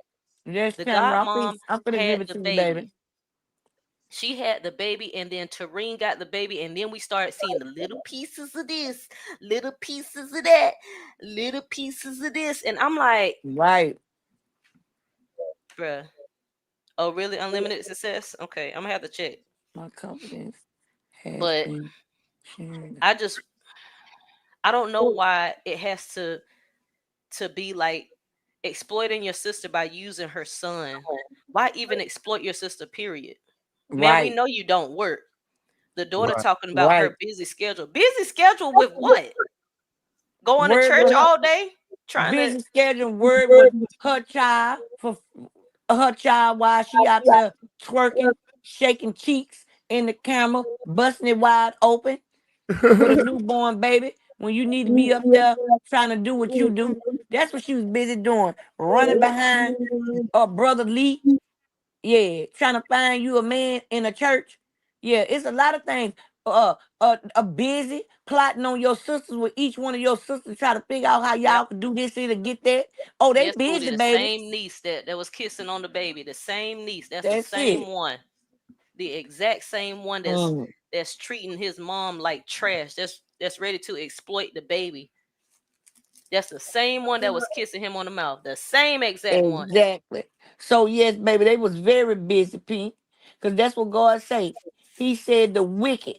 Yes, The camera. I'm finna, godmom I'm finna give had it the to you, baby. baby. She had the baby, and then Tareen got the baby, and then we started seeing the little pieces of this, little pieces of that, little pieces of this. And I'm like, Right. bruh, oh, really? Unlimited success? Okay, I'm gonna have to check. My confidence has But been shared. I just, I don't know why it has to be like exploiting your sister by using her son. Why even exploit your sister, period? Man, we Right. know you don't work. The daughter Right. talking about Right. her busy schedule. Busy schedule with what? Going to Word church with her all day? Trying to busy schedule. Word with her child for her child while she out there twerking, shaking cheeks in the camera, busting it wide open with a newborn baby. when you need to be up there trying to do what you do. That's what she was busy doing, running behind brother Lee. Yeah, trying to find you a man in a church. Yeah, it's a lot of things. Busy plotting on your sisters with each one of your sisters, try to figure out how Yep. y'all can do this here to get that. Oh, they Yes, Booty, busy, the baby. same niece that was kissing on the baby. The same niece. That's the That's same it. one. The exact same one Mm. that's treating his mom like trash. That's ready to exploit the baby. That's the same one that was kissing him on the mouth. The same exact one. Exactly. So yes, baby, they was very busy, Pink, because that's what God say. He said the wicked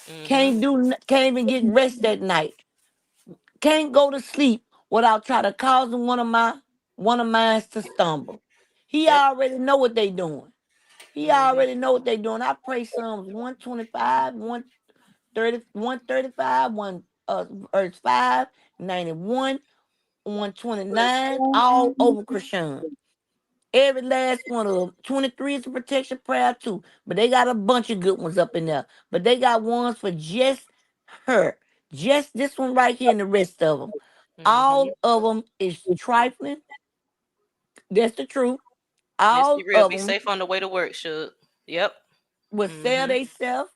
Mm-hmm. can't even get rest that night. Can't go to sleep without trying to causing one of mine to stumble. He Yep. already know what they doing. He Mm-hmm. already know what they doing. I pray Psalms 125, 130, 135, verse 5, 91, 129, all over Krishan. Every last one of them. 23 is a protection prayer too. But they got a bunch of good ones up in there. But they got ones for just her. Just this one right here and the rest of them. Mm-hmm. All of them is trifling. That's the truth. Let's All be real. of Be them safe on the way to work, should. Yep. will sell Mm-hmm. themselves.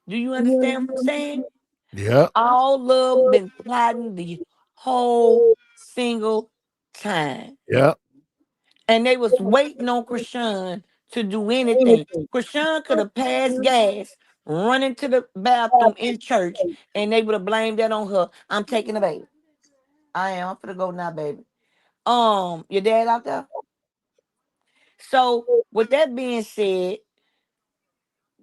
Do you understand what I'm saying? Yep. All of them been plotting the whole single time. Yep. And they was waiting on Krishan to do anything. Krishan could have passed gas, run into the bathroom in church, and they would have blamed that on her. I'm taking the baby. I am. I'm finna go now, baby. Your dad out there? So with that being said,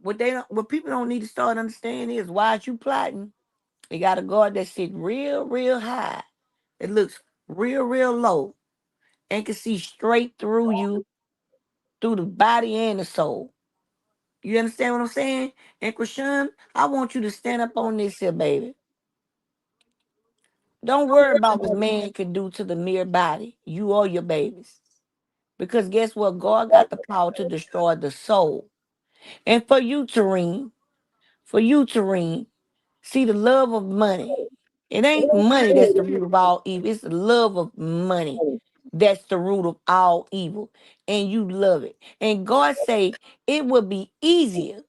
what people don't need to start understanding is why you plotting. They got a guard that sit real, real high. It looks real, real low and can see straight through you, through the body and the soul. You understand what I'm saying? And Krishan, I want you to stand up on this here, baby. Don't worry about what man can do to the mere body, you or your babies. Because guess what? God got the power to destroy the soul. And for you, Terrine, see the love of money. It ain't money that's the root of all evil. It's the love of money that's the root of all evil. And you love it. And God say it would be easier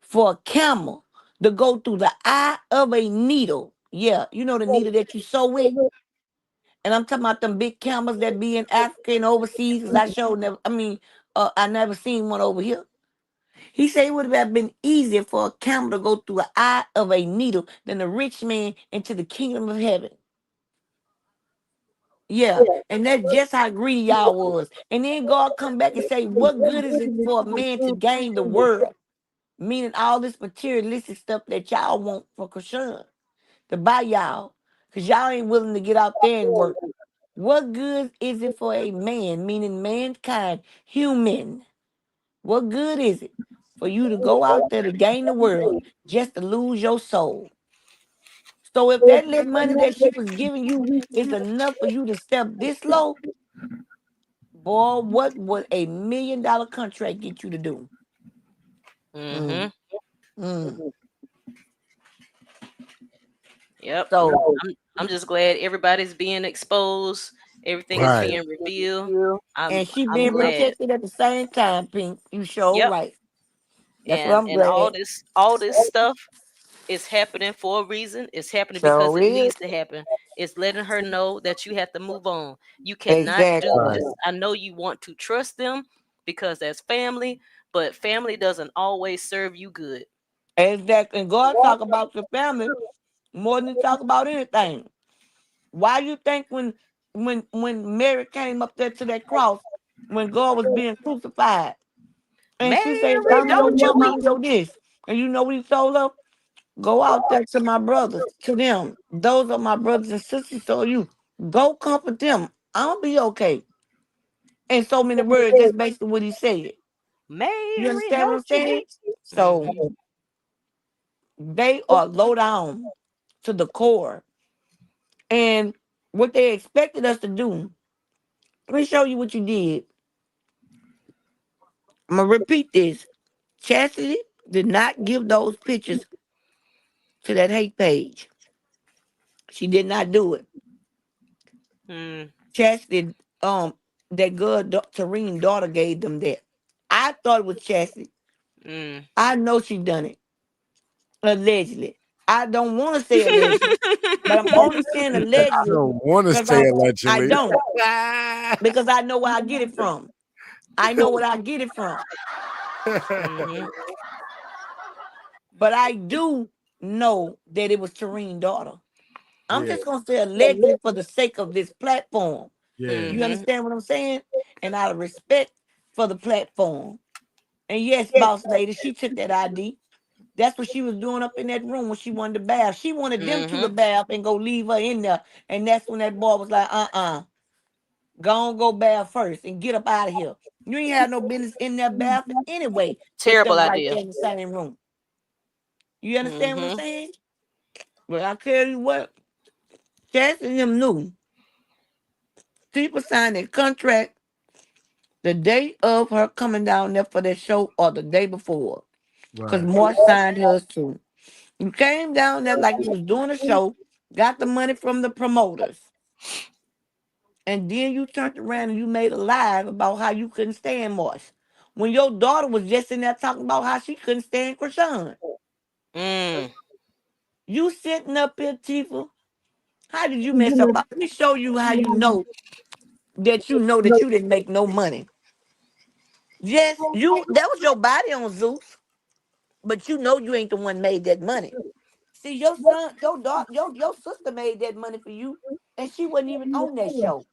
for a camel to go through the eye of a needle. Yeah, you know the needle that you sew with. And I'm talking about them big camels that be in Africa and overseas. Cause I showed never. I mean, I never seen one over here. He said it would have been easier for a camel to go through the eye of a needle than a rich man into the kingdom of heaven. Yeah, and that's just how greedy y'all was. And then God come back and say, "What good is it for a man to gain the world?" Meaning all this materialistic stuff that y'all want for Krishan to buy y'all, because y'all ain't willing to get out there and work. What good is it for a man, meaning mankind, human? What good is it for you to go out there to gain the world just to lose your soul? So if that little money that she was giving you is enough for you to step this low, boy, what would $1 million contract get you to do? Mm-hmm. Mm, mm. Yep. So I'm just glad everybody's being exposed. Everything is Right. being revealed. and she I'm being glad. protected at the same time, Pink. You sure Yep. right. That's what And I'm glad. all this stuff is happening for a reason. It's happening because So it is needs to happen. It's letting her know that you have to move on. You cannot do exactly. Right. this. I know you want to trust them because that's family, but family doesn't always serve you good. Exactly. And God talk about your family more than he talk about anything. Why you think when Mary came up there to that cross, when God was being crucified, and she said, Mary, I'm your don't you mama, weep. I'm your this. And you know what he told her? Go out there to my brothers, to them. Those are my brothers and sisters. So you go comfort them. I'll be okay. In so many words, that's basically what he said. You Mary, understand what I'm don't you saying? weep. So Mm-hmm. they are low down to the core. And what they expected us to do, let me show you what you did. I'm gonna repeat this. Chastity did not give those pictures to that hate page. She did not do it. Chastity, that girl, Terrine daughter gave them that. I thought it was Chastity. I know she done it. Allegedly. I don't want to say allegedly, but I'm only saying I allegedly don't want to because say I allegedly. don't. Because I know where I get it from. I know what I get it from. But I do know that it was Terrine's daughter. I'm just gonna say allegedly for the sake of this platform. Yeah. You understand what I'm saying? And out of respect for the platform. And yes, boss lady, she took that ID. That's what she was doing up in that room when she wanted to bath. She wanted them two to bath and go leave her in there. And that's when that boy was like, go on, go bath first and get up out of here. You ain't have no business in that bath anyway with Terrible them right idea. there in the same room. You understand what I'm saying? But I tell you what, Cass and them knew. People signed a contract the day of her coming down there for that show or the day before. Because Right. Mark signed hers too. You came down there like you was doing a show, got the money from the promoters. And then you turned around and you made a live about how you couldn't stand Marsh. When your daughter was just in there talking about how she couldn't stand Krishan. You sitting up here, Tifa. How did you mess up? Let me show you how you know that you didn't make no money. Yes, that was your body on Zeus, but you know you ain't the one made that money. See, your son, your daughter, your sister made that money for you, and she wasn't even on that show.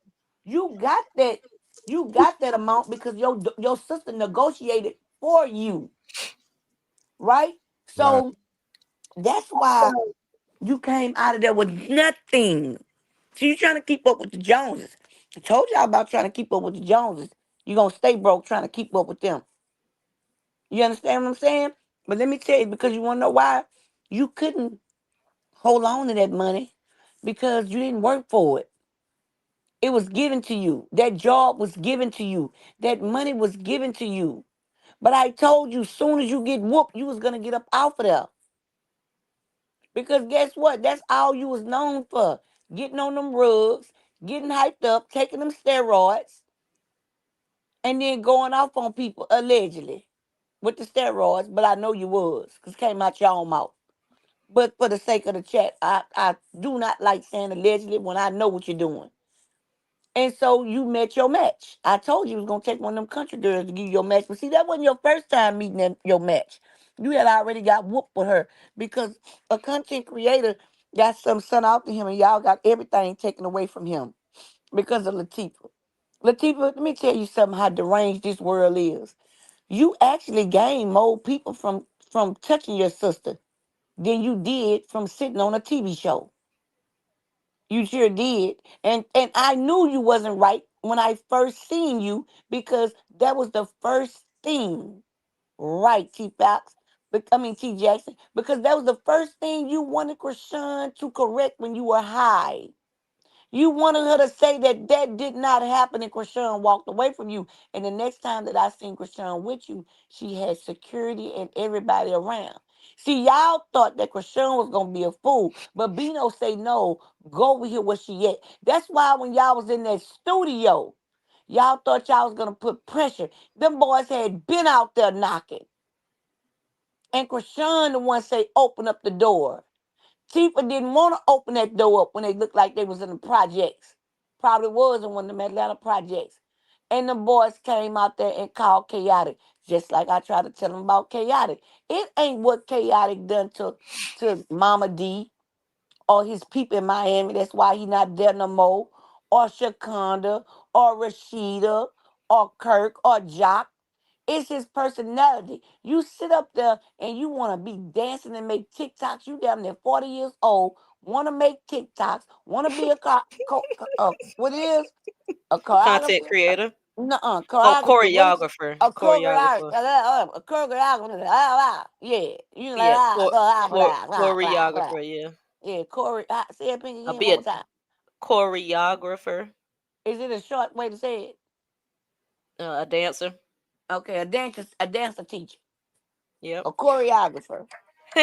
You got that, you got that amount because your sister negotiated for you, right? Right. So that's why you came out of there with nothing. So you trying to keep up with the Joneses. I told y'all about trying to keep up with the Joneses. You're gonna stay broke trying to keep up with them. You understand what I'm saying? But let me tell you, because you wanna know why? You couldn't hold on to that money because you didn't work for it. It was given to you. That job was given to you. That money was given to you. But I told you, soon as you get whooped, you was gonna get up out of there. Because guess what? That's all you was known for. Getting on them rugs, getting hyped up, taking them steroids, and then going off on people, allegedly, with the steroids. But I know you was, because it came out your own mouth. But for the sake of the chat, I do not like saying allegedly when I know what you're doing. And so you met your match. I told you was gonna take one of them country girls to give you your match. But see, that wasn't your first time meeting your match. You had already got whooped with her because a content creator got some son out to him and y'all got everything taken away from him because of Latifah. Latifah, let me tell you something how deranged this world is. You actually gained more people from touching your sister than you did from sitting on a TV show. You sure did. And I knew you wasn't right when I first seen you because that was the first thing. Right, T Fox. But I mean T Jackson. Because that was the first thing you wanted Krishan to correct when you were high. You wanted her to say that that did not happen and Krishan walked away from you. And the next time that I seen Krishan with you, she had security and everybody around. See, y'all thought that Krishan was going to be a fool. But Bino say, no, go over here where she at. That's why when y'all was in that studio, y'all thought y'all was going to put pressure. Them boys had been out there knocking. And Krishan the one say, open up the door. Tifa didn't want to open that door up when they looked like they was in the projects. Probably was in one of them Atlanta projects. And the boys came out there and called Chaotic. Just like I tried to tell them about Chaotic. It ain't what Chaotic done to Mama D or his people in Miami. That's why he not there no more. Or Shakonda or Rashida or Kirk or Jock. It's his personality. You sit up there and you want to be dancing and make TikToks. You damn near 40 years old, want to make TikToks, want to be what is a Content choreographer? creator. No, Oh, choreographer. What is choreographer. a choreographer? Choreographer. A choreographer. Yeah, you know Yeah, that. choreographer. Yeah, Yeah, chore. Say it I'll again be one a more time. choreographer. Is it a short way to say it? A dancer. Okay, a dancer teacher, Yep. a choreographer.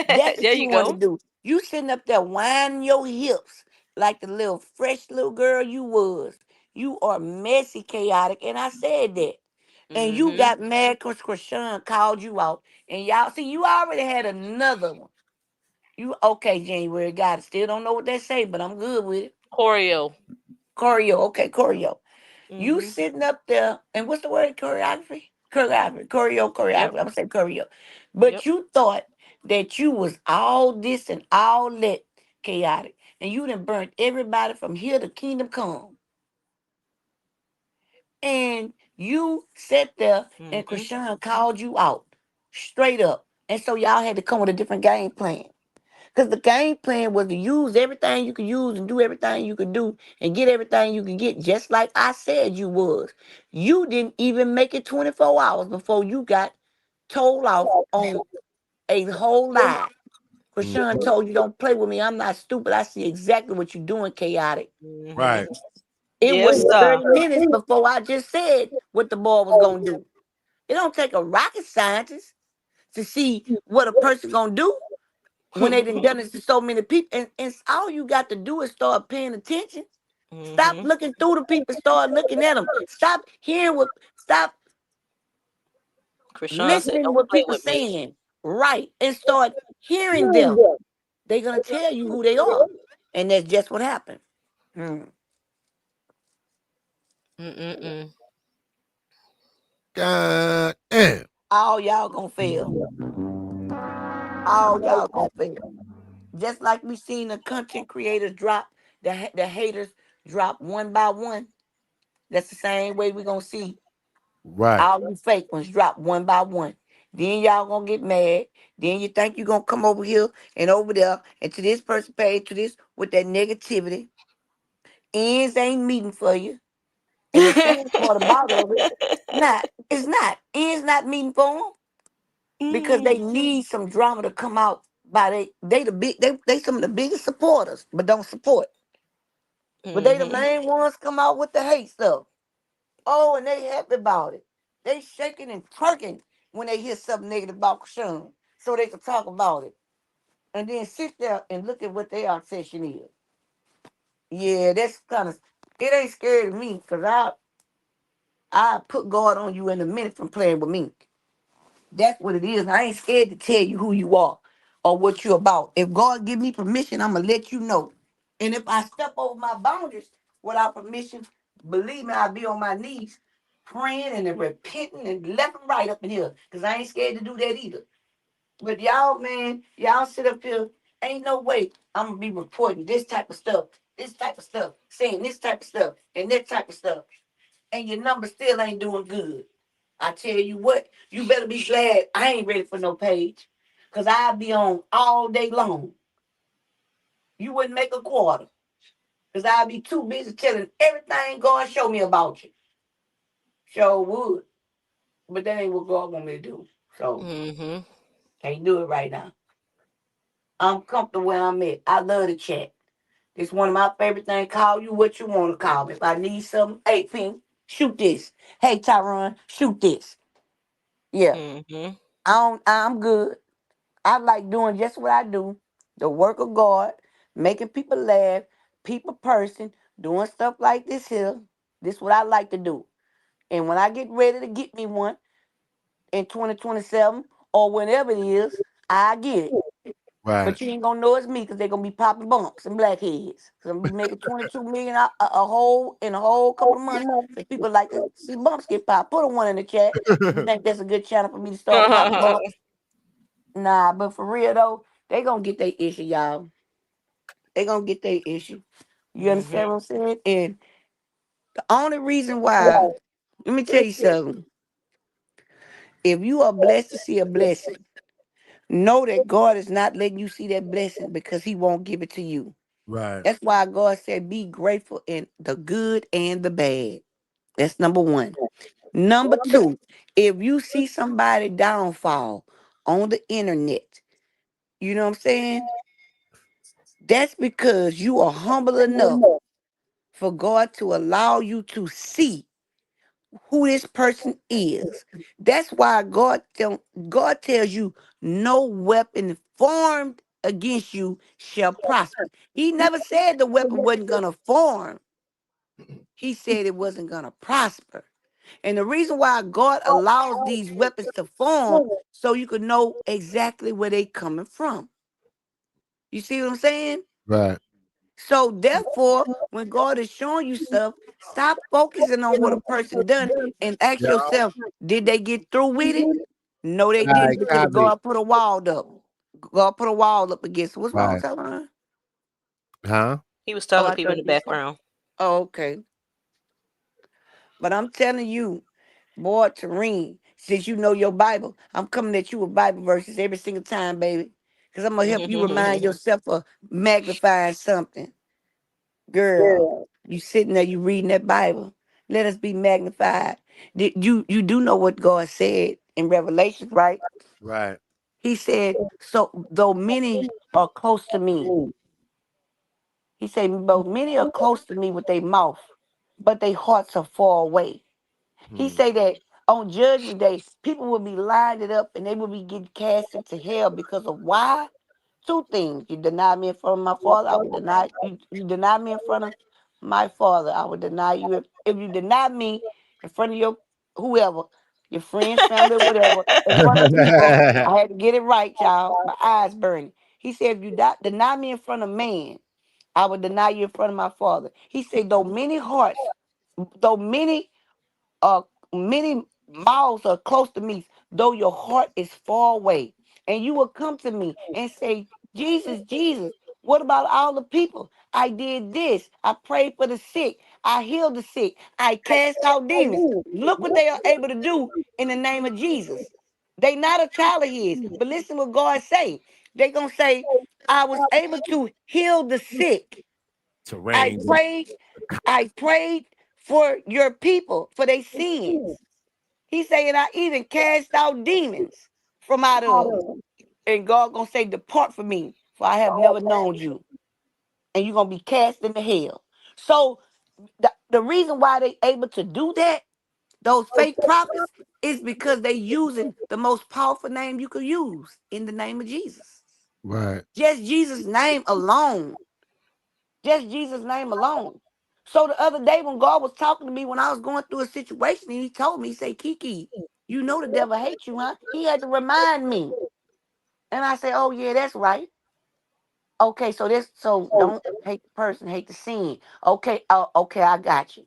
That's There what you you want to go. do. You sitting up there winding your hips like the little fresh little girl you was. You are messy, chaotic, and I said that. And you Mm-hmm. got mad because Krishan called you out. And y'all see, you already had another one. You okay, January? Got it. Still don't know what they say, but I'm good with it. Choreo. Choreo, okay, choreo. You Mm-hmm. sitting up there, and what's the word? Choreography? Choreography. Choreo, choreography. Yep. I'm gonna say choreo. Yep. But you thought that you was all this and all that chaotic. And you done burnt everybody from here to kingdom come. And you sat there and Mm-hmm. Krishan called you out straight up. And so y'all had to come with a different game plan. Because the game plan was to use everything you could use and do everything you could do and get everything you could get, just like I said you was. You didn't even make it 24 hours before you got told off on a whole lie. Krishan Mhm. told you, don't play with me. I'm not stupid. I see exactly what you're doing, chaotic. Mm-hmm. Right. It Yes, wasn't sir. 30 minutes before I just said what the boy was going to do. It don't take a rocket scientist to see what a person going to do when they done done it to so many people. And all you got to do is start paying attention. Stop Mm-hmm. looking through the people, start looking at them. Stop Krishan said, listening "Don't what play people with me." saying. Right. And start hearing them. They're gonna tell you who they are. And that's just what happened. Hmm. Mm-mm-mm. God damn. All y'all gonna fail. All y'all gonna fail. Just like we seen the content creators drop, the haters drop one by one. That's the same way we gonna see Right. all you fake ones drop one by one. Then y'all gonna get mad. Then you think you gonna come over here and over there and to this person page, to this with that negativity. Ends ain't meeting for you. And the sad part about it, it's not. Ends not meeting for them because they need some drama to come out by they some of the biggest supporters, but don't support. But they the Mm-hmm. main ones come out with the hate stuff. Oh, and they happy about it. They shaking and twerking when they hear something negative about Krishan, so they can talk about it. And then sit there and look at what their obsession is. Yeah, that's kind of, it ain't scary to me because I put God on you in a minute from playing with me. That's what it is. I ain't scared to tell you who you are or what you're about. If God give me permission, I'm gonna let you know. And if I step over my boundaries without permission, believe me, I'll be on my knees praying and repenting and left and right up in here. Cause I ain't scared to do that either. But y'all, man, y'all sit up here. Ain't no way I'm gonna be reporting this type of stuff, saying this type of stuff, and that type of stuff. And your number still ain't doing good. I tell you what, you better be glad I ain't ready for no page. Cause I'll be on all day long. You wouldn't make a quarter. Cause I'll be too busy telling everything God show me about you. Sure would. But that ain't what God want me to do. So Mm-hmm. can't do it right now. I'm comfortable where I'm at. I love to chat. It's one of my favorite things. Call you what you want to call me. If I need something, hey Pink, shoot this. Hey Tyron, shoot this. Yeah. Mm-hmm. I'm good. I like doing just what I do, the work of God, making people laugh, people person, doing stuff like this here. This what I like to do. And when I get ready to get me one in 2027 or whenever it is, I get it. Right. But you ain't gonna know it's me because they're gonna be popping bumps and blackheads. Cause I'm gonna be making 22 million a whole in a whole couple of months. So people like to see bumps get popped. Put a one in the chat if you think that's a good channel for me to start popping bumps. Nah, but for real though, they gonna get their issue, y'all. They gonna get their issue. You Mm-hmm. understand what I'm saying? And the only reason why, let me tell you something. If you are blessed to see a blessing, know that God is not letting you see that blessing because He won't give it to you. Right. That's why God said, be grateful in the good and the bad. That's number one. Number two, if you see somebody downfall on the internet, you know what I'm saying? That's because you are humble enough for God to allow you to see who this person is. That's why God tells you no weapon formed against you shall prosper. He never said the weapon wasn't going to form. He said it wasn't going to prosper. And the reason why God allows these weapons to form, so you can know exactly where they coming from. You see what I'm saying? Right. So therefore, when God is showing you stuff, stop focusing on what a person done and ask Yeah. yourself, did they get through with it? No, they Right. didn't, because Exactly. God put a wall up. God put a wall up against it. What's wrong, Right. Tella? Huh? He was Oh, talking I to people in thought the you said. background. Oh, okay. But I'm telling you, boy, Terrine, since you know your Bible, I'm coming at you with Bible verses every single time, baby. Because I'm going to help you remind yourself of magnifying something. Girl, you sitting there, you reading that Bible. Let us be magnified. You do know what God said in Revelation, right? Right. He said, so though many are close to me, he said, though many are close to me with their mouth, but their hearts are far away. He Hmm. say that on Judgment Day, people will be lined up and they will be getting cast into hell because of why? Two things. You deny me in front of my father, I would deny you. You deny me in front of my father, I would deny you. If you deny me in front of your whoever, your friends, family, whatever, in front of people, I had to get it right, y'all. My eyes burning. He said, if you deny me in front of man, I would deny you in front of my father. He said, though uh many miles are close to me, though your heart is far away. And you will come to me and say, Jesus, Jesus, what about all the people? I did this. I prayed for the sick. I healed the sick. I cast out demons. Look what they are able to do in the name of Jesus. They not a child of his. But listen what God say. They gonna say, I was able to heal the sick. I Terrain. prayed, I prayed for your people, for their sins. He saying, I even cast out demons from out of them. And God gonna say, depart from me, for I have never known you. And you're gonna be cast into hell. So the reason why they able to do that, those fake prophets, is because they using the most powerful name you could use, in the name of Jesus. Right. Just Jesus' name alone. Just Jesus' name alone. So the other day when God was talking to me when I was going through a situation, and he told me, he said, Kiki, you know the devil hates you, huh? He had to remind me. And I said, oh yeah, that's right. Okay, so don't hate the person, hate the sin. Okay, okay, I got you.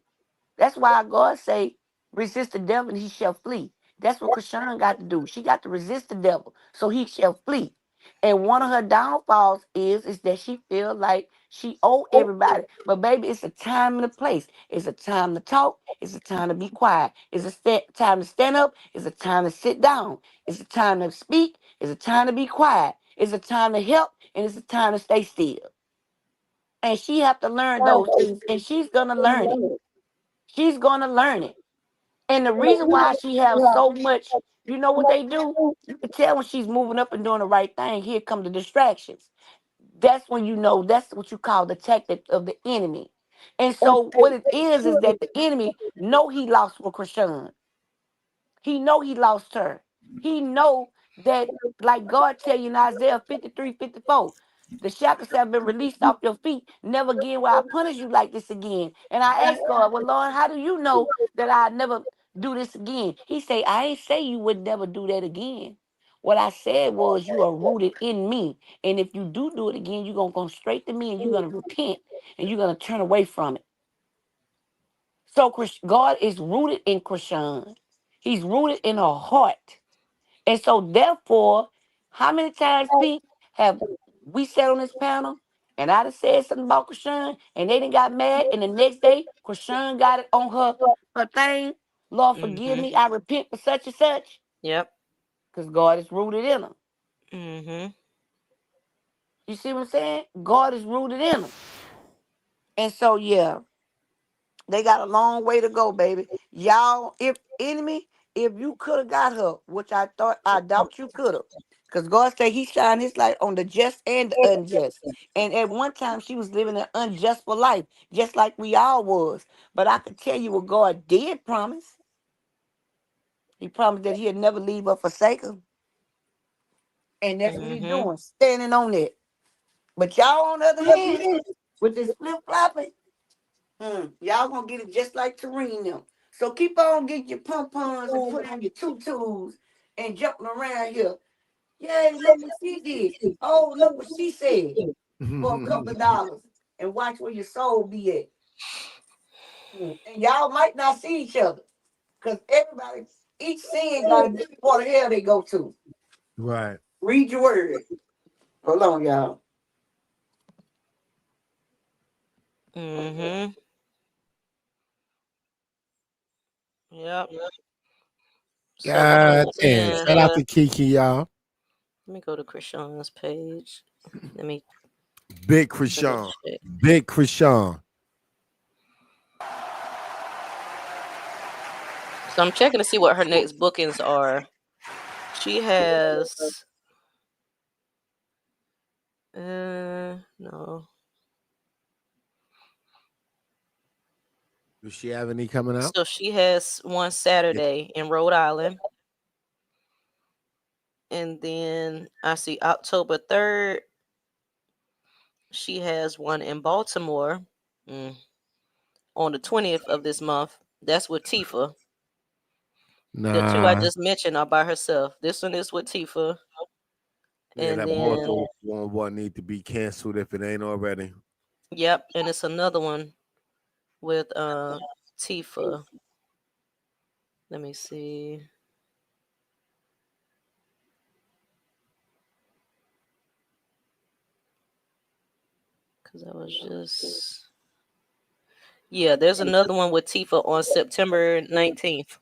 That's why God say, resist the devil and he shall flee. That's what Krishan got to do. She got to resist the devil so he shall flee. And one of her downfalls is that she feel like she owe everybody. But baby, it's a time and a place. It's a time to talk. It's a time to be quiet. It's a time to stand up. It's a time to sit down. It's a time to speak. It's a time to be quiet. It's a time to help. And it's a time to stay still. And she have to learn those things. And she's going to learn it. She's going to learn it. And the reason why she has so much, you know what they do? You can tell when she's moving up and doing the right thing. Here come the distractions. That's when you know that's what you call the tactic of the enemy. And so what it is that the enemy know he lost with Krishan. He know he lost her. He know that, like God tell you in Isaiah 53:54, the shackles have been released off your feet. Never again will I punish you like this again. And I asked God, well, Lord, how do you know that I never do this again? He say, I ain't say you would never do that again. What I said was you are rooted in me. And if you do it again, you're going to come straight to me and you're going to repent and you're going to turn away from it. So God is rooted in Krishan. He's rooted in her heart. And so therefore, how many times, Pete, have we sat on this panel and I done said something about Krishan and they done got mad and the next day Krishan got it on her thing. Lord, forgive Mhm. me. I repent for such and such. Yep. Because God is rooted in them. Mhm. You see what I'm saying? God is rooted in them. And so, yeah. They got a long way to go, baby. Y'all, if enemy, if you could have got her, which I doubt you could have. Because God said he shined his light on the just and the unjust. And at one time she was living an unjust for life, just like we all was. But I could tell you what God did promise. He promised that he'd never leave or forsake her. And that's what he's Mhm. doing, standing on it. But y'all, on the other hand, with this flip flopping, y'all gonna get it just like Terrine them. So keep on getting your pom-poms and put on your tutus and jumping around here. Yay, look what she did. Oh, look what she said for a couple of dollars. And watch where your soul be at. And y'all might not see each other. Because everybody, each sin got a different part of hell they go to. Right. Read your word. Hold on, y'all. Mm-hmm. Yep. So God once damn. again, Shout out to Kiki, y'all. let me go to Krishan's page. Let me Big double Krishan. check. Big Krishan. So I'm checking to see what her next bookings are. She has no. Does she have any coming out? So she has one Saturday in Rhode Island. And then I see October 3rd. She has one in Baltimore on the 20th of this month. That's with Tifa. The two I Nah. just mentioned are by herself. This one is with Tifa. Yeah, And that then, Baltimore one need to be canceled if it ain't already. yep, and it's another one with Tifa. Let me see. Because I was just... Yeah, there's another one with Tifa on September 19th.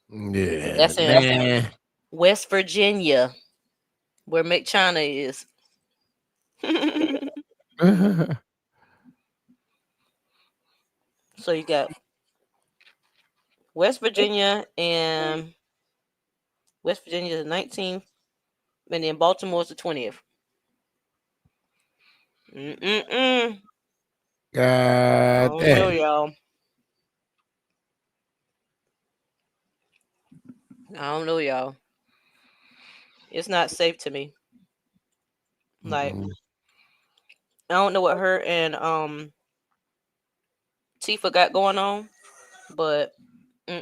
Yeah. That's in West Virginia, where McChina is. So you got West Virginia and West Virginia the 19th, and then Baltimore's the 20th. I God don't know, damn. y'all. I don't know, y'all. It's not safe to me. Like, I don't know what her and Tifa got going on, but I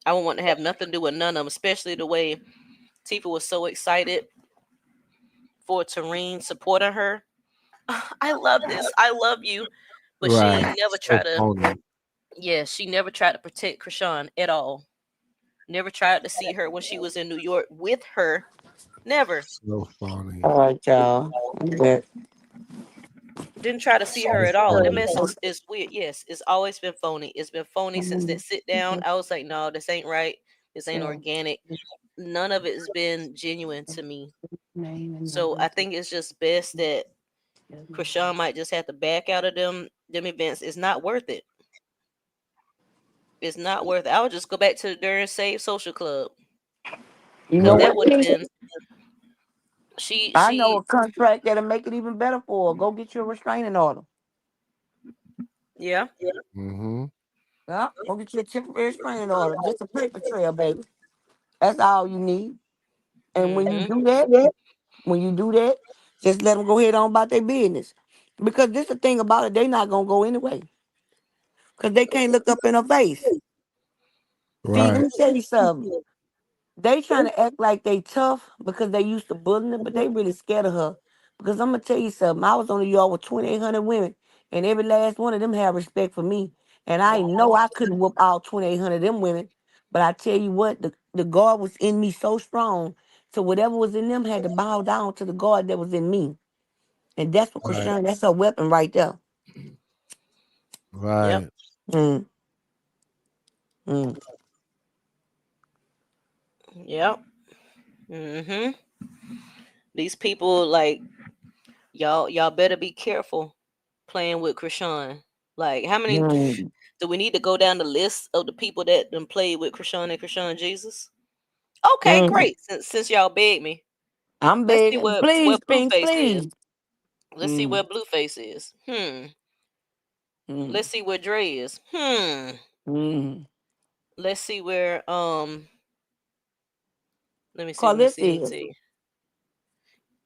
wouldn't want to have nothing to do with none of them, especially the way Tifa was so excited for Terrine supporting her. I love this. I love you. But she Right. never So tried to, phony. she never tried to protect Krishan at all. Never tried to see her when she was in New York with her. Never. So phony. All right, y'all. Didn't try to see her at all. That mess is weird. Yes, it's always been phony. It's been phony since that sit down. I was like, no, this ain't right. This ain't organic. None of it has been genuine to me. So I think it's just best that Krishan might just have to back out of them events. It's not worth it. It's not worth it. I would just go back to the During Save Social Club. You know Because that what? would have been I know she a contract that'll make it even better for her. Go get you a restraining order. yeah. Yeah, go get you a temporary restraining order. Just a paper trail, baby. That's all you need. And when you do that, just let them go ahead on about their business. Because this the thing about it, they not gonna go anyway. Because they can't look up in her face. See, let Right. me tell you something. They trying to act like they tough because they used to bullying her, but they really scared of her. Because I'm gonna tell you something. I was on the yard with 2,800 women, and every last one of them had respect for me. And I know I couldn't whoop all 2,800 of them women. But I tell you what, the God was in me so strong. So whatever was in them had to bow down to the God that was in me. And that's what Right. Krishan, that's her weapon right there. Yep. Right. Mm, mm. Yep. Mm-hmm. These people, like, y'all better be careful playing with Krishan. Like, how many Mm. do we need to go down the list of the people that done played with Krishan and Krishan Jesus? Okay, Mm. great. Since y'all begged me, I'm let's see begging. where Please, Pink, Blueface is. please. Let's see where Mm. Blueface is. Mm. Let's see where Dre is. Mm. Let's see where let me see. Call Let me this see. Let me is. see.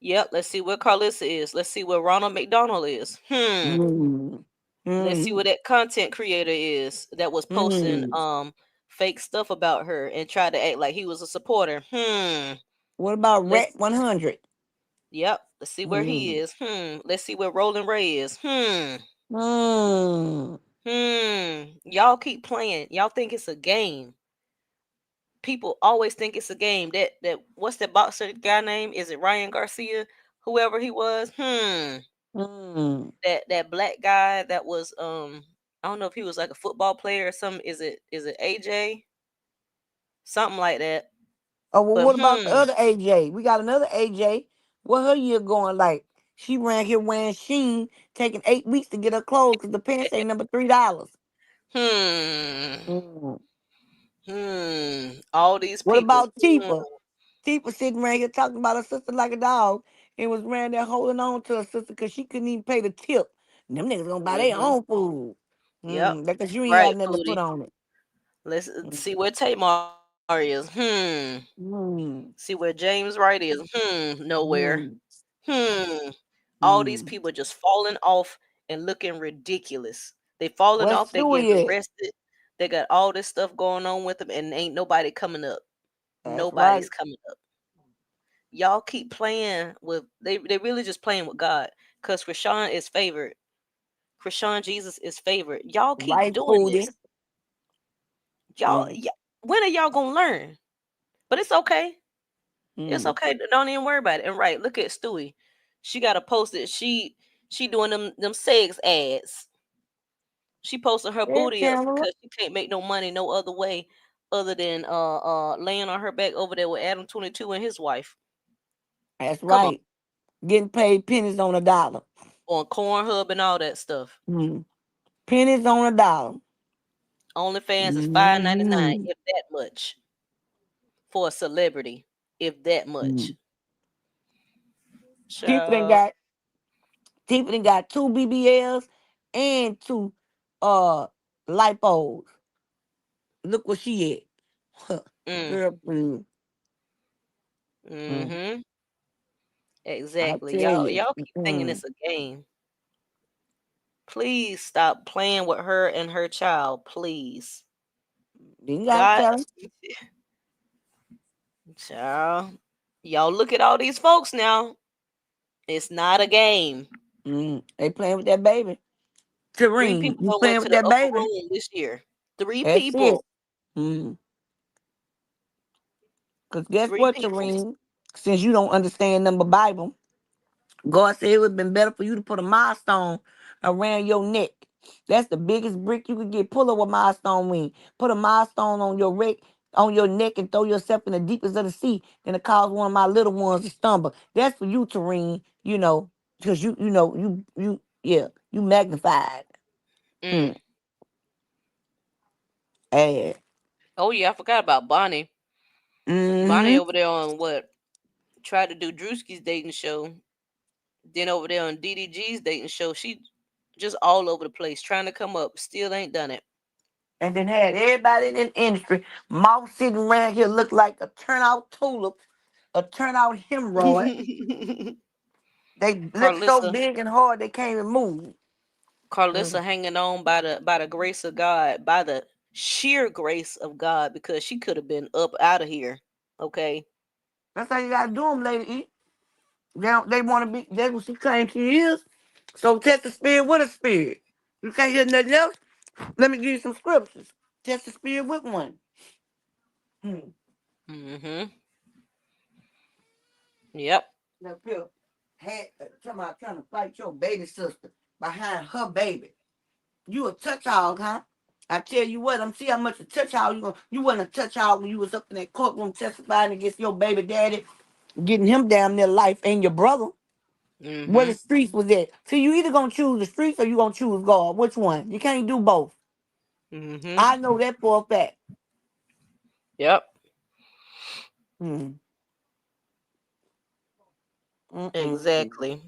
Yep. Let's see where Carlissa is. Let's see where Ronald McDonald is. Mm. Let's see Mm. what that content creator is that was posting Mm. fake stuff about her and tried to act like he was a supporter. What about Let's Rat 100? Yep. Let's see where he Mm. is. Let's see where Roland Ray is. Mm. Y'all keep playing. Y'all think it's a game. People always think it's a game. That what's that boxer guy name? Is it Ryan Garcia? Whoever he was. Mm. That black guy that was I don't know if he was like a football player or something. Is it AJ? Something like that. Oh, well, But what about the other AJ? We got another AJ. What her year going like? She ran here wearing Sheen, taking 8 weeks to get her clothes because the pants ain't number $3. hmm Mm. all these What people. about Tifa? Tifa sitting right here talking about her sister like a dog and was ran there holding on to her sister because she couldn't even pay the tip. And them niggas gonna buy their Mm-hmm. own food. Yep. Because you ain't Right, have nothing to put Foodie. on it. Let's Mm. see where Tamar is. Mm. See where James Wright is. Nowhere. Mm. Hmm. All these Mm. people just falling off and looking ridiculous. They falling Where's off. They getting Stewie at? arrested. They got all this stuff going on with them, and ain't nobody coming up. That's right. Nobody's coming up. Y'all keep playing with. They really just playing with God. Cause Krishan is favored. Krishan Jesus is favored. Y'all keep Right, doing Foodie. this. Y'all. Mm. When are y'all gonna learn? But it's okay. It's Mm. okay. Don't even worry about it. And right, look at Stewie. She got to post it. She doing them sex ads. She posting her Yeah, booty up Tamara. because she can't make no money no other way other than laying on her back over there with Adam 22 and his wife. That's Come on. right. Getting paid pennies on a dollar. On Cornhub and all that stuff. Mm. Pennies on a dollar. OnlyFans is $5.99, Mm-hmm. if that much, for a celebrity, if that much. Mm. People done Child. got people done got two BBLs and two uh lipos. Look where she at. Huh. Mm. Girl, mm, mm. Mm-hmm. I Exactly. tell you. Y'all keep thinking Mm. it's a game. Please stop playing with her and her child, please. You gotta God, tell 'em. child, y'all look at all these folks now. It's not a game. They playing with that baby. Three Terrine, people you done went playing to with the that upper baby. room this year. Three That's it. people. Mm. Cause guess Three what, people. Terrine? Since you don't understand number Bible, God said it would have been better for you to put a milestone around your neck. That's the biggest brick you could get. Pull up a milestone ring. Put a milestone on your neck and throw yourself in the deepest of the sea than to cause one of my little ones to stumble. That's for you, Terrine, because you magnified. Mm. Mm. Add. Oh yeah, I forgot about Bonnie. Bonnie Mm-hmm. over there on what? Tried to do Drewski's dating show. Then over there on DDG's dating show, she just all over the place trying to come up. Still ain't done it. And then had everybody in the industry, mouth sitting around here look like a turnout tulip, a turnout hemorrhoid. They lips so Carlissa, big and hard they can't even move. Carlissa Mm. hanging on by the grace of God, by the sheer grace of God, because she could have been up out of here. Okay. That's how you gotta do them, Lady E. They want to be. That's what she claims she is. So test the spirit with a spirit. You can't hear nothing else. Let me give you some scriptures. Test the spirit with one. Hmm. Mm-hmm. Yep. Now, Phil, trying to fight your baby sister behind her baby. You a touch hog, huh? I tell you what, I'm see how much a touch hog you wasn't a touch hog when you was up in that courtroom testifying against your baby daddy, getting him down their life and your brother. Where the Mm-hmm. streets was at. So you either gonna choose the streets or you gonna choose God. Which one? You can't do both. Mm-hmm. I know that for a fact. Yep. Mm. Mm-mm. Exactly.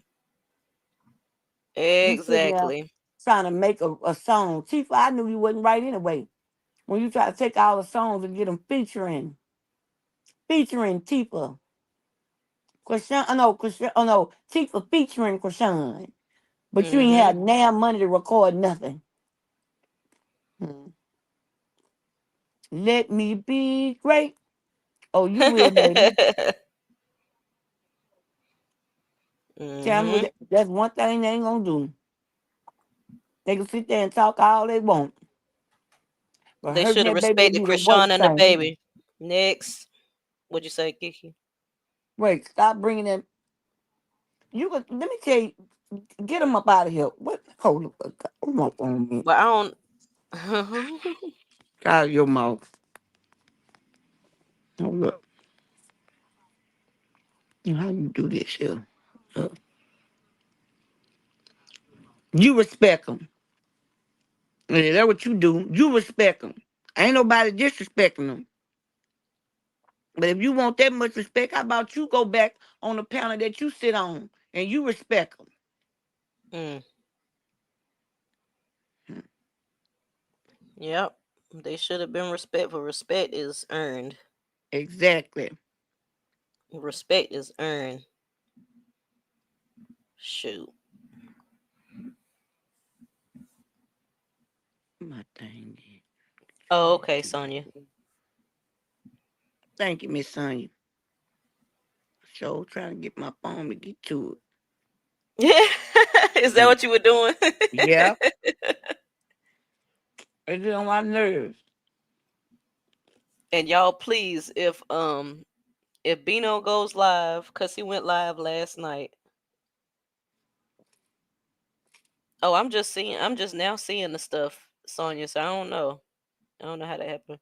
You sitting there Exactly. trying to make a song. Tifa, I knew you wasn't right anyway. When you try to take all the songs and get them featuring Tifa. Krishan, Krishan, Tifa featuring Krishan. But you ain't Mm-hmm. had damn money to record nothing. Hmm. Let me be great. Oh, you will, baby. Tell me Mm-hmm. that's one thing they ain't gonna do. They can sit there and talk all they want. But They hurting should have that baby will respected be the worst Krishan and the thing. baby. Next. What'd you say, Kiki? Wait, stop bringing them. You could, let me tell you, get them up out of here. What? Hold up. Come on me. But I don't. Out of your mouth. Hold up. How you do this here? Uh, you respect them. Yeah, that's what you do. You respect them. Ain't nobody disrespecting them. But if you want that much respect, how about you go back on the panel that you sit on and you respect them? Mm, yep. They should have been respectful. Respect is earned. Exactly. Respect is earned. Shoot. My thing is. Oh, okay, Sonia. Thank you, Miss Sonya. Sure trying to get my phone to get to Is that it. what you were doing? Yeah. It's on my nerves. And y'all, please, if Bino goes live, cause he went live last night. Oh, I'm just now seeing the stuff, Sonia. So I don't know. I don't know how that happened.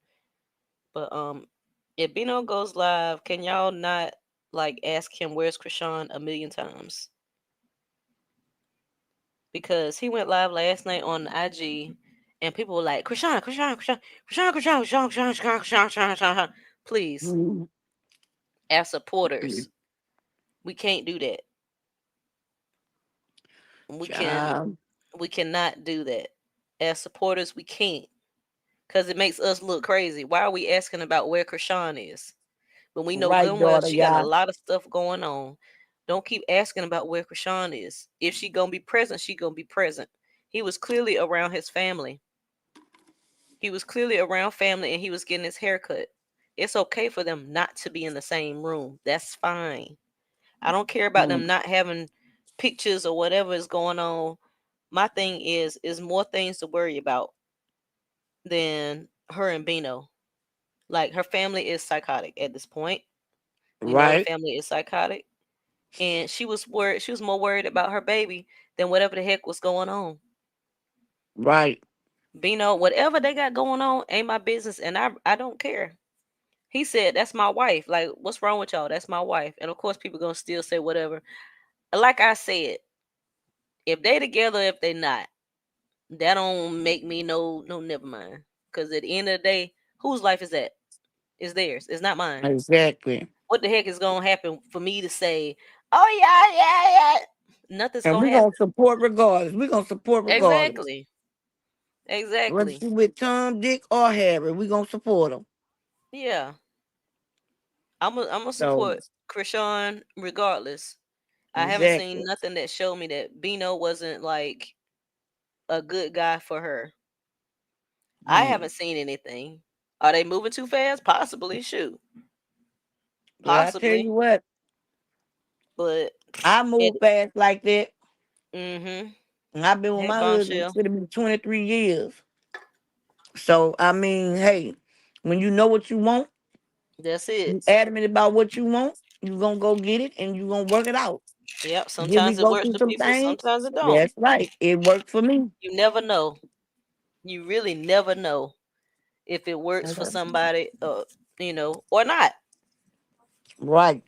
But if Bino goes live, can y'all not like ask him where's Krishan a million times? Because he went live last night on IG and people were like, Krishan, Krishan, Krishan, Krishan, Krishan, Krishan, Krishan, Krishan, Krishan, Krishan, Krishan. Please, Mm, as supporters, we can't do that. We can child. we cannot do that. As supporters, we can't. Because it makes us look crazy. Why are we asking about where Krishan is? When we know good Right, and well daughter, she got a yeah. lot of stuff going on. Don't keep asking about where Krishan is. If she gonna be present, she gonna be present. He was clearly around his family. He was clearly around family and he was getting his haircut. It's okay for them not to be in the same room. That's fine. I don't care about them Mm, not having pictures or whatever is going on. My thing is more things to worry about than her and Bino. Like her family is psychotic at this point. We know the right, family is psychotic. And she was worried, she was more worried about her baby than whatever the heck was going on. right. Bino, whatever they got going on ain't my business and I don't care. He said, that's my wife. Like, what's wrong with y'all? That's my wife. And of course, people gonna still say whatever. Like I said, if they together, if they not, that don't make me no never mind. Because at the end of the day, whose life is that? It's theirs. It's not mine. Exactly. What the heck is gonna happen for me to say, oh yeah, yeah, yeah? Nothing's And gonna we're going to happen. support regardless. We're going to support regardless. Exactly. Whether Exactly. she with Tom, Dick, or Harry, we're going to support them. Yeah. I'm gonna So, support Krishan regardless. I haven't seen exactly. nothing that showed me that Bino wasn't like a good guy for her. I Hmm. haven't seen anything. Are they moving too fast? Possibly. Shoot. Well, I tell Possibly. you what, But I it move fast like that. mm-hmm. And I've been with Hey my husband, Bombshell. it's going to be 23 years. So, I mean, hey, when you know what you want, That's you it. adamant about what you want, you're going to go get it and you're going to work it out. Yep. Did we Sometimes it go works through for some people, things? sometimes it don't. That's right. It worked for me. You never know. You really never know if it works for Okay. somebody, or not. Right.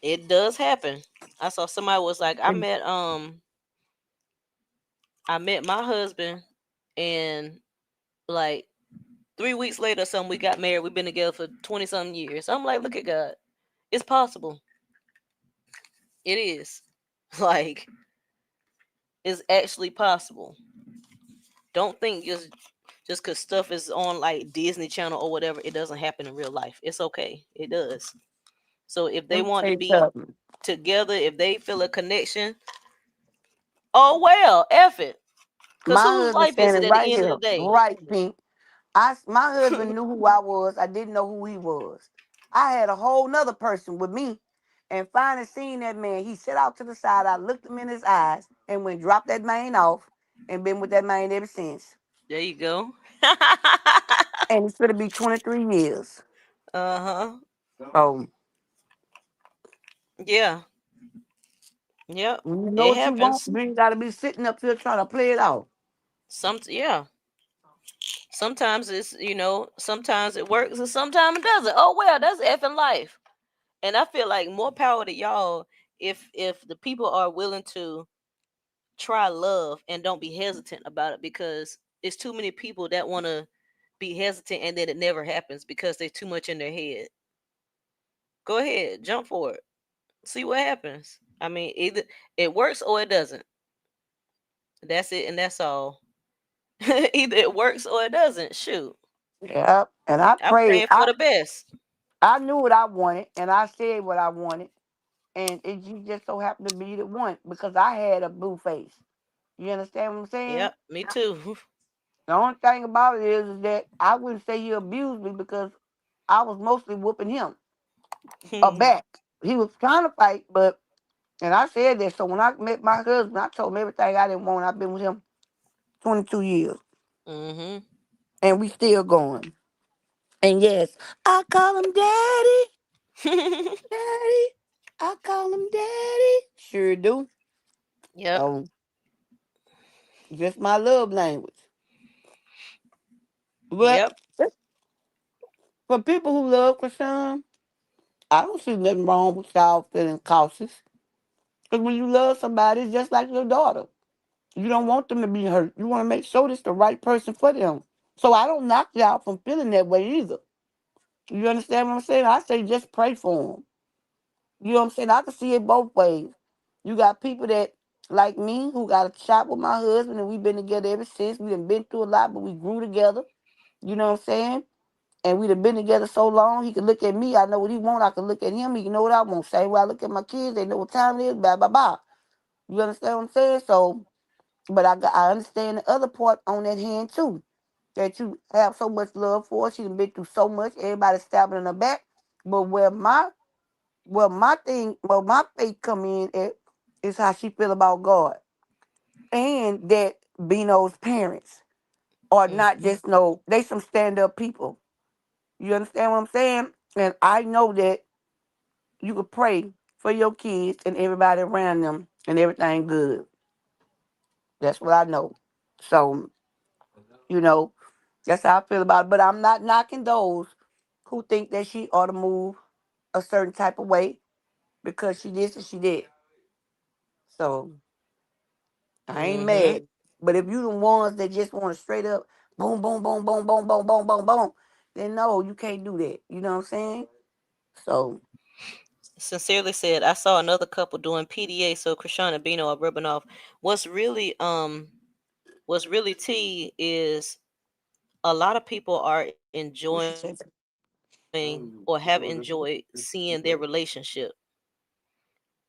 It does happen. I saw somebody was like, I met my husband and like 3 weeks later or something, we got married. We've been together for 20 something years. I'm like, look at God. It's possible. It is. Like, it's actually possible. Don't think just because stuff is on like Disney Channel or whatever, it doesn't happen in real life. It's okay. It does. So if they Let me want to say be something. together, if they feel a connection, oh well, F it. Cause My whose husband life is it standing at the right end of here, the day? right, Pink. My husband knew who I was. I didn't know who he was. I had a whole nother person with me, and finally seen that man. He sat out to the side. I looked him in his eyes and went dropped that man off, and been with that man ever since. There you go. And it's gonna be 23 years. Uh-huh. So Yeah. Yep. you know It what you want. happens. You ain't gotta be sitting up here trying to play it out. Yeah. Sometimes it's, sometimes it works and sometimes it doesn't. Oh well, that's effing life. And I feel like more power to y'all if the people are willing to try love and don't be hesitant about it, because it's too many people that want to be hesitant and then it never happens because they're too much in their head. Go ahead, jump for it. See what happens. I mean, either it works or it doesn't. That's it and that's all. Either it works or it doesn't. Shoot. Yeah. And I I'm prayed. praying for the best. I knew what I wanted, and I said what I wanted, and just so happened to be the one because I had a blue face. You understand what I'm saying? Yep, me too. The only thing about it is that I wouldn't say he abused me because I was mostly whooping him back. He was trying to fight, but and I said that. So when I met my husband, I told him everything I didn't want. I've been with him 22 years, Mm-hmm. and we still going. And yes, I call him daddy, daddy. I call him daddy. Sure do. Yep. So just my love language. But Yep. for people who love Krishan, I don't see nothing wrong with y'all feeling cautious. Because when you love somebody, it's just like your daughter. You don't want them to be hurt. You want to make sure it's the right person for them. So I don't knock y'all from feeling that way either. You understand what I'm saying? I say just pray for them. You know what I'm saying? I can see it both ways. You got people that, like me, who got a shop with my husband, and we've been together ever since. We done been through a lot, but we grew together. You know what I'm saying? And we'd have been together so long, he could look at me. I know what he want. I could look at him. He can know what I want. Same way I look at my kids. They know what time it is. Blah, blah, blah. You understand what I'm saying? So, but I understand the other part on that hand, too. That you have so much love for her. She done been through so much. Everybody stabbing in her back. But where my faith come in at is how she feel about God. And that Bino's parents are not Mm-hmm. just they some stand-up people. You understand what I'm saying? And I know that you could pray for your kids and everybody around them and everything good. That's what I know. So, you know, that's how I feel about it. But I'm not knocking those who think that she ought to move a certain type of way because she this and she did. So I ain't Mm-hmm. mad. But if you the ones that just want to straight up boom, boom, boom, boom, boom, boom, boom, boom, boom, then no, you can't do that. You know what I'm saying? So Sincerely said, I saw another couple doing PDA, so Krishan and Bino are rubbing off. What's really what's really tea is a lot of people are what she enjoying said. or have enjoyed seeing their relationship,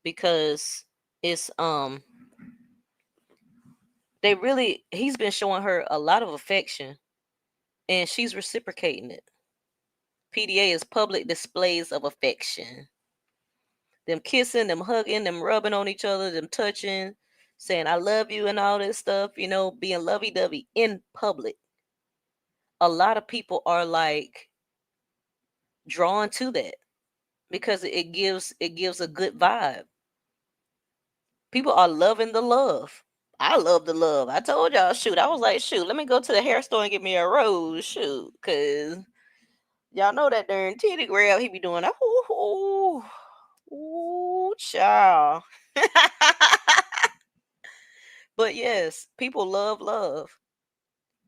because it's he's been showing her a lot of affection and she's reciprocating it. PDA is public displays of affection. Them kissing, them hugging, them rubbing on each other, them touching, saying I love you and all this stuff, being lovey-dovey in public. A lot of people are like drawn to that because it gives a good vibe. People are loving the love. I love the love. I told y'all, shoot. I was like, shoot, let me go to the hair store and get me a rose, shoot, cause y'all know that darn titty grab he be doing. Ooh, ooh, child. But yes, people love love,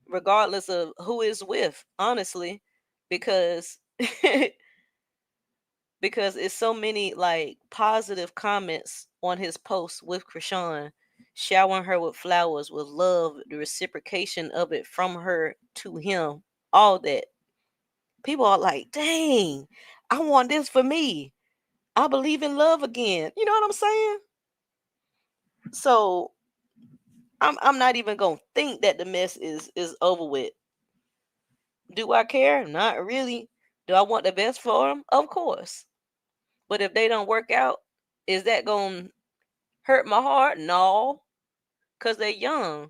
regardless of who is with. Honestly, because because it's so many like positive comments on his post with Krishan, showering her with flowers, with love, the reciprocation of it from her to him, all that. People are like, dang, I want this for me. I believe in love again. You know what I'm saying? So I'm not even gonna think that the mess is over with. Do I care? Not really. Do I want the best for them? Of course. But if they don't work out, is that gonna hurt my heart? No, cause they're young.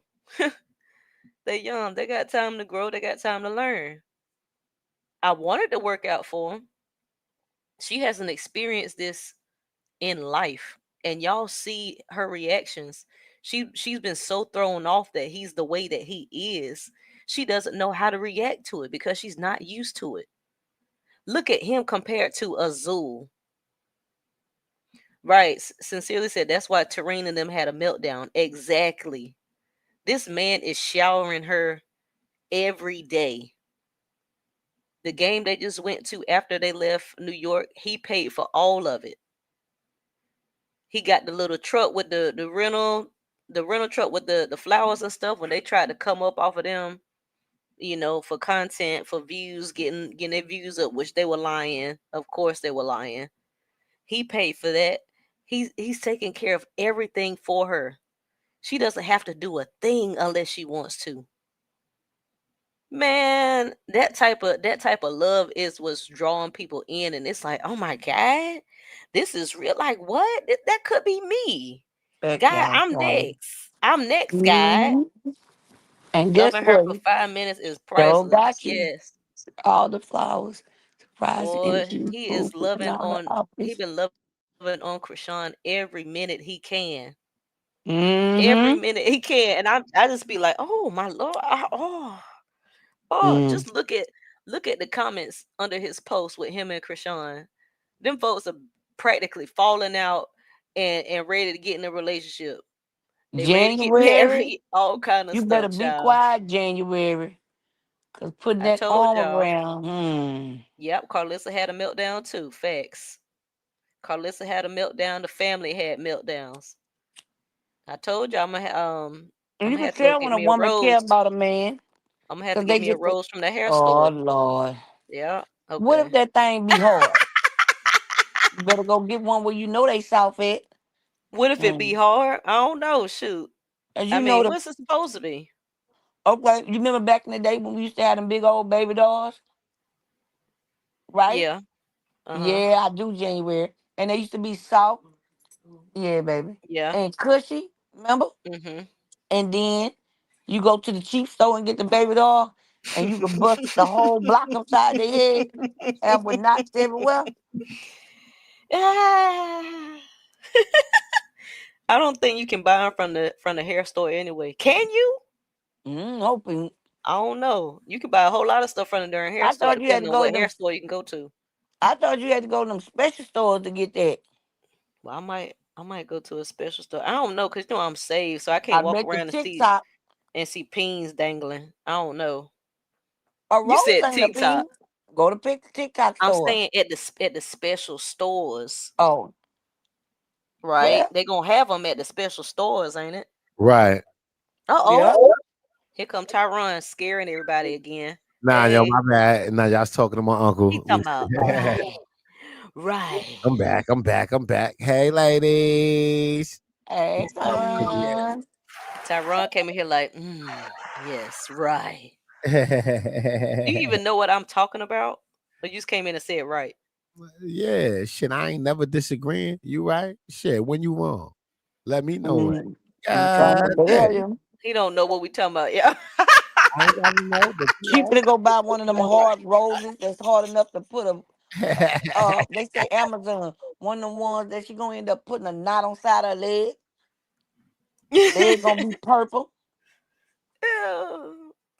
They're young. They got time to grow. They got time to learn. I wanted to work out for them. She hasn't experienced this in life, and y'all see her reactions. She's been so thrown off that he's the way that he is. She doesn't know how to react to it because she's not used to it. Look at him compared to Azul. Right. Sincerely said that's why Terrine and them had a meltdown. Exactly. This man is showering her every day. The game they just went to after they left New York, he paid for all of it. He got the little truck with the rental truck with the flowers and stuff when they tried to come up off of them, for content, for views, getting their views up, which they were lying. Of course they were lying. He paid for that. He's taking care of everything for her. She doesn't have to do a thing unless she wants to. Man, that type of love is what's drawing people in, and it's like, oh my god, this is real. Like what? That could be me. Back God, down, I'm Charlie. next. I'm next, God. Mhm. And guess Loving her what? for 5 minutes is Joe priceless. got you Yes, all the flowers, surprise, boy, energy, he food, is putting loving on the on. He office. been loving on Krishan every minute he can. Every Mm-hmm. minute he can, and I just be like, oh my lord, oh, Mm. just look at the comments under his post with him and Krishan. Them folks are practically falling out and ready to get in a relationship. They ready to get January, married, all kind of you better stuff, be child. quiet, January, because putting I that told arm y'all. around. Yep, Carlissa had a meltdown too. Facts. Carlissa had a meltdown. The family had meltdowns. I told y'all And I'm you gonna can have to go tell get when a me a woman care rose. about a man, I'm gonna have to because get they me a get the, rose from the hair oh, store. Lord. Yeah. What if Okay. that thing be hard? You better go get one where you know they soft at. What if it be Mm. hard? I don't know. Shoot. As I you know, mean, the what's it supposed to be? okay, you remember back in the day when we used to have them big old baby dolls, right? Yeah. Uh-huh. Yeah, I do January. And they used to be soft. Yeah, baby. Yeah. And cushy, remember? Mm-hmm. And then you go to the cheap store and get the baby doll, and you can bust the whole block upside their head and with knots everywhere. Ah. I don't think you can buy them from the hair store anyway. Can you? Hoping. I don't know. You can buy a whole lot of stuff from the darn hair I store, thought you had depending to on go to what hair them. store you can go to. I thought you had to go to them special stores to get that. Well, I might go to a special store. I don't know because I'm saved, so I I can't walk bet the around and see TikTok, pins dangling. I don't know. a You rose said ain't a TikTok. bean. Go to pick the TikTok I'm store. saying at the special stores, Oh, right? well, They gonna have them at the special stores, ain't it? Right. Uh yeah. oh. Here come Tyron scaring everybody again. Nah, yo, Hey, my bad. Nah, y'all was talking to my he uncle. talking about right, right. I'm back. I'm back. I'm back. Hey, ladies. Hey, Tyron. Tyron came in here like, yes, right. Do you even know what I'm talking about? Or you just came in and said right? Yeah, shit. I ain't never disagreeing. You right? Shit. When you wrong, let me know it. I'm trying God to tell damn. you. He don't know what we talking about. Yeah. I ain't gotta know, but you Cheaper to go buy one of them hard roses that's hard enough to put a right. they say Amazon, one of the ones that she gonna end up putting a knot on side of her leg. Leg gonna be purple.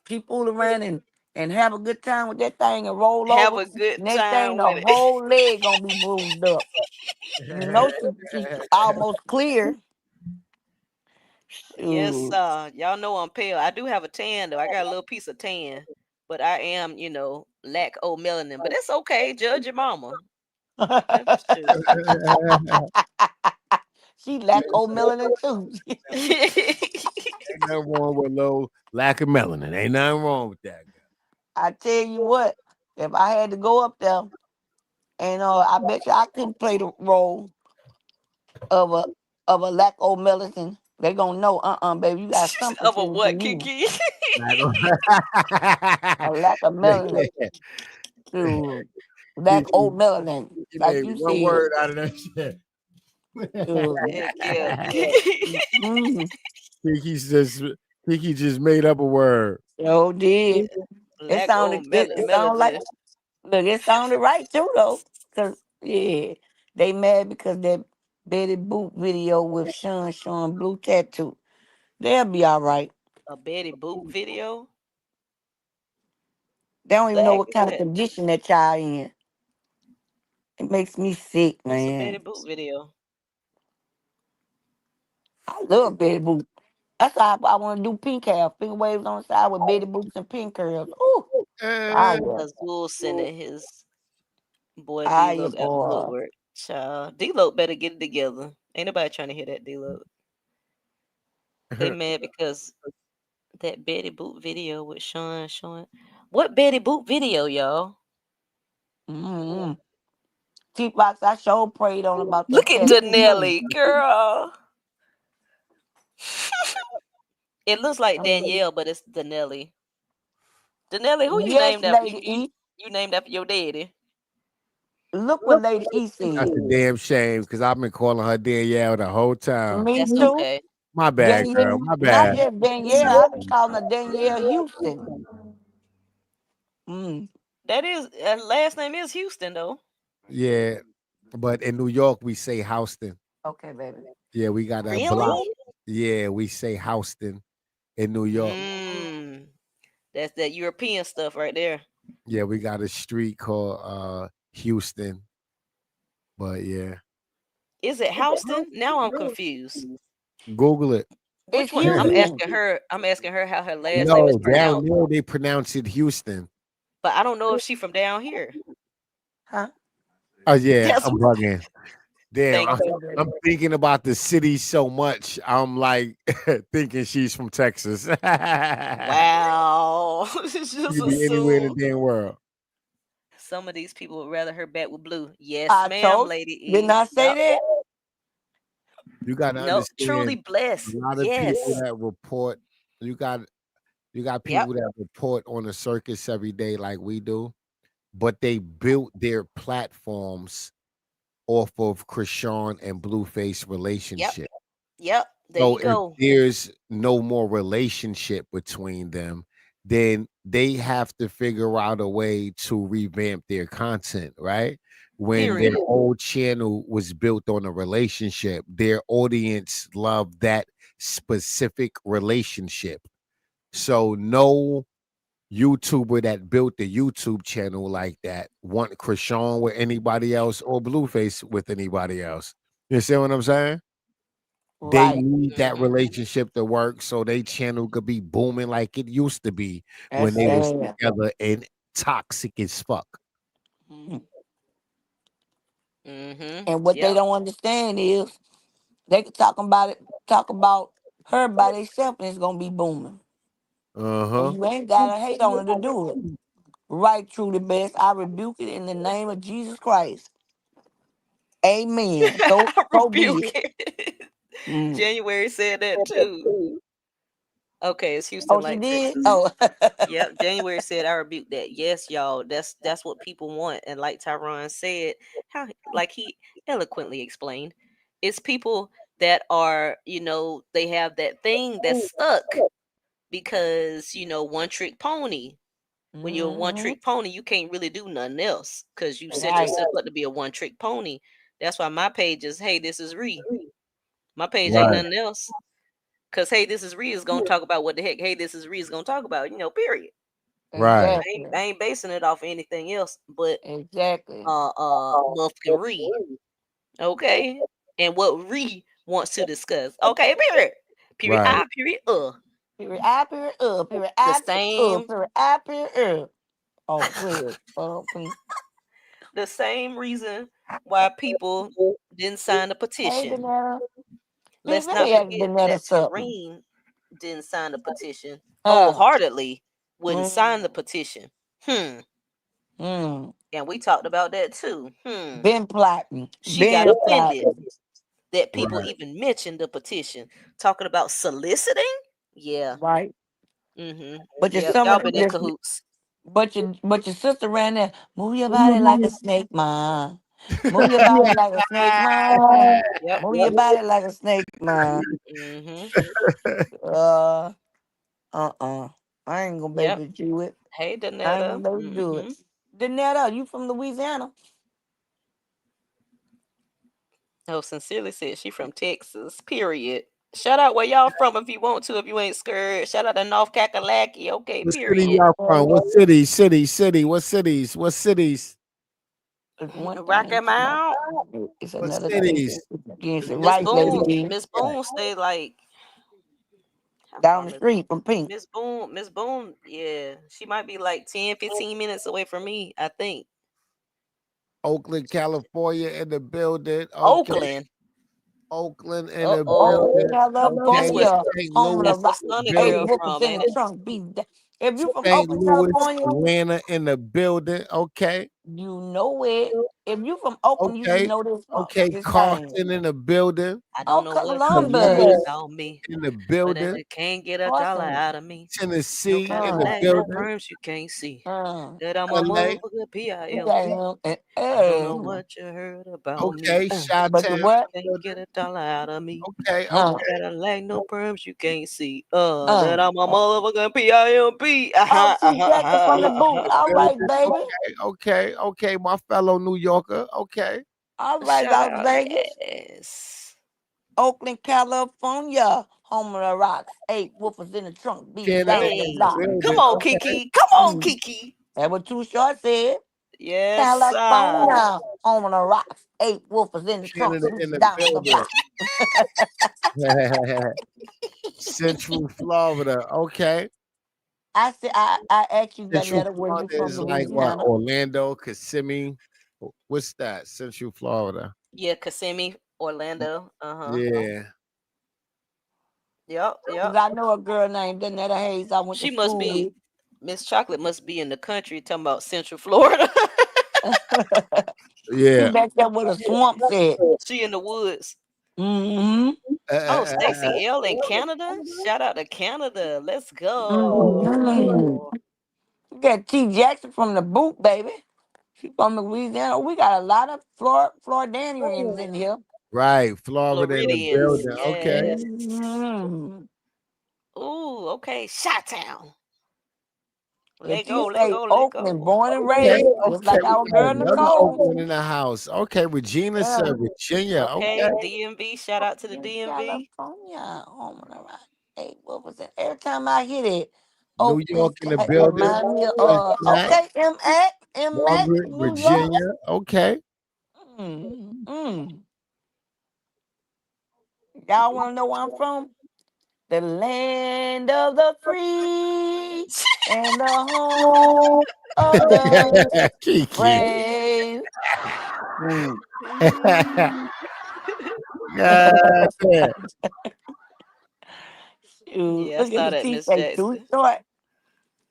She fool around and have a good time with that thing and roll Have over. a good Next thing, time the with it. whole leg gonna be bruised up. You know she almost clear. Yes, Shoot. y'all know I'm pale. I do have a tan though. I got a little piece of tan, but I am, lack of melanin. But it's okay. Judge your mama. That's true. She lack old melanin too. Ain't nothing wrong with a little lack of melanin. Ain't nothing wrong with that. I tell you what, if I had to go up there And I bet you I couldn't play the role of a lack of medicine. They gonna know, baby, you got something Of a to what, you. Kiki? Like, A lack of melanin. To lack Kiki, of melanin. he Like made you one said. word out of that shit. Heck yeah. Mm-hmm. Kiki just made up a word. So did. It Lack sounded of it sounded like melatonin. look, it sounded right too though. Cause yeah, they mad because that Betty Boop video with Sean showing blue tattoo. They'll be all right. A Betty Boop video? They don't What the even know heck what is kind of that? condition that child in. It makes me sick, What's a Betty man. Boop video? I love Betty Boop. That's why I want to do pink hair, pink waves on the side with Betty Boops and pink curls. Ooh, fire, Azul sending his boy fire, D-Lo out the boy. woodwork. Child. D-Lo better get it together. Ain't nobody trying to hear that, D-Lo. They mad because that Betty Boop video with Sean showing. What Betty Boop video, y'all? Mm-hmm. T-Box, I sure prayed on about Look that at tattoo money. Danelli, girl. It looks like Danielle, but it's Danelli. Danelli, who you Yes, named after? Lady E. You named after your daddy. Look what Lady E That's said. a damn shame because I've been calling her Danielle the whole time. Me That's too. okay. My bad, girl. Danielle, My not bad. just Danielle. I've been calling her Danielle Houston. Mm. That is last name is Houston though. Yeah, but in New York we say Houston. Okay, baby. Yeah, we got a block. Really? Yeah, we say Houston in New York. Mm. That's that European stuff right there. Yeah, we got a street called Houston. But yeah, Is it Houston? Now I'm confused. Google it. It's Which one? I'm Houston. asking her. I'm asking her how her last name is No, down pronounced. there they pronounce it Houston. But I don't know if she from down here. Huh? Oh yeah, That's I'm bugging. Damn, thank I'm, you. Okay, baby. I'm thinking about the city so much. I'm like thinking she's from Texas. You Wow. Just could be anywhere in the assume damn world. some of these people would rather her back with blue. Yes, I ma'am, told Lady you. Didn't E. I say Yep. that? You got to No, truly understand blessed. a lot of people Yes. that report. You got you got Yep. people that report on the circus every day like we do, but they built their platforms off of Krishan and Blueface Yep. relationship. Yep. There So you if go. there's no more relationship between them, then they have to figure out a way to revamp their content, right? When their Period. old channel was built on a relationship, their audience loved that specific relationship. So no YouTuber that built the YouTube channel like that want Krishan with anybody else or Blueface with anybody else. You see what I'm saying? They Right. need that Hmm. relationship to work so they channel could be booming like it used to be when That's they was sad. together and toxic as fuck. Mm. Hmm. And what they Yep. don't understand is they can talk about her by themselves, and it's gonna be booming. And Uh-huh. you ain't gotta hate on her to do it. Right, truly best. I rebuke it in the name of Jesus Christ. Amen. So be Rebuke it. it. Mm. January said that too. Okay, it's Houston Oh, she like did? Texas. Oh. Yep, January said I rebuke that. Yes, y'all. That's what people want. And like Tyron said, how like he eloquently explained, it's people that are, they have that thing that's stuck because, one trick pony. When you're a one Hmm. trick pony, you can't really do nothing else because you set Right. yourself up to be a one trick pony. That's why my page is, hey, this is Ree. My page ain't Right. nothing else. Cause hey, this is Ree is gonna talk about what the heck. Hey, this is Ree is gonna talk about. Period. Right. Exactly. I ain't basing it off of anything else but Exactly. motherfucking Ree. Okay, and what Ree wants to discuss. Okay, period. Period. Right. I. Period. Period I, period period The I, same. period I, period Oh, go ahead. Please. The same reason why people didn't sign the Hey, petition. Danetta. Bitch, Let's let not me ask forget Danetta that something. Terrine didn't sign the petition Huh. wholeheartedly. Wouldn't Mm. sign the petition. Hmm. Mm. And we talked about that too. Been plotting. She got Been offended plotting. that people Right. even mentioned the petition, talking about soliciting. Yeah. Right. Mm-hmm. But your Yep. Y'all summer been in cahoots. but your sister ran there. Move your body like a snake, ma. Move your body like a snake, ma. Yep. Move your body like a snake, ma. Mm-hmm. Uh uh. I ain't gonna be Yep. able to do it. Hey, I ain't gonna Danetta. be able to do it. Mm-hmm. Danetta, you from Louisiana? Oh, sincerely said she from Texas. Period. Shout out where y'all from if you want to, if you ain't scared. Shout out to North Kakalaki. Okay, What city period. y'all from? What city? City. What cities? What cities? It's one Rock thing. 'em out. It's What another thing. cities? Against it. Miss Right, Lady Boone. D. Miss Boone stay like how Down far the Miss street from Pink. Miss Boone, yeah. She might be like 10, 15 minutes away from me, I think. Oakland, California in the building. Okay. Oakland. Oakland in the Uh-oh. Oakland, building. That's Okay. where California. St. Home of Louis, the that's where rock. Sunny Eight Girl building. whoopers from, in the ain't it? trunk. If you from St. Oakland, Louis, California, Atlanta in the building. Okay. you know it. If you from Oakland, you should Okay. know this song. Okay. This thing. Carson in the building. I don't Oh, know what comes Columbus Columbus. about me, in the but building. it can't get a dollar Carson. out of me. No Tennessee in the Cadillac, no building. perms you can't see. Uh, That I'm a LA. motherfucker P-I-M-P. I don't know hey. what you heard about me. Okay. But the Chi-Town. what? Can't get a dollar out of me. Okay. Huh? No Cadillac, no perms you can't see. Uh. That I'm a motherfucking P-I-M-P. Oh, T Jackson from the boot. All right, baby. Okay. My fellow New Yorker. Okay. All right, Shout Las out, Vegas. yes. Oakland, California. Home of the rocks. Eight woofers in the trunk. Beat Canada down the in the Hey, block. come building. on, Okay. Kiki. Come on, Mm. Kiki. That what Too Short said. Yes, California. Home of the rocks. Eight woofers in the trunk. Canada in Beat the down the building. block. Central Florida. Okay. I said, I asked you, Central Danetta, where you Florida from, is like what? Louisiana? Orlando, Kissimmee. What's that? Central Florida. yeah, Kissimmee, Orlando. Uh-huh. Yeah. Yep, Because yep. I know a girl named Danetta Hayes I went to She must school be with. Miss Chocolate must be in the country talking about Central Florida. She Yeah. back there with a swamp set. She in the woods. Mm-hmm. Oh, Stacy L in Canada. Shout out to Canada. Let's Mm-hmm. go. You got T Jackson from the boot, baby. She from Louisiana. We got a lot of Floridanians in here. Right. Florida in the Floridians. building. Okay. Yes. Mm-hmm. Ooh, okay. Shot Town. If Let she go, let say go, let Oakland, go. born and Okay. raised, just Okay. like We our got girl another Nicole. Oakland in the house. Okay. Regina Yeah. said Virginia. Okay. Okay, DMV. Shout out to the In DMV. California. Oh my God. Hey, what was it? Every time I hit it, New Oakland, York in the it building. remind me of Cincinnati, okay, M.A., Margaret, New York. Virginia. Okay. Mm. Y'all want to know where I'm from? The land of the free and the home of the Kiki. brave. Mm. God damn. Shoot, Yeah, I look at saw the that, T Miss say too Jackson. short.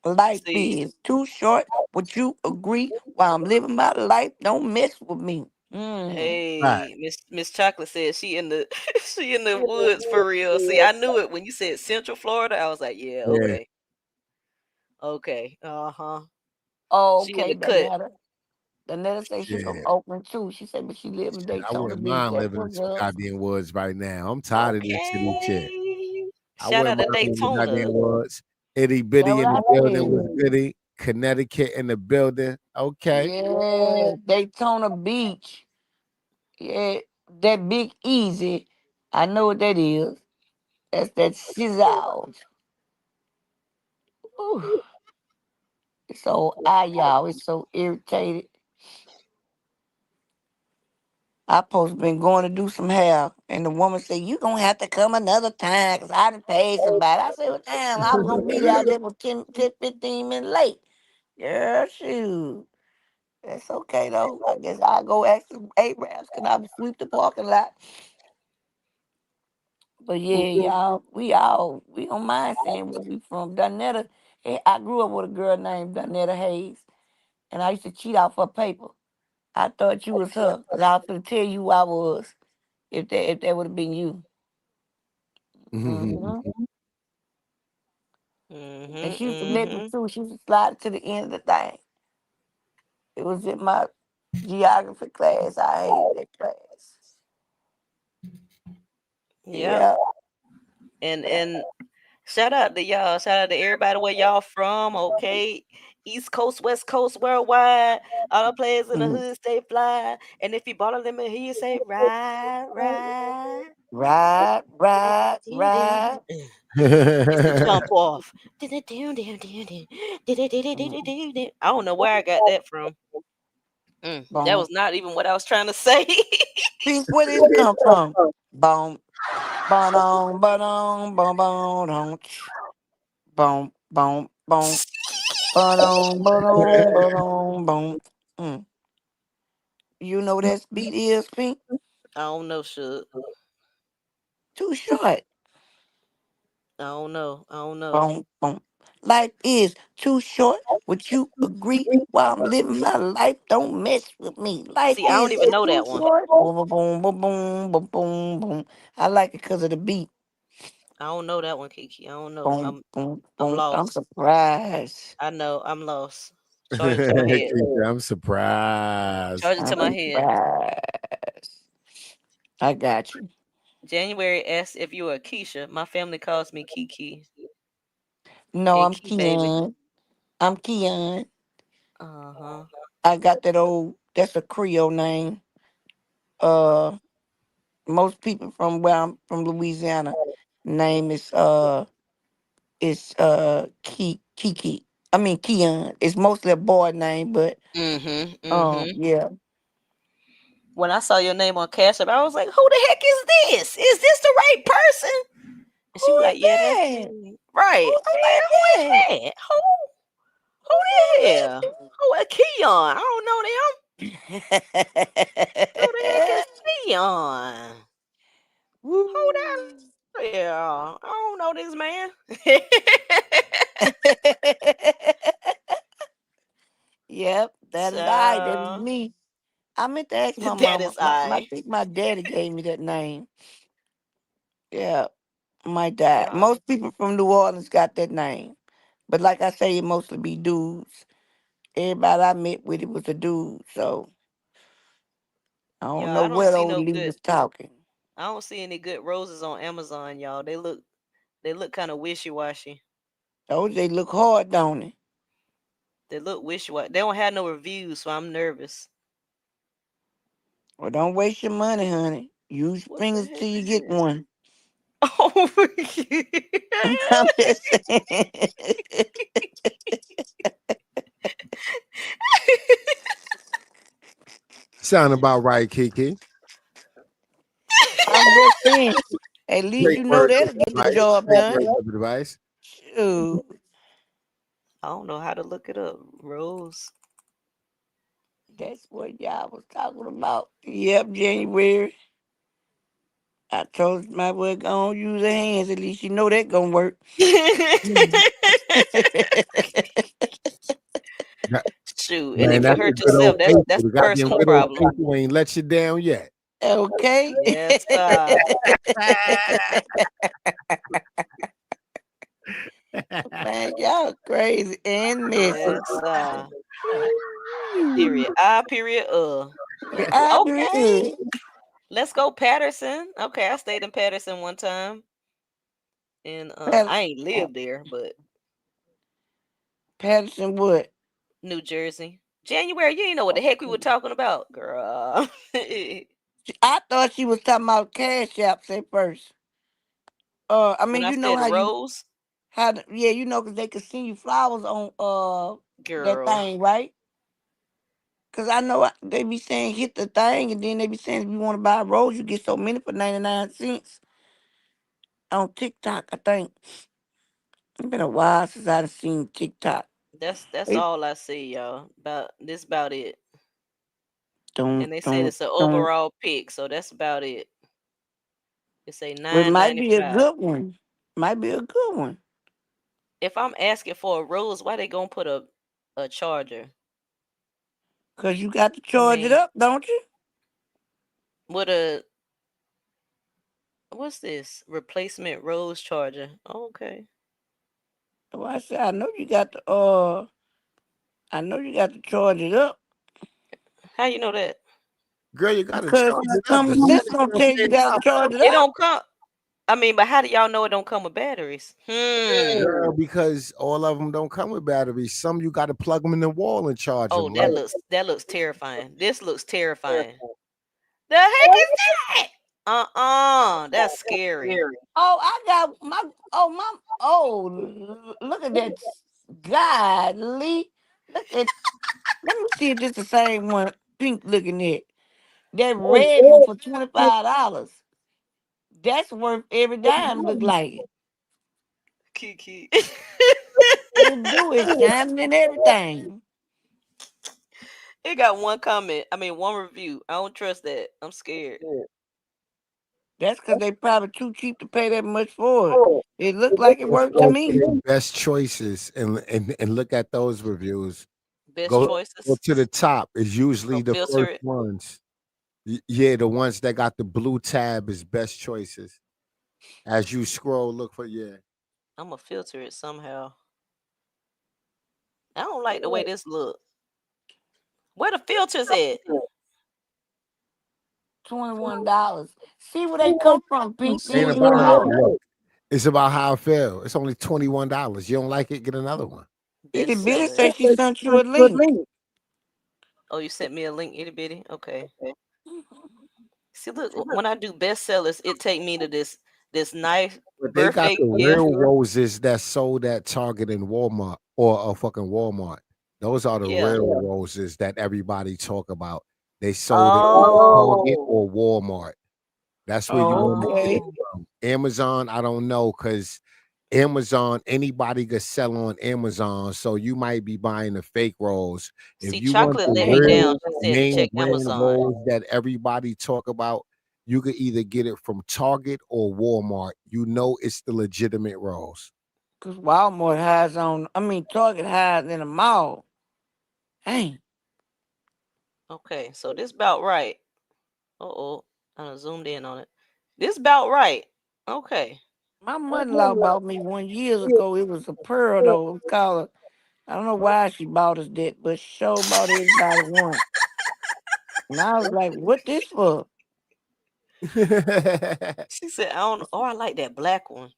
Life See, is too short. Would you agree? While I'm living my life, don't mess with me. Right. hey, Miss Chocolate said she in the she in the woods for real. See, I knew it when you said Central Florida. I was like, yeah, Yeah. okay, okay, uh-huh. Oh, She in okay, the that cut. matter. The letter say she from Yeah. Oakland too. She said, but she live in Shit, I Daytona wouldn't Beach. mind That's living in what's some up. goddamn woods right now. I'm tired of this city shit. Okay. I Shout wouldn't out to mind living in the Daytona. goddamn woods. Itty That's bitty what in I the building was said. goody. Connecticut in the building. Okay. Yeah, Daytona Beach. Yeah, that Big Easy. I know what that is. That's that sizzle. Ooh, it's so y'all. It's so irritated. I supposed to been going to do some hair, and the woman said, "You gonna have to come another time, cause I done paid somebody." I said, "Well, damn, I was gonna be there. I just was 15 minutes late." Yeah, shoot. That's okay though. I guess I'll go ask some Arabs. Can I sweep the parking lot? But yeah, y'all, we don't mind saying where we from. Donetta, I grew up with a girl named Donetta Hayes, and I used to cheat out for paper. I thought you was her, cause I was gonna tell you who I was if that would have been you. Hmm. And she used to let me Mm-hmm. too. She used to slide it to the end of the thing. It was in my geography class. I hated that class. Yep. Yeah. And shout out to y'all. Shout out to everybody where y'all from. Okay. East Coast, West Coast, worldwide. All the players in the Mhm. hood stay fly. And if you bought a limit, here you say ride, ride. Right, right, right. It's the jump off. I don't know where I got that from. That Boom. was not even what I was trying to say. Pink, where this come from? Boom. Ba-dum, ba-dum, ba-dum, dum, boom, boom, boom. Ba-dum, ba-dum, ba-dum, boom. Mm. You know what that beat is, Pink? I don't know, shit. Too short. I don't know. I don't know. Boom, boom. Life is too short. Would you agree? While I'm living my life, don't mess with me. Life See, I don't is even know too that one. short. Boom, boom, boom, boom, boom, boom, boom. I like it because of the beat. I don't know that one, Kiki. I don't know. Boom, I'm boom, I'm boom. I'm lost. surprised. I know. I'm lost. Charge it to my head. I'm surprised. Charge it to I'm my head. surprised. I got you. January asks if you are Keisha. My family calls me Kiki No, and I'm Key baby. Keon. I'm Keon. Uh huh. I got that old, that's a Creole name. Uh, most people from where I'm from, Louisiana, name is Kiki. I mean Keon. It's mostly a boy name, but Mm-hmm. Mm-hmm. yeah. When I saw your name on Cash App, I was like, "Who the heck is this? Is this the right person?" And Who she was is like, "Yeah, that's that? me." Right. Who I'm said like, "Who is that? that? Who Who the said hell? Who a Keon? I don't know them. Who the heck is that? Keon? Who Woo. that? Yeah, I don't know this man." Yep, that is I. That is So me. I meant to ask my that mama. is I I. think my daddy gave me that name. Yeah, my dad. Yeah. Most people from New Orleans got that name. But like I say, it mostly be dudes. Everybody I met with it was a dude. So I don't Yeah, know I don't what see old no Lee good. was talking. I don't see any good roses on Amazon, y'all. They look kind of wishy washy. Those they look hard, don't they? They look wishy washy. They don't have no reviews, so I'm nervous. Well, don't waste your money, honey. Use your What the fingers heck till you is get this? one. Oh, I'm just saying. Sound about right, Kiki. I'm just saying. At least Great you know words of that'll get the advice. job Great done. words of advice. Shoot. I don't know how to look it up. Rose. That's what y'all was talking about. Yep, January. I told you might well go on use her hands. At least you know that gonna work. Mhm. That- Shoot, and Man, if you that's the hurt good old yourself, that's people. a The goddamn personal good old problem. people ain't let you down yet. Okay. Yes, Man, y'all crazy and messy. yes, Ooh. period. I period. I Okay. agree. Let's go Patterson. Okay, I stayed in Patterson one time, and I Patterson, ain't lived there, but Patterson what? New Jersey. January, you ain't know what the heck we were talking about, girl. I thought she was talking about cash apps at first. I When mean, I you know said how you Rose, yeah, you know, cause they could send you flowers on that girl, thing, right? Cause I know they be saying hit the thing, and then they be saying if you want to buy a rose, you get so many for 99 cents on TikTok. I think it's been a while since I've seen TikTok. that's They all I see, y'all. About it. don't And they said don't it's an don't. overall pick, so that's about it. It say It might be a 9.95. good one. Might be a good one. If I'm asking for a rose, why they gonna put a charger? Cause you got to charge it up, don't you? What's this? Replacement rose charger. Okay. Well, I said I know you got to charge it up. How you know that? Girl, you gotta Because charge it up. The common sense battery gonna don't tell stay you gotta popping. charge it It up. don't come. I mean, but how do y'all know it don't come with batteries? Girl, because all of them don't come with batteries. Some you got to plug them in the wall and charge Oh, them. that looks terrifying. This looks terrifying. The heck is that? That's scary. Oh, I got look at that. Godly. Look at let me see if this the same one pink looking at. That red one for $25. That's worth every dime, look like it. Kiki. It do it shining and everything. It got one comment. I mean, one review. I don't trust that. I'm scared. That's because they probably too cheap to pay that much for it. It looked like it worked to Go me. to their best choices and look at those reviews. Best Go choices. to the top. It's usually the Filter first it. ones. Yeah, the ones that got the blue tab is best choices. As you scroll, look for I'm gonna filter it somehow. I don't like the way this look. Where the filters at? $21. See where they come from, Pink. Ain't Then you about how it know. look. It's about how I feel. It's only $21. You don't like it, get another one. Itty bitty Bestseller. say she sent you a link. Oh, you sent me a link, itty bitty. Okay. See, look, when I do bestsellers, it take me to this nice But they got birthday the gift. real roses that sold at Target and Walmart or a fucking Walmart. Those are the Yeah. real roses that everybody talk about. They sold it at Target Oh. or Walmart. That's where you want to get Okay. it from. Amazon, I don't know, because Amazon, anybody could sell on Amazon. So you might be buying the fake rolls. If See, you want Chocolate the let me down. real She said to name check brand Amazon. rolls that everybody talk about, you could either get it from Target or Walmart. You know it's the legitimate rolls. Because Walmart Target hides in a mall. Hey, Okay, so this about right. Uh-oh. I done zoomed in on it. This about right. Okay. my mother-in-law bought me 1 year ago. It was a pearl, though. It was called I don't know why she bought us that, but she sure bought everybody one. And I was like, what this for? She said, I don't know. Oh, I like that black one.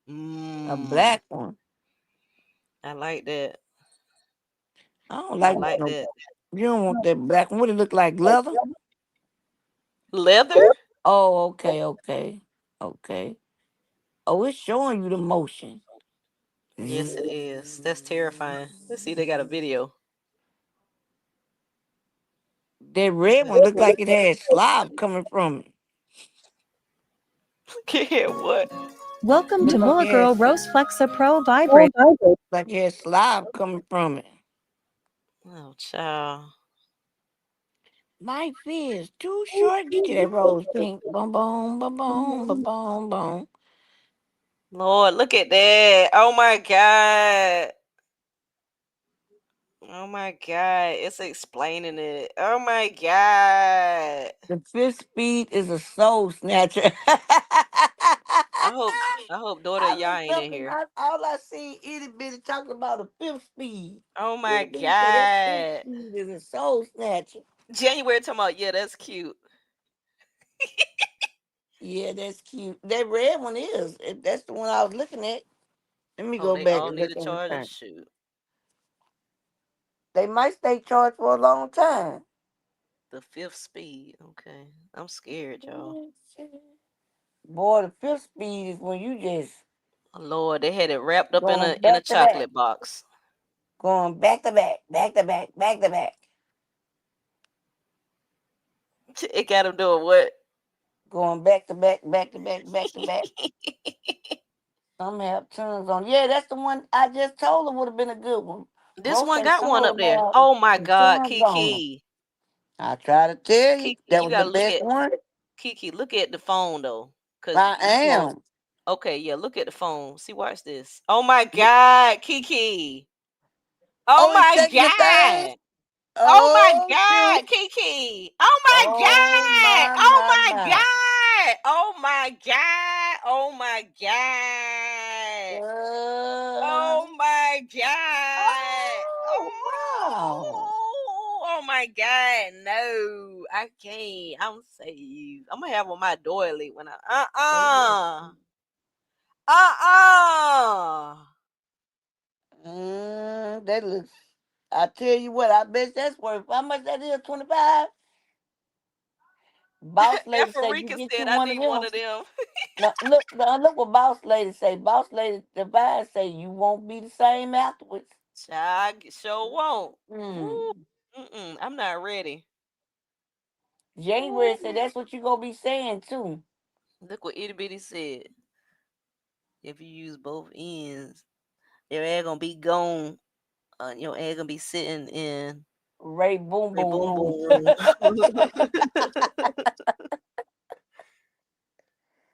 A black one. I like that. I don't I like like no. that. You don't want that black one. What it look like? Leather? Leather? Oh, okay. Oh, it's showing you the motion. Yes, it is. That's terrifying. Let's see, they got a video. That red one looked like it had slob coming from it. Yeah, what? Welcome to Looked like More it had Girl Rose Flexa Pro Vibrator. like it had slob coming from it. Oh, child. Life is too short. Get you that rose pink. Boom, boom, boom, boom, boom, boom, boom. Lord, look at that. Oh my God. Oh my God. It's explaining it. Oh my God. The fifth speed is a soul snatcher. I hope daughter I've y'all been ain't in talking. here. All I see itty bitty talking about a fifth speed. Oh my Itty bitty say that fifth God. speed is a soul snatcher. January talking about, yeah, that's cute. Yeah, that's cute. That red one is. That's the one I was looking at. Let me Oh, go they back all and need look a on the charger? thing. Shoot. They might stay charged for a long time. The fifth speed. Okay. I'm scared, y'all. Boy, the fifth speed is when you just Oh, Lord, they had it wrapped up in going a back to back. chocolate box. Going back to back, back to back, back to back. It got them doing what? Going back to back, back to back, back to back. Some have tons on. Yeah, that's the one I just told her would have been a good one. This Most one say got some one of up them there. have Oh my some God, tons on them. Kiki. I try to tell you, Kiki, that you was the gotta look best at one. Kiki. Look at the phone though, cause I you know. am. Okay, yeah. Look at the phone. See, watch this. Oh my God, Kiki. Oh Oh, it's my taking the thing. God. Oh my Oh God, shit. Kiki. Oh my Oh God. my Oh my my my. God. Oh my God. Oh my God. Oh my God. Oh wow. Oh my God. No, I can't. I'm saved. I'm gonna have on my doily when I uh-uh. That looks. I tell you what, I bet that's worth. How much that is? 25. Boss lady say you Afrika get you said I one of need one them. of them. Now look what boss lady say. Boss lady Divine say you won't be the same afterwards. Child, sure won't. Woo. Mm. I'm not ready. January Ooh. said that's what you gonna be saying too. Look what itty bitty said. If you use both ends, your egg gonna be gone. Your egg gonna be sitting in Ray boom a boom boom room. boom.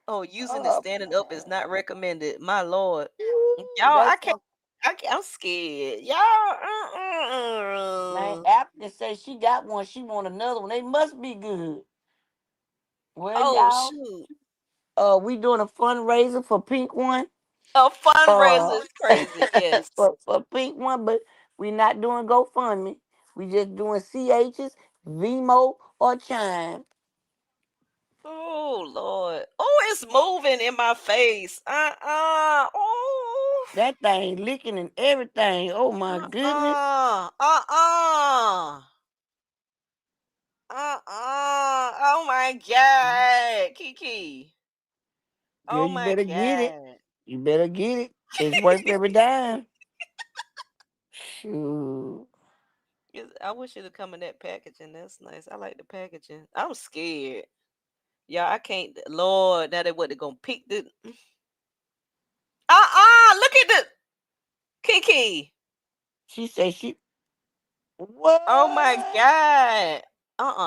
Oh, using it Oh, standing up is not recommended. My lord, y'all, that's some I'm scared. Y'all, man. Africa say she got one. She want another one. They must be good. Well, oh y'all, shoot, we doing a fundraiser for Pink One. a fundraiser Uh, is crazy. Yes. for Pink One, but we not doing GoFundMe. We just doing CHs, Vimo, or Chime. Oh Lord. Oh, it's moving in my face. Oh. That thing licking and everything. Oh my goodness. Oh my God, Kiki. Girl, Oh you my better get it. God. You better get it. It's worth every dime. Shoot. I wish it'd come in that packaging. That's nice. I like the packaging. I'm scared. Yeah, I can't. Lord, now they what they gonna pick the. Look at the Kiki. She said she. What? Oh my God.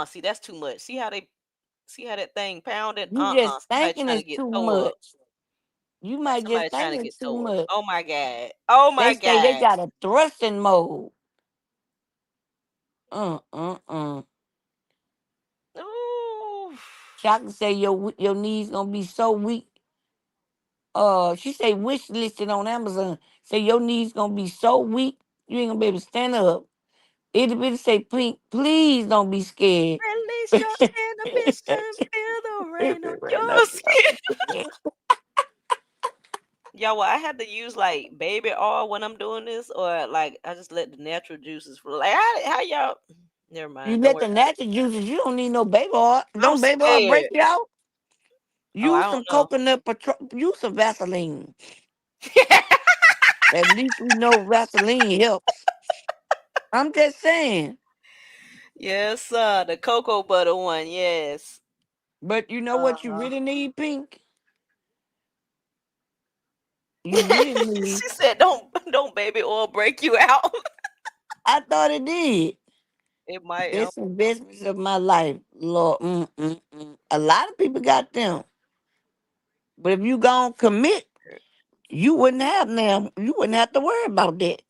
See, that's too much. See how that thing pounded. You just Somebody thinking trying to it's get too toe up. much. You might just Somebody trying think to it's get too toe up. much. Oh my God. Oh They my say they God. got a thrusting mode. Uh. Ooh. Shaka say your knees gonna be so weak. She say wish listed on Amazon. Say your knees gonna be so weak you ain't gonna be able to stand up. It'll be say please don't be scared. Release your inhibition. Feel the rain on your skin. Y'all, well, I had to use like baby oil when I'm doing this, or like I just let the natural juices flow. Like how y'all? Never You mind. Don't let worry the about it. natural juices. You don't need no baby oil. I'm Don't baby oil break scared. you out? Oh, I Use don't some know. coconut use some Vaseline. At least we know Vaseline helps. I'm just saying. Yes, the cocoa butter one. Yes. But you know what you Uh-huh. really need, Pink? You really need. She said, "Don't baby oil break you out." I thought it did. It might. Best investments of my life, Lord. A lot of people got them, but if you gon' commit, you wouldn't have them. You wouldn't have to worry about that.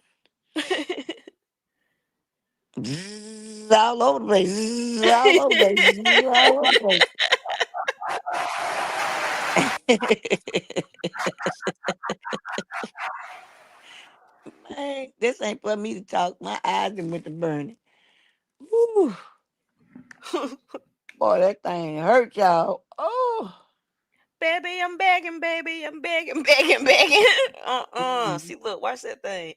Zzz, all over the place. Zzz, all over the place. Zzz, all over the place. Man, this ain't for me to talk. My eyes done went to burning. Woo. Boy, that thing hurt y'all. Oh. Baby, I'm begging, baby. I'm begging, begging, begging. See, look, watch that thing.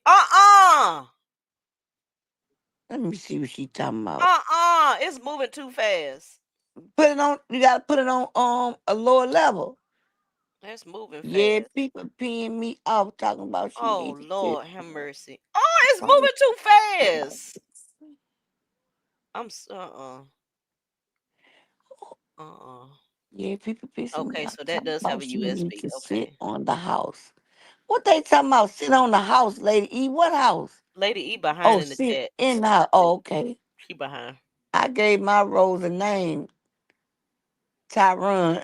Let me see what she talking about. It's moving too fast. Put it on. You gotta put it on a lower level. It's moving Yeah, fast. people peeing me off talking about she Oh needs to sit. Lord, have mercy. Oh, it's moving too fast. I'm Yeah, people pissing me Okay, off so that talking does have about a she need USB. to sit Okay. on the house. What they talking about? Sit on the house, Lady E. What house? Lady E behind Oh, in the sit chat. in the house. Oh, okay. She behind. I gave my rose a name, Tyrone.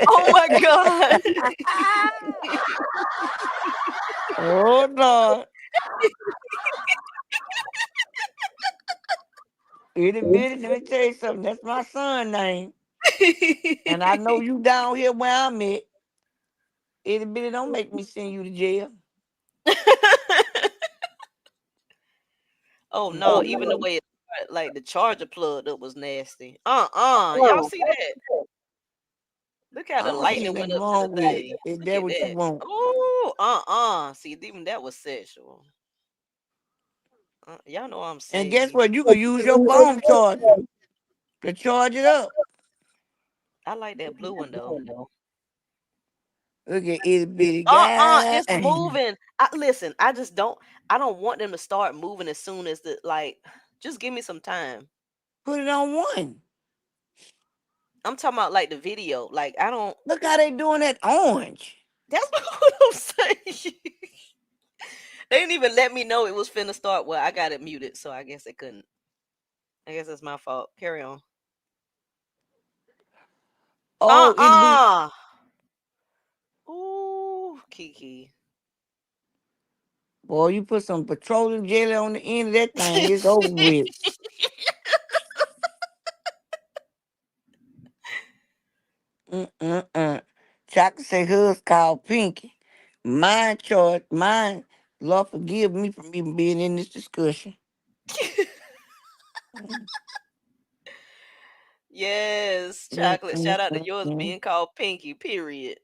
Oh my god. Oh Lord. Itty bitty, let me tell you something. That's my son name. And I know you down here where I'm at. Itty bitty, don't make me send you to jail. Oh Mm, no, even the mm. way it like the charger plug up was nasty. Y'all see that? Look how I the don't see lightning went nothing up to the wrong with it. thing. Is Look that at what you that. want? Oh, see, even that was sexual. Y'all know I'm And guess saved. what? You could use your phone charger to charge it up. I like that blue one though. Look at itty bitty guy. It's moving. Listen, I don't want them to start moving as soon as the like just give me some time. Put it on one. I'm talking about like the video. Like I don't Look how they doing that orange. that's what I'm saying. They didn't even let me know it was finna start. Well, I got it muted, so I guess they couldn't. I guess that's my fault. Carry on. Oh, itty bitty. Uh Ooh, Kiki. Boy, you put some petroleum jelly on the end of that thing, it's over with. Chocolate say hers called Pinky. Mine charge, mine, Lord forgive me for even being in this discussion. Yes, Mm, chocolate. mm, Shout out to mm, yours mm. being called Pinky, period.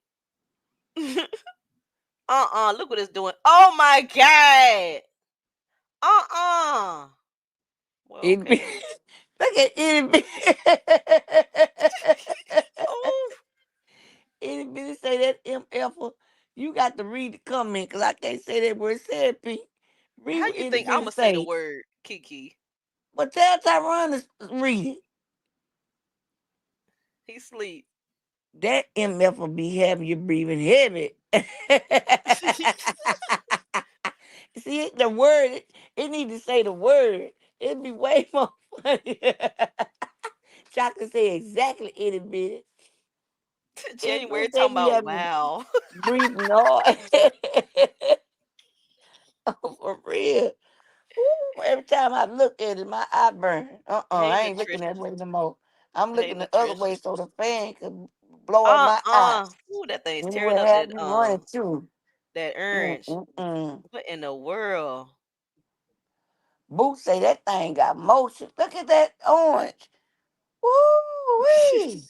Look what it's doing. Oh my god. Uh-uh. Well, Itty bitty. okay. Look at itty bitty. Oh, Itty bitty say that MF. You got to read the comment because I can't say that word said, Pink. Read how what you itty think bitty I'ma say the say. word Kiki? But tell Tyrone to read it. He sleep. That MF will be having you breathing heavy. See, the word, it need to say the word. It'd be way more funny. Chocolate say exactly itty bitty. Itty January bitty say talking be about having wow. breathing noise. Oh, for real. Ooh, every time I look at it, my eye burn. Hey I ain't looking Latricia. that way no more. I'm Hey looking the other Latricia. way so the fan can blow up my eyes. Ooh, that thing's And it tearing would up have me running too. that Mm, orange. mm, mm. What in the world? Boots say that thing got motion. Look at that orange. Woo-wee.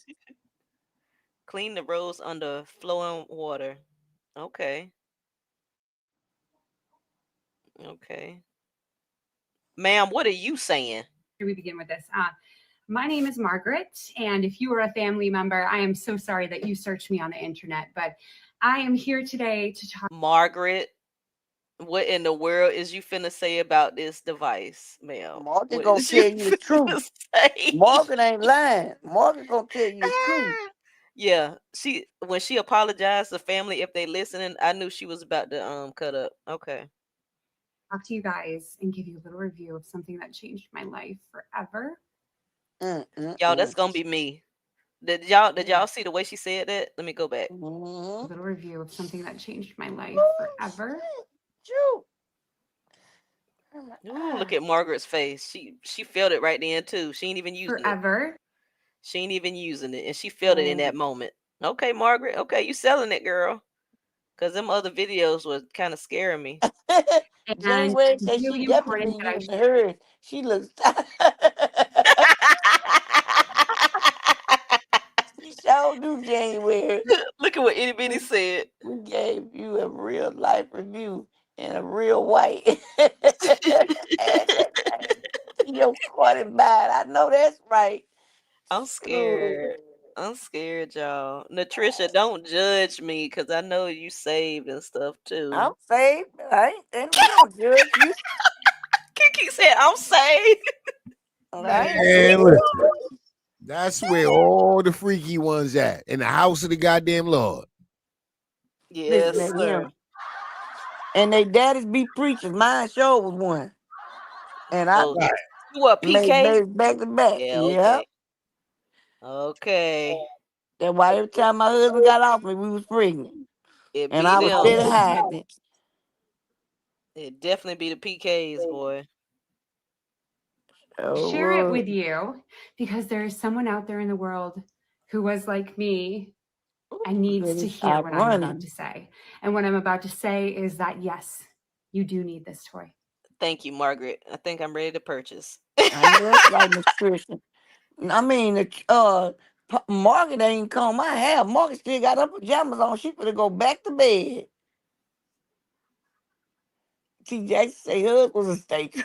Clean the roads under flowing water. Okay. Okay. Ma'am, what are you saying? We begin with this. My name is Margaret, and if you are a family member, I am so sorry that you searched me on the internet, but I am here today to talk. Margaret, what in the world is you finna say about this device, ma'am? Morgan What gonna is you tell you the finna truth. say? Morgan ain't lying. Morgan gonna tell you the truth. Yeah, when she apologized to family if they listening, I knew she was about to cut up. Okay. Talk to you guys and give you a little review of something that changed my life forever. Y'all, that's gonna be me. Did y'all Mm. see the way she said that? Let me go back. A Mm-hmm. little review of something that changed my life Oh, forever. shit. True. Oh, my Ooh, look eye. at Margaret's face. She felt it right then too. She ain't even using it. Forever. She ain't even using it, and she felt it in Mm. that moment. Okay, Margaret. Okay, you selling it, girl. Cause them other videos was kind of scaring me. And January it's says she really definitely important been that I using hers. She looks she sure do, January. Look at what itty bitty said. We gave you a real life review and a real white. And that thing, your quarter bad. I know that's right. I'm Ooh. scared. I'm scared, y'all. Natricia, don't judge me because I know you saved and stuff I'm too. saved. And we don't judge you. Kiki said, I'm saved. I ain't better. And judging. listen, that's where all the freaky ones at in the house of the goddamn Lord. Listen Yes, at sir. him. And they daddies be preachers. Mine sure was one. And I Oh, Right. you what, made PK? babies back to back. Yeah, Yeah. okay. Okay. That's why every time my husband got off me, we was pregnant. It And be I was them. steady hiding it. It definitely be the PKs, boy. share it with you because there is someone out there in the world who was like me and needs to hear what I'm about to say. And what I'm about to say is that, yes, you do need this toy. Thank you, Margaret. I think I'm ready to purchase. I know that's right, Miss Christian. I mean, Margaret ain't comb my hair. Margaret still got her pajamas on. She finna go back to bed. T. Jackson say hers was a steak.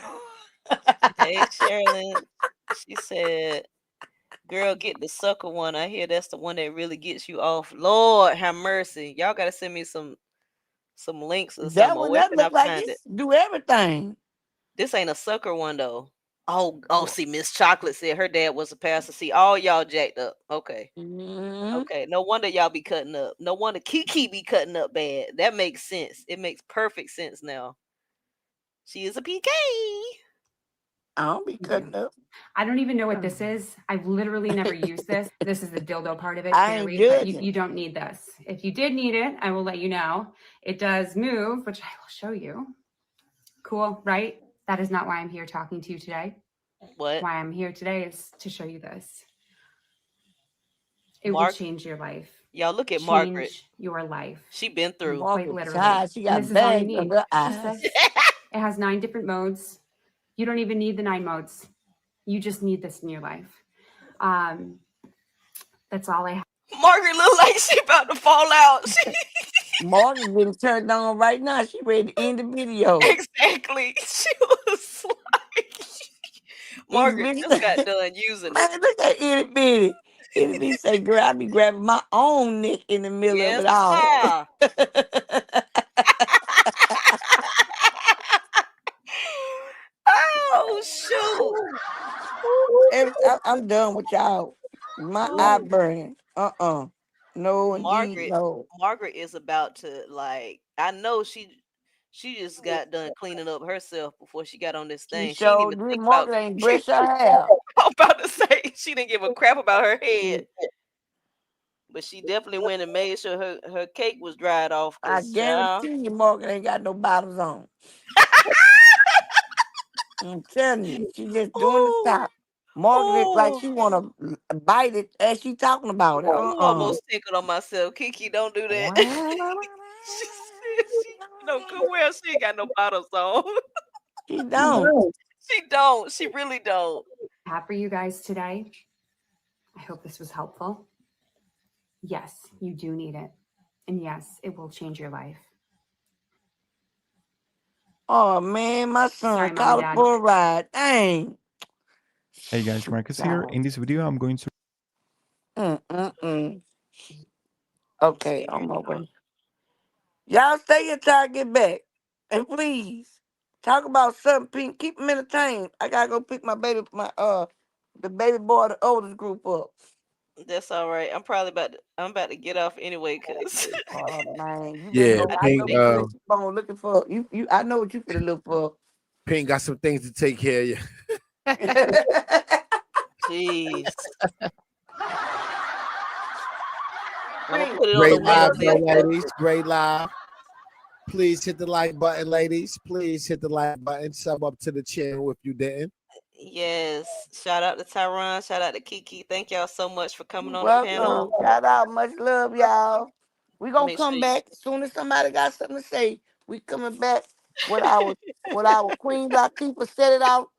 Hey, Sherilyn. She said, girl, get the sucker one. I hear that's the one that really gets you off. Lord have mercy. Y'all gotta send me some links or That something. Or one, where that can I look like find it it? do everything. This ain't a sucker one though. Oh, see, Miss Chocolate said her dad was a pastor. See, all y'all jacked up. Okay. Mm-hmm. Okay. No wonder y'all be cutting up. No wonder Kiki be cutting up bad. That makes sense. It makes perfect sense now. She is a PK. I don't be cutting up. I don't even know what this is. I've literally never used this. This is the dildo part of it, I ain't clearly, but judging. you don't need this. If you did need it, I will let you know. It does move, which I will show you. Cool, right? That is not why I'm here talking to you today. What? Why I'm here today is to show you this. It will change your life. Y'all look at Margaret. Change your life. She been through. Quite literally. She And got this is all you bags need. under her Just eyes. this. It has 9 different modes. You don't even need the 9 modes. You just need this in your life. That's all I have. Margaret look like she about to fall out. Margaret getting turned on right now. She ready to end the video. Exactly. She was like, Margaret just got done using Man, it. look at itty bitty. Itty bitty say, girl, I be grabbing my own neck in the middle of it all. Oh, shoot. I'm done with y'all. My eye burning. No, indeed, no. Margaret is about to, like, I know she just got done cleaning up herself before she got on this She thing. She didn't showed even this think about Margaret ain't brush her hair. I'm about to say she didn't give a crap about her head. But she definitely went and made sure her cake was dried off. I guarantee you Margaret ain't got no bottles on. I'm telling you, she just doing the top. Margaret like she wanna bite it as she talking about it. Almost tickled on myself. Kiki, don't do that. She said good well she ain't got no bottles on. She don't. She don't. She really don't. Have for you guys today. I hope this was helpful. Yes, you do need it. And yes, it will change your life. Oh man, my son called for a ride. Dang. Hey guys, Marcus here. In this video, I'm going to. Okay, I'm over. Y'all stay here till I get back. And please, talk about something, Pink. Keep them entertained. I gotta go pick the baby boy, the oldest group up. That's all right. I'm about to get off anyway, cause oh man, you Yeah, go. I Pink. know you phone looking for you. I know what you finna look for. Pink got some things to take care of you. Jeez. Great live, though, ladies. Great live. Please hit the like button, ladies. Please hit the like button. Sub up to the channel if you didn't. Yes. Shout out to Tyron. Shout out to Kiki. Thank y'all so much for coming on the Welcome. panel. Shout out. Much love, y'all. We gonna Make come sure back as soon as somebody got something to say. We coming back with our Queen Latifah set it out,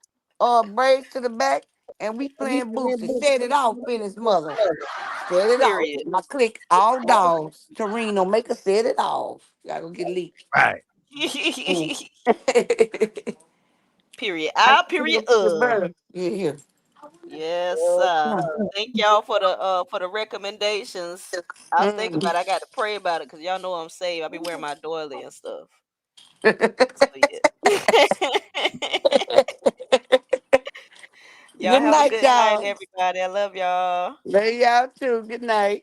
braids to the back, and we playing Boosie. Set it off in his mother. Set it off. Period. My click all dogs. Terrine, don't make her set it off. Y'all gonna get leaked. Right. Period. Period. Yeah. Yes, thank y'all for the recommendations. I was thinking about it. I got to pray about it because y'all know I'm saved. I be wearing my doily and stuff. So yeah. Y'all have a good night, everybody. I love y'all. Love y'all too. Good night.